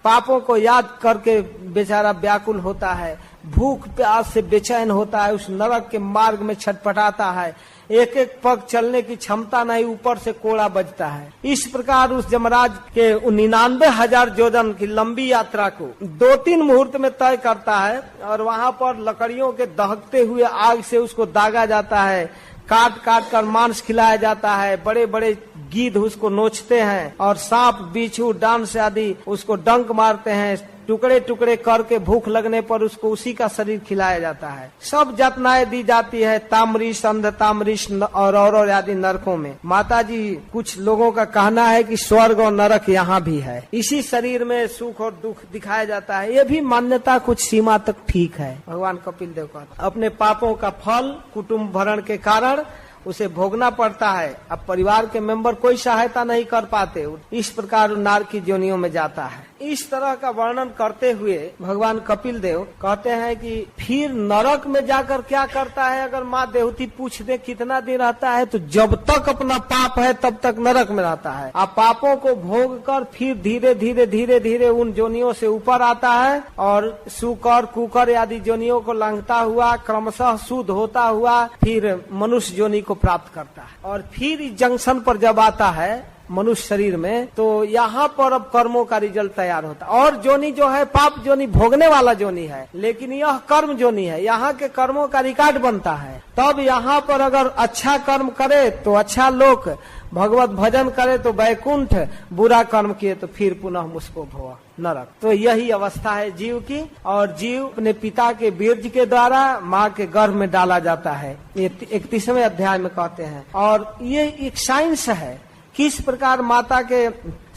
पापों को याद करके बेचारा व्याकुल होता है, भूख प्यास से बेचैन होता है, उस नरक के मार्ग में छटपटाता है, एक एक पग चलने की क्षमता नहीं, ऊपर से कोड़ा बजता है। इस प्रकार उस यमराज के 99,000 योजन की लंबी यात्रा को 2-3 मुहूर्त में तय करता है। और वहाँ पर लकड़ियों के दहकते हुए आग से उसको दागा जाता है, काट काट कर मांस खिलाया जाता है, बड़े बड़े गीध उसको नोचते हैं और सांप बिच्छू डांस आदि उसको डंक मारते हैं, टुकड़े टुकड़े करके भूख लगने पर उसको उसी का शरीर खिलाया जाता है। सब यातनाएं दी जाती है ताम्रीश, अंध ताम्रीश और आदि नरकों में। माताजी कुछ लोगों का कहना है कि स्वर्ग और नरक यहाँ भी है, इसी शरीर में सुख और दुख दिखाया जाता है। ये भी मान्यता कुछ सीमा तक ठीक है। भगवान कपिल देव का अपने पापों का फल कुटुंब भरण के कारण उसे भोगना पड़ता है। अब परिवार के मेंबर कोई सहायता नहीं कर पाते, इस प्रकार नार की योनियों में जाता है। इस तरह का वर्णन करते हुए भगवान कपिल देव कहते हैं कि फिर नरक में जाकर क्या करता है। अगर माँ देवती पूछ दे कितना दिन रहता है, तो जब तक अपना पाप है तब तक नरक में रहता है। आप पापों को भोग कर फिर धीरे धीरे धीरे धीरे उन जोनियों से ऊपर आता है और सुकर कुकर आदि जोनियों को लंघता हुआ क्रमशः शुद्ध होता हुआ फिर मनुष्य जोनि को प्राप्त करता है। और फिर इस जंक्शन पर जब आता है मनुष्य शरीर में, तो यहाँ पर अब कर्मों का रिजल्ट तैयार होता है। और जोनी जो है पाप जोनी भोगने वाला जोनी है, लेकिन यह कर्म जोनी है, यहाँ के कर्मों का रिकॉर्ड बनता है। तब यहाँ पर अगर अच्छा कर्म करे तो अच्छा लोक, भगवत भजन करे तो वैकुंठ, बुरा कर्म किए तो फिर पुनः मुझको भवा नरक। तो यही अवस्था है जीव की। और जीव अपने पिता के बीर्ज के द्वारा माँ के गर्भ में डाला जाता है, ये 31वें अध्याय में कहते हैं। और ये एक साइंस है किस प्रकार माता के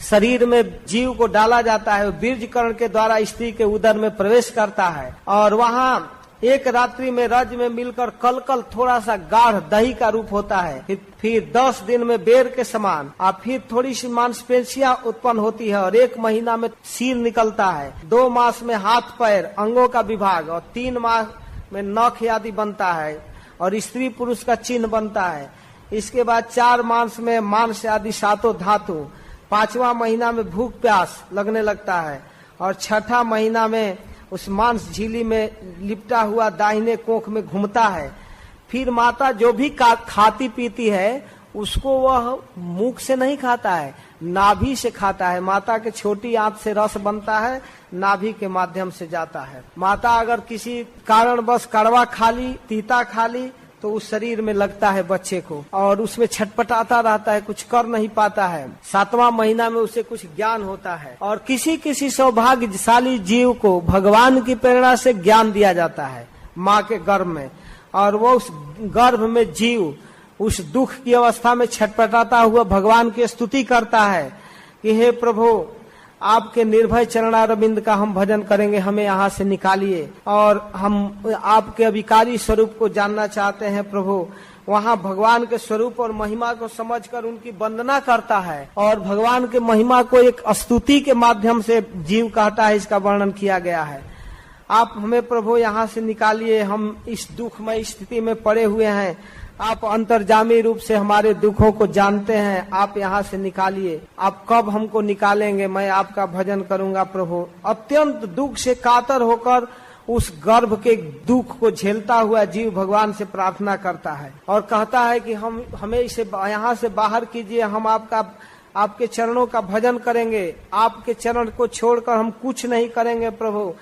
शरीर में जीव को डाला जाता है। बीर्जकरण के द्वारा स्त्री के उदर में प्रवेश करता है और वहाँ एक रात्रि में रज में मिलकर कल कल थोड़ा सा गाढ़ दही का रूप होता है, फिर 10 दिन में बेर के समान, और फिर थोड़ी सी मांसपेशियां उत्पन्न होती है और 1 महीना में सिर निकलता है, 2 मास में हाथ पैर अंगों का विभाग और 3 मास में नख आदि बनता है और स्त्री पुरुष का चिन्ह बनता है। इसके बाद 4 मास में मांस आदि 7 धातु, 5वां महीना में भूख प्यास लगने लगता है और 6ठा महीना में उस मांस झिल्ली में लिपटा हुआ दाहिने कोख में घूमता है। फिर माता जो भी खाती पीती है उसको वह मुख से नहीं खाता है, नाभि से खाता है। माता के छोटी आंत से रस बनता है, नाभि के माध्यम से जाता है। माता अगर किसी कारणवश कड़वा खा ली, तीता खा ली, तो उस शरीर में लगता है बच्चे को और उसमें छटपटाता रहता है, कुछ कर नहीं पाता है। 7वां महीना में उसे कुछ ज्ञान होता है। और किसी किसी सौभाग्यशाली जीव को भगवान की प्रेरणा से ज्ञान दिया जाता है माँ के गर्भ में, और वो उस गर्भ में जीव उस दुख की अवस्था में छटपटाता हुआ भगवान की स्तुति करता है कि हे प्रभु, आपके निर्भय चरणारविंद का हम भजन करेंगे, हमें यहाँ से निकालिए और हम आपके अविकारी स्वरूप को जानना चाहते हैं प्रभु। वहाँ भगवान के स्वरूप और महिमा को समझकर उनकी वंदना करता है और भगवान के महिमा को एक स्तुति के माध्यम से जीव कहता है, इसका वर्णन किया गया है। आप हमें प्रभु यहाँ से निकालिए, हम इस दुखमय स्थिति में पड़े हुए हैं, आप अंतर्जामी रूप से हमारे दुखों को जानते हैं, आप यहाँ से निकालिए। आप कब हमको निकालेंगे? मैं आपका भजन करूंगा प्रभु। अत्यंत दुख से कातर होकर उस गर्भ के दुख को झेलता हुआ जीव भगवान से प्रार्थना करता है और कहता है कि हमें इसे यहाँ से बाहर कीजिए, हम आपके चरणों का भजन करेंगे, आपके चरण को छोड़कर हम कुछ नहीं करेंगे प्रभु,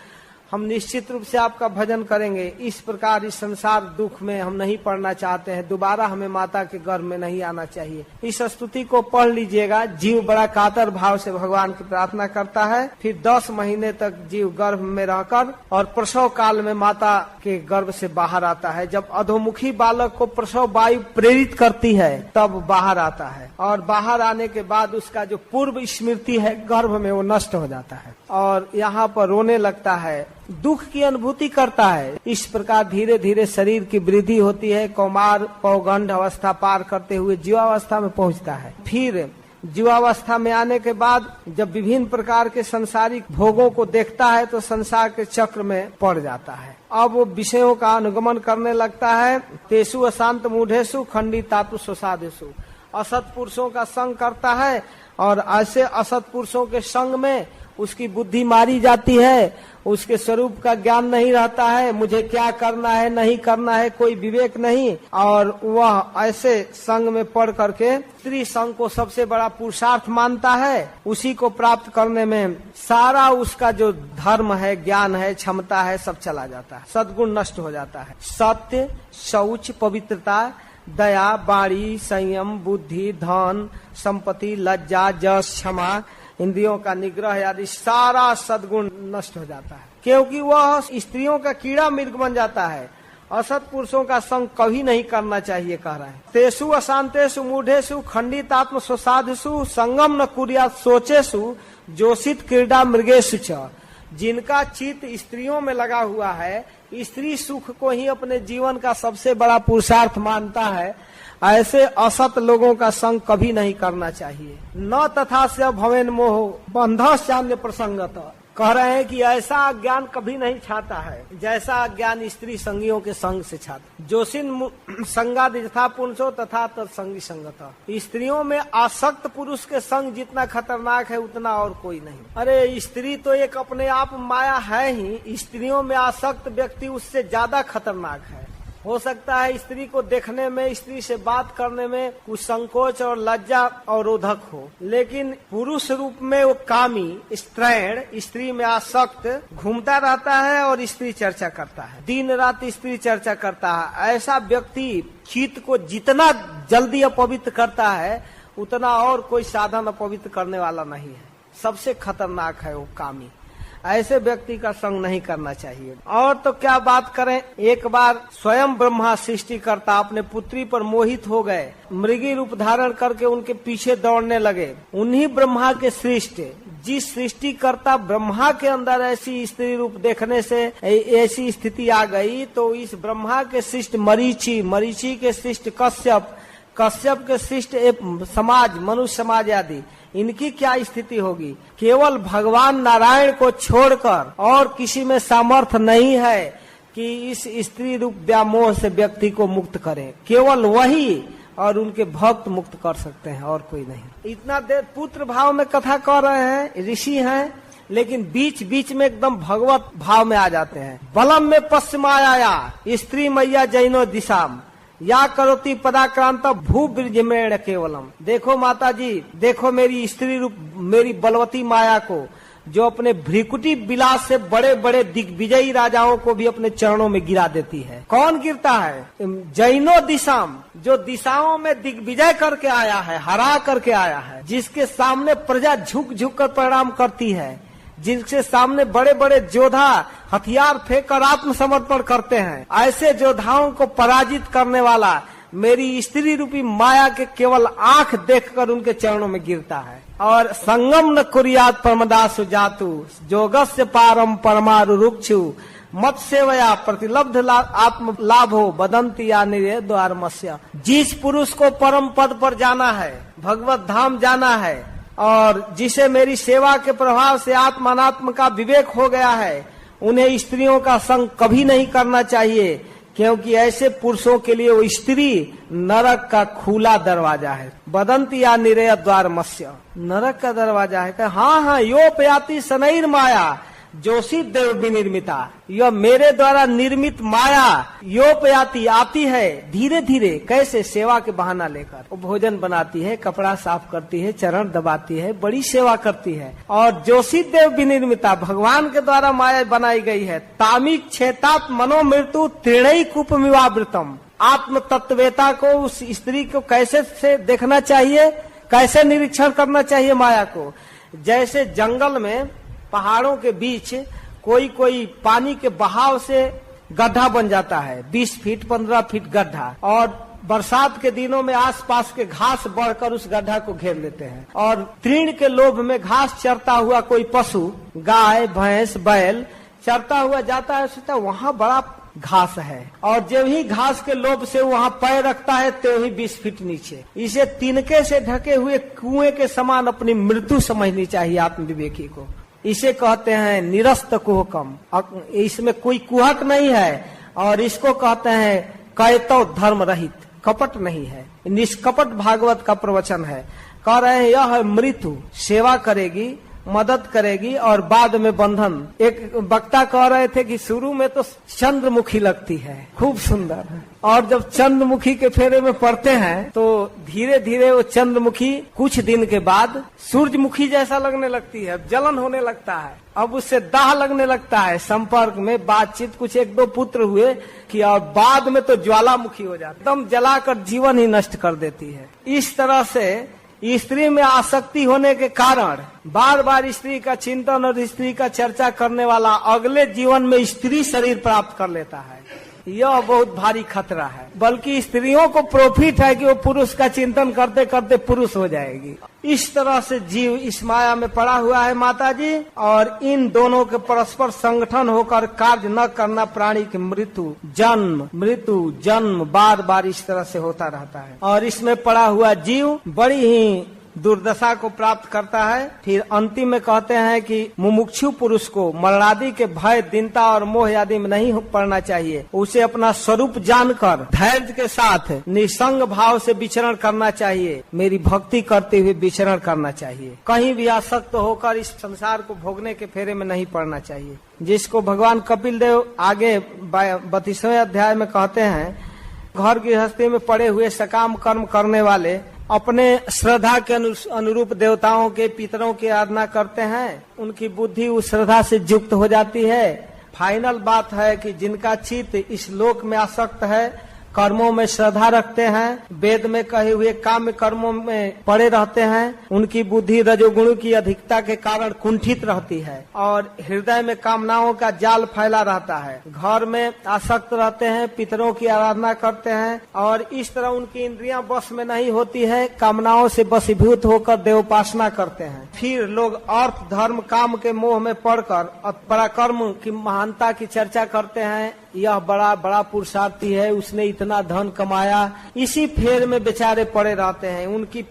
हम निश्चित रूप से आपका भजन करेंगे। इस प्रकार इस संसार दुख में हम नहीं पड़ना चाहते हैं, दोबारा हमें माता के गर्भ में नहीं आना चाहिए। इस स्तुति को पढ़ लीजिएगा। जीव बड़ा कातर भाव से भगवान की प्रार्थना करता है। फिर 10 महीने तक जीव गर्भ में रहकर और प्रसव काल में माता के गर्भ से बाहर आता है। जब अधोमुखी बालक को प्रसव वायु प्रेरित करती है तब बाहर आता है और बाहर आने के बाद उसका जो पूर्व स्मृति है गर्भ में वो नष्ट हो जाता है और यहाँ पर रोने लगता है, दुख की अनुभूति करता है। इस प्रकार धीरे धीरे शरीर की वृद्धि होती है। कौमार पौगंड अवस्था पार करते हुए जीवावस्था में पहुंचता है। फिर जीवावस्था में आने के बाद जब विभिन्न प्रकार के सांसारिक भोगों को देखता है तो संसार के चक्र में पड़ जाता है। अब वो विषयों का अनुगमन करने लगता है। तेसु अशांत मूढ़ेषु खंडितातु स्वसादेषु, असत पुरुषों का संग करता है और ऐसे असत पुरुषों के संग में उसकी बुद्धि मारी जाती है, उसके स्वरूप का ज्ञान नहीं रहता है, मुझे क्या करना है नहीं करना है कोई विवेक नहीं, और वह ऐसे संग में पड़ करके स्त्री संग को सबसे बड़ा पुरुषार्थ मानता है। उसी को प्राप्त करने में सारा उसका जो धर्म है, ज्ञान है, क्षमता है, सब चला जाता है, सद्गुण नष्ट हो जाता है। सत्य, शौच, पवित्रता, दया, वाणी, संयम, बुद्धि, धन, संपत्ति, लज्जा, जस, क्षमा, इंद्रियों का निग्रह आदि सारा सद्गुण नष्ट हो जाता है, क्योंकि वह स्त्रियों का कीड़ा मृग बन जाता है। असत पुरुषों का संग कभी नहीं करना चाहिए, कह रहा है। तेसु अशांतेषु मूढ़ेषु खंडितात्म स्वसाधुषु संगम न कुर्यात् सोचेषु जोषित क्रीड़ा मृगेषु च। जिनका चित्त स्त्रियों में लगा हुआ है, स्त्री सुख को ही अपने जीवन का सबसे बड़ा पुरुषार्थ मानता है, ऐसे असत लोगों का संग कभी नहीं करना चाहिए। न तथा से भवेन मोह बंधश्चान्य प्रसंगत, कह रहे हैं कि ऐसा ज्ञान कभी नहीं छाता है जैसा ज्ञान स्त्री संगियों के संग से छाता। जोशिन संगाद यथा पुरुषो तथा तत्संगी संगत, स्त्रियों में आसक्त पुरुष के संग जितना खतरनाक है उतना और कोई नहीं। अरे स्त्री तो एक अपने आप माया है ही, स्त्रियों में आसक्त व्यक्ति उससे ज्यादा खतरनाक है। हो सकता है स्त्री को देखने में, स्त्री से बात करने में कुछ संकोच और लज्जा अवरोधक हो, लेकिन पुरुष रूप में वो कामी स्त्रैण, स्त्री में आसक्त घूमता रहता है और स्त्री चर्चा करता है, दिन रात स्त्री चर्चा करता है। ऐसा व्यक्ति चित्त को जितना जल्दी अपवित्र करता है उतना और कोई साधन अपवित्र करने वाला नहीं है। सबसे खतरनाक है वो कामी। ऐसे व्यक्ति का संग नहीं करना चाहिए। और तो क्या बात करें, एक बार स्वयं ब्रह्मा सृष्टिकर्ता अपने पुत्री पर मोहित हो गए, मृगी रूप धारण करके उनके पीछे दौड़ने लगे। उन्हीं ब्रह्मा के सृष्ट, जिस सृष्टिकर्ता ब्रह्मा के अंदर ऐसी स्त्री रूप देखने से ऐसी स्थिति आ गई, तो इस ब्रह्मा के सृष्ट मरीचि, मरीचि के सृष्ट कश्यप, कश्यप के सृष्ट समाज, मनुष्य समाज आदि, इनकी क्या स्थिति होगी। केवल भगवान नारायण को छोड़कर और किसी में सामर्थ्य नहीं है कि इस स्त्री रूप व्यामोह से व्यक्ति को मुक्त करें। केवल वही और उनके भक्त मुक्त कर सकते हैं, और कोई नहीं। इतना देर पुत्र भाव में कथा कर रहे हैं, ऋषि हैं, लेकिन बीच बीच में एकदम भगवत भाव में आ जाते हैं। बलम में पश्चिमाया स्त्री मैया जैनो दिशाम या करोति पदाक्रांत भू ब्रजमेण केवलम। देखो माता जी, देखो मेरी स्त्री रूप, मेरी बलवती माया को, जो अपने भ्रिकुटी विलास से बड़े बड़े दिग्विजयी राजाओं को भी अपने चरणों में गिरा देती है। कौन गिरता है? जैनो दिशाम, जो दिशाओं में दिग्विजय करके आया है, हरा करके आया है, जिसके सामने प्रजा झुक झुक कर प्रणाम करती है, जिनके सामने बड़े बड़े योद्धा हथियार फेंक कर आत्मसमर्पण करते हैं, ऐसे योद्धाओं को पराजित करने वाला मेरी स्त्री रूपी माया के केवल आंख देखकर उनके चरणों में गिरता है। और संगम न कुर्यात् प्रमदासु जातु जोगस्य पारम परमारु रुक्षु मत सेवया प्रतिलब्ध आत्म लाभो बदंती या निरे द्वारमस्य। जिस पुरुष को परम पद पर जाना है, भगवत धाम जाना है, और जिसे मेरी सेवा के प्रभाव से आत्मानात्म का विवेक हो गया है, उन्हें स्त्रियों का संग कभी नहीं करना चाहिए, क्योंकि ऐसे पुरुषों के लिए वो स्त्री नरक का खुला दरवाजा है। बदंती या निरय द्वार मत्स्य, नरक का दरवाजा है। हाँ, योपयाति शनैर माया जोशी देव विनिर्मिता, यह मेरे द्वारा निर्मित माया योपयाति आती है धीरे धीरे। कैसे? सेवा के बहाना लेकर वो भोजन बनाती है, कपड़ा साफ करती है, चरण दबाती है, बड़ी सेवा करती है। और जोशी देव विनिर्मिता, भगवान के द्वारा माया बनाई गई है। तामिक छेतात मनोमृत्यु त्रिणयी कुपमिवावृतम, आत्म तत्ववेता को उस स्त्री को कैसे से देखना चाहिए, कैसे निरीक्षण करना चाहिए माया को। जैसे जंगल में पहाड़ों के बीच कोई पानी के बहाव से गड्ढा बन जाता है, 20 फीट 15 फीट गड्ढा, और बरसात के दिनों में आसपास के घास बढ़कर उस गड्ढा को घेर लेते हैं। और तृण के लोभ में घास चरता हुआ कोई पशु, गाय भैंस बैल चरता हुआ जाता है, सोचता वहाँ बड़ा घास है, और जब ही घास के लोभ से वहाँ पैर रखता है तो ही 20 फीट नीचे। इसे तिनके से ढके हुए कुएं के समान अपनी मृत्यु समझनी चाहिए आत्मविवेकी को। इसे कहते हैं निरस्त कुहकम, इसमें कोई कुहक नहीं है। और इसको कहते हैं कैतो धर्म रहित, कपट नहीं है, निष्कपट भागवत का प्रवचन है। कह रहे हैं यह मृत्यु सेवा करेगी, मदद करेगी और बाद में बंधन। एक वक्ता कह रहे थे कि शुरू में तो चंद्रमुखी लगती है, खूब सुंदर, और जब चंद्रमुखी के फेरे में पड़ते हैं तो धीरे धीरे वो चंद्रमुखी कुछ दिन के बाद सूरजमुखी जैसा लगने लगती है, जलन होने लगता है, अब उससे दाह लगने लगता है। संपर्क में बातचीत, कुछ 1-2 पुत्र हुए कि और बाद में तो ज्वालामुखी हो जाती, एकदम जलाकर जीवन ही नष्ट कर देती है। इस तरह से स्त्री में आसक्ति होने के कारण बार बार स्त्री का चिंतन और स्त्री का चर्चा करने वाला अगले जीवन में स्त्री शरीर प्राप्त कर लेता है। यह बहुत भारी खतरा है। बल्कि स्त्रियों को प्रॉफिट है कि वो पुरुष का चिंतन करते करते पुरुष हो जाएगी। इस तरह से जीव इस माया में पड़ा हुआ है माता जी, और इन दोनों के परस्पर संगठन होकर कार्य न करना प्राणी की मृत्यु जन्म बार बार इस तरह से होता रहता है। और इसमें पड़ा हुआ जीव बड़ी ही दुर्दशा को प्राप्त करता है। फिर अंतिम में कहते हैं कि मुमुक्षु पुरुष को मरणादि के भय, दीनता और मोह आदि में नहीं पड़ना चाहिए। उसे अपना स्वरूप जानकर धैर्य के साथ निसंग भाव से विचरण करना चाहिए, मेरी भक्ति करते हुए विचरण करना चाहिए। कहीं भी आसक्त होकर इस संसार को भोगने के फेरे में नहीं पड़ना चाहिए। जिसको भगवान कपिल देव आगे 32वें अध्याय में कहते हैं, घर गृहस्थी में पड़े हुए सकाम कर्म करने वाले अपने श्रद्धा के अनुरूप देवताओं के, पितरों की आराधना करते हैं, उनकी बुद्धि उस श्रद्धा से युक्त हो जाती है। फाइनल बात है कि जिनका चित्त इस लोक में आसक्त है, कर्मों में श्रद्धा रखते हैं, वेद में कहे हुए काम्य कर्मों में पड़े रहते हैं, उनकी बुद्धि रजोगुण की अधिकता के कारण कुंठित रहती है और हृदय में कामनाओं का जाल फैला रहता है। घर में आसक्त रहते हैं, पितरों की आराधना करते हैं और इस तरह उनकी इंद्रियां बस में नहीं होती है, कामनाओं से बसीभूत होकर देवोपासना करते हैं। फिर लोग अर्थ धर्म काम के मोह में पड़कर पराक्रम की महानता की चर्चा करते हैं। यह बड़ा पुरुषार्थी है, उसने इतना धन कमाया, इसी फेर में बेचारे पड़े रहते हैं। उनकी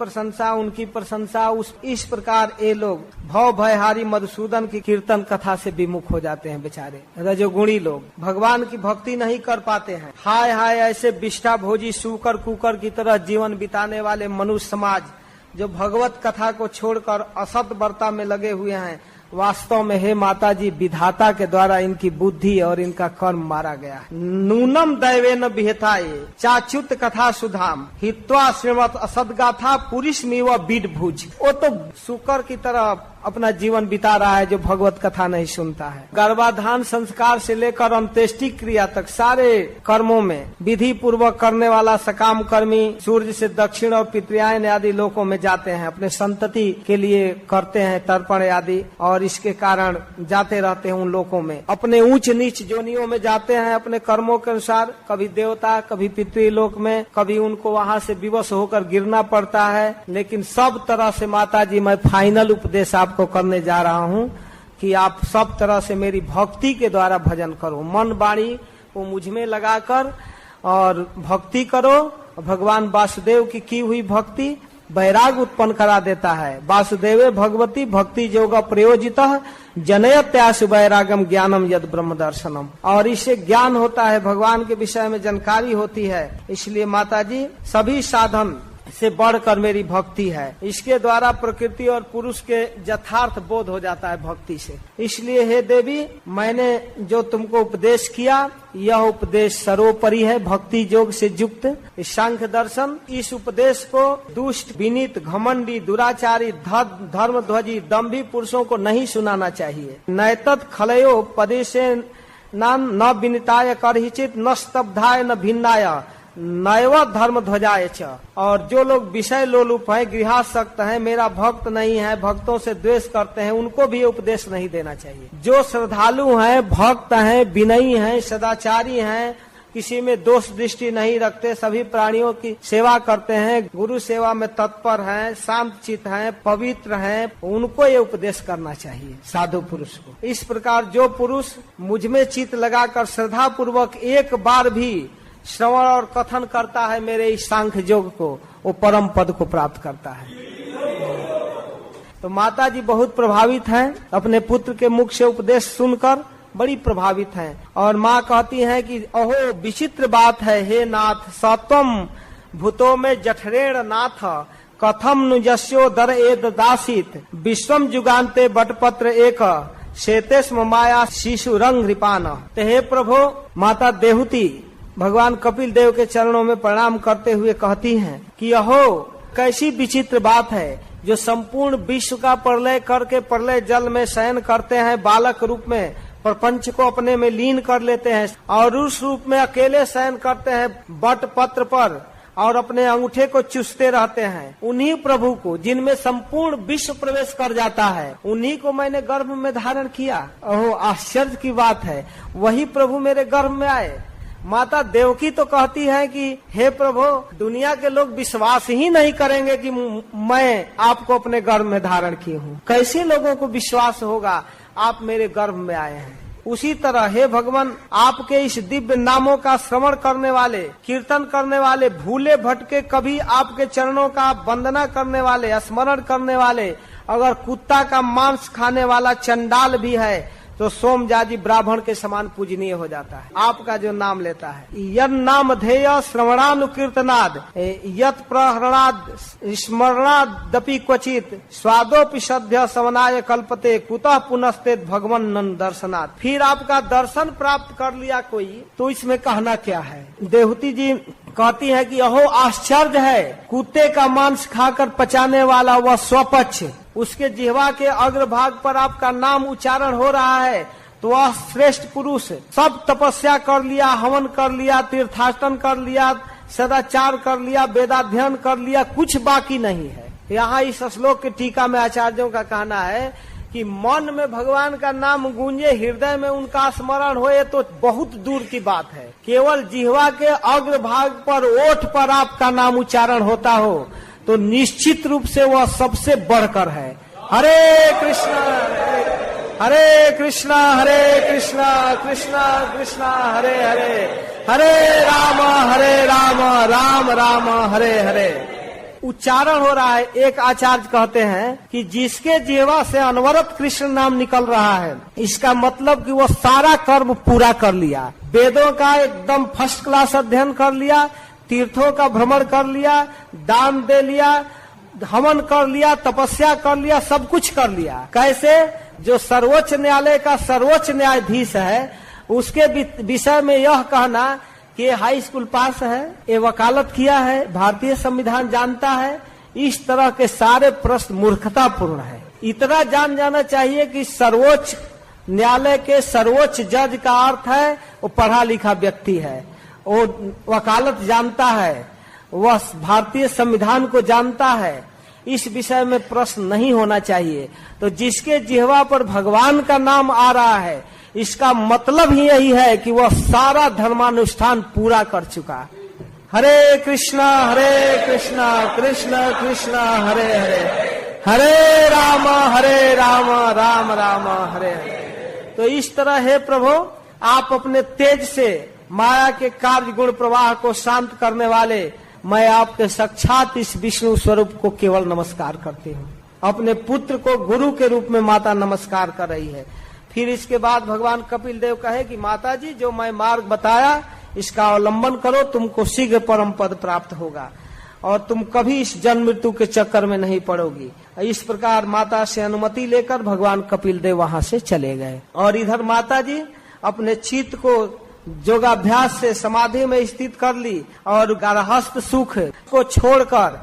प्रशंसा इस प्रकार ये लोग भव भयहारी मधुसूदन की कीर्तन कथा से विमुख हो जाते हैं। बेचारे रजोगुणी लोग भगवान की भक्ति नहीं कर पाते हैं। हाय हाय, ऐसे विष्ठा भोजी सूकर कुकर की तरह जीवन बिताने वाले मनुष्य समाज जो भगवत कथा को छोड़कर असत वर्ता में लगे हुए हैं, वास्तव में हे माता जी, विधाता के द्वारा इनकी बुद्धि और इनका कर्म मारा गया। नूनम दैवेन विहिताये चाच्युत कथा सुधाम हित्वा श्रीमत असद गाथा पुरुष में वह बीड भुज। वो तो शुकर की तरह अपना जीवन बिता रहा है जो भगवत कथा नहीं सुनता है। गर्भाधान संस्कार से लेकर अंत्येष्टि क्रिया तक सारे कर्मों में विधि पूर्वक करने वाला सकाम कर्मी सूर्य से दक्षिण और पितृयायन आदि लोकों में जाते हैं, अपने संतति के लिए करते हैं तर्पण आदि, और इसके कारण जाते रहते हैं उन लोकों में। अपने ऊंच नीच जोनियों में जाते हैं अपने कर्मों के अनुसार, कभी देवता कभी पितृलोक में, कभी उनको वहाँ से विवश होकर गिरना पड़ता है। लेकिन सब तरह से माता जी, मैं फाइनल उपदेश को करने जा रहा हूँ कि आप सब तरह से मेरी भक्ति के द्वारा भजन करो, मन वाणी को मुझ में लगाकर और भक्ति करो। भगवान वासुदेव की हुई भक्ति वैराग उत्पन्न करा देता है। वासुदेवे भगवती भक्ति योगा प्रयोजितः जनयत्यासु वैरागम ज्ञानम यद ब्रह्म दर्शनम। और इससे ज्ञान होता है, भगवान के विषय में जानकारी होती है। इसलिए माताजी सभी साधन से बढ़कर मेरी भक्ति है। इसके द्वारा प्रकृति और पुरुष के यथार्थ बोध हो जाता है भक्ति से। इसलिए हे देवी, मैंने जो तुमको उपदेश किया यह उपदेश सर्वोपरि है, भक्ति योग से युक्त सांख्य दर्शन। इस उपदेश को दुष्ट, विनीत, घमंडी, दुराचारी, धर्मध्वजी, दम्भी पुरुषों को नहीं सुनाना चाहिए। नैतत् खलयो पदेशे न विनिताय करहिचित न स्तब्धाय न भिन्नाय नैव धर्म ध्वजाय च। और जो लोग विषय लोलुप हैं, गृहासक्त हैं, मेरा भक्त नहीं है, भक्तों से द्वेष करते हैं, उनको भी उपदेश नहीं देना चाहिए। जो श्रद्धालु हैं, भक्त हैं, विनयी हैं, सदाचारी हैं, किसी में दोष दृष्टि नहीं रखते, सभी प्राणियों की सेवा करते हैं, गुरु सेवा में तत्पर हैं, शांत चित्त हैं, पवित्र हैं, उनको ये उपदेश करना चाहिए साधु पुरुष को। इस प्रकार जो पुरुष मुझ में चित्त लगाकर श्रद्धा पूर्वक एक बार भी श्रवण और कथन करता है मेरे इस सांख्य योग को, वो परम पद को प्राप्त करता है। तो माता जी बहुत प्रभावित हैं, अपने पुत्र के मुख से उपदेश सुनकर बड़ी प्रभावित हैं। और माँ कहती हैं कि अहो विचित्र बात है हे नाथ, सत्वम भूतों में जठरेण नाथ कथम नुजस्यो दर एद दासित विश्वम जुगान्ते बटपत्र एक शेतेस्म माया शिशु रंग रिपान। तो हे प्रभु, माता देहूती भगवान कपिल देव के चरणों में प्रणाम करते हुए कहती हैं कि अहो कैसी विचित्र बात है, जो संपूर्ण विश्व का प्रलय करके प्रलय जल में शयन करते हैं, बालक रूप में प्रपंच को अपने में लीन कर लेते हैं, और उस रूप में अकेले शयन करते हैं बट पत्र पर, और अपने अंगूठे को चूसते रहते हैं। उन्हीं प्रभु को, जिनमें संपूर्ण विश्व प्रवेश कर जाता है, उन्हीं को मैंने गर्भ में धारण किया। अहो आश्चर्य की बात है, वही प्रभु मेरे गर्भ में आए। माता देवकी तो कहती है कि हे प्रभु, दुनिया के लोग विश्वास ही नहीं करेंगे कि मैं आपको अपने गर्भ में धारण की हूँ। कैसे लोगों को विश्वास होगा आप मेरे गर्भ में आए हैं। उसी तरह हे भगवान, आपके इस दिव्य नामों का श्रवण करने वाले, कीर्तन करने वाले, भूले भटके कभी आपके चरणों का वंदना करने वाले, स्मरण करने वाले, अगर कुत्ता का मांस खाने वाला चंडाल भी है तो सोमजाजी ब्राह्मण के समान पूजनीय हो जाता है आपका जो नाम लेता है। यद नाम ध्येय श्रवणानुकीर्तनाद यत प्रहरणाद स्मरणादपि क्वचित स्वादोपि सद्य सवनाय कल्पते कुतः पुनस्ते भगवन नंद दर्शनाथ। फिर आपका दर्शन प्राप्त कर लिया कोई, तो इसमें कहना क्या है। देहूती जी कहती है कि अहो आश्चर्य है, कुत्ते का मांस खाकर पचाने वाला वह स्वपक्ष, उसके जिह्वा के अग्रभाग पर आपका नाम उच्चारण हो रहा है, तो वह श्रेष्ठ पुरुष सब तपस्या कर लिया, हवन कर लिया, तीर्थाटन कर लिया, सदाचार कर लिया, वेदाध्ययन कर लिया, कुछ बाकी नहीं है। यहाँ इस श्लोक के टीका में आचार्यों का कहना है कि मन में भगवान का नाम गूंजे, हृदय में उनका स्मरण होए तो बहुत दूर की बात है। केवल जिह्वा के अग्रभाग पर, ओठ पर आपका नाम उच्चारण होता हो तो निश्चित रूप से वह सबसे बढ़कर है। हरे कृष्णा हरे कृष्णा हरे कृष्णा कृष्णा कृष्णा हरे हरे, हरे राम राम राम हरे हरे। उच्चारण हो रहा है। एक आचार्य कहते हैं कि जिसके जिह्वा से अनवरत कृष्ण नाम निकल रहा है, इसका मतलब कि वो सारा कर्म पूरा कर लिया, वेदों का एकदम फर्स्ट क्लास अध्ययन कर लिया, तीर्थों का भ्रमण कर लिया, दान दे लिया, हवन कर लिया, तपस्या कर लिया, सब कुछ कर लिया। कैसे? जो सर्वोच्च न्यायालय का सर्वोच्च न्यायाधीश है, उसके विषय में यह कहना कि हाई स्कूल पास है, ये वकालत किया है, भारतीय संविधान जानता है, इस तरह के सारे प्रश्न मूर्खतापूर्ण है। इतना जान जाना चाहिए कि सर्वोच्च न्यायालय के सर्वोच्च जज का अर्थ है वो पढ़ा लिखा व्यक्ति है, वो वकालत जानता है, वह भारतीय संविधान को जानता है। इस विषय में प्रश्न नहीं होना चाहिए। तो जिसके जिह्वा पर भगवान का नाम आ रहा है, इसका मतलब ही यही है कि वह सारा धर्मानुष्ठान पूरा कर चुका। हरे कृष्णा कृष्ण कृष्ण हरे हरे, हरे राम राम राम हरे हरे। तो इस तरह है प्रभु, आप अपने तेज से माया के कार्य गुण प्रवाह को शांत करने वाले, मैं आपके साक्षात इस विष्णु स्वरूप को केवल नमस्कार करती हूँ। अपने पुत्र को गुरु के रूप में माता नमस्कार कर रही है। फिर इसके बाद भगवान कपिल देव कहे कि माता जी, जो मैं मार्ग बताया इसका अवलंबन करो, तुमको शीघ्र परम पद प्राप्त होगा और तुम कभी इस जन्म मृत्यु के चक्कर में नहीं पड़ोगी। इस प्रकार माता से अनुमति लेकर भगवान कपिल देव वहां से चले गए। और इधर माता जी अपने चित्त को योगाभ्यास से समाधि में स्थित कर ली और गारहस्थ सुख को छोड़कर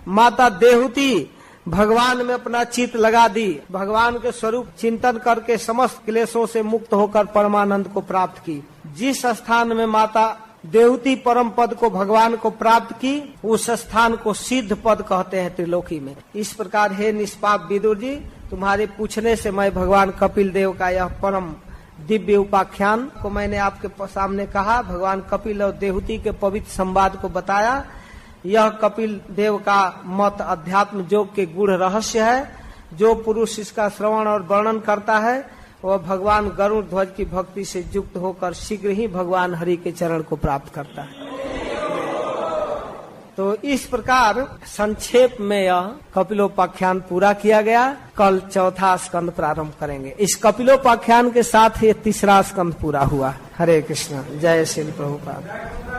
माता देहूती भगवान में अपना चित्त लगा दी। भगवान के स्वरूप चिंतन करके समस्त क्लेशों से मुक्त होकर परमानंद को प्राप्त की। जिस स्थान में माता देहूती परम पद को भगवान को प्राप्त की, उस स्थान को सिद्ध पद कहते हैं त्रिलोकी में। इस प्रकार हे निष्पाप विदुर जी, तुम्हारे पूछने से मैं भगवान कपिल देव का यह परम दिव्य उपाख्यान को मैंने आपके सामने कहा। भगवान कपिल और देहूती के पवित्र संवाद को बताया। यह कपिल देव का मत अध्यात्म योग के गूढ़ रहस्य है। जो पुरुष इसका श्रवण और वर्णन करता है वह भगवान गरुड़ ध्वज की भक्ति से युक्त होकर शीघ्र ही भगवान हरि के चरण को प्राप्त करता है। तो इस प्रकार संक्षेप में यह कपिलोपाख्यान पूरा किया गया। कल चौथा स्कंद प्रारंभ करेंगे। इस कपिलोपाख्यान के साथ ये तीसरा स्कंद पूरा हुआ। हरे कृष्ण। जय श्री प्रभुपाद।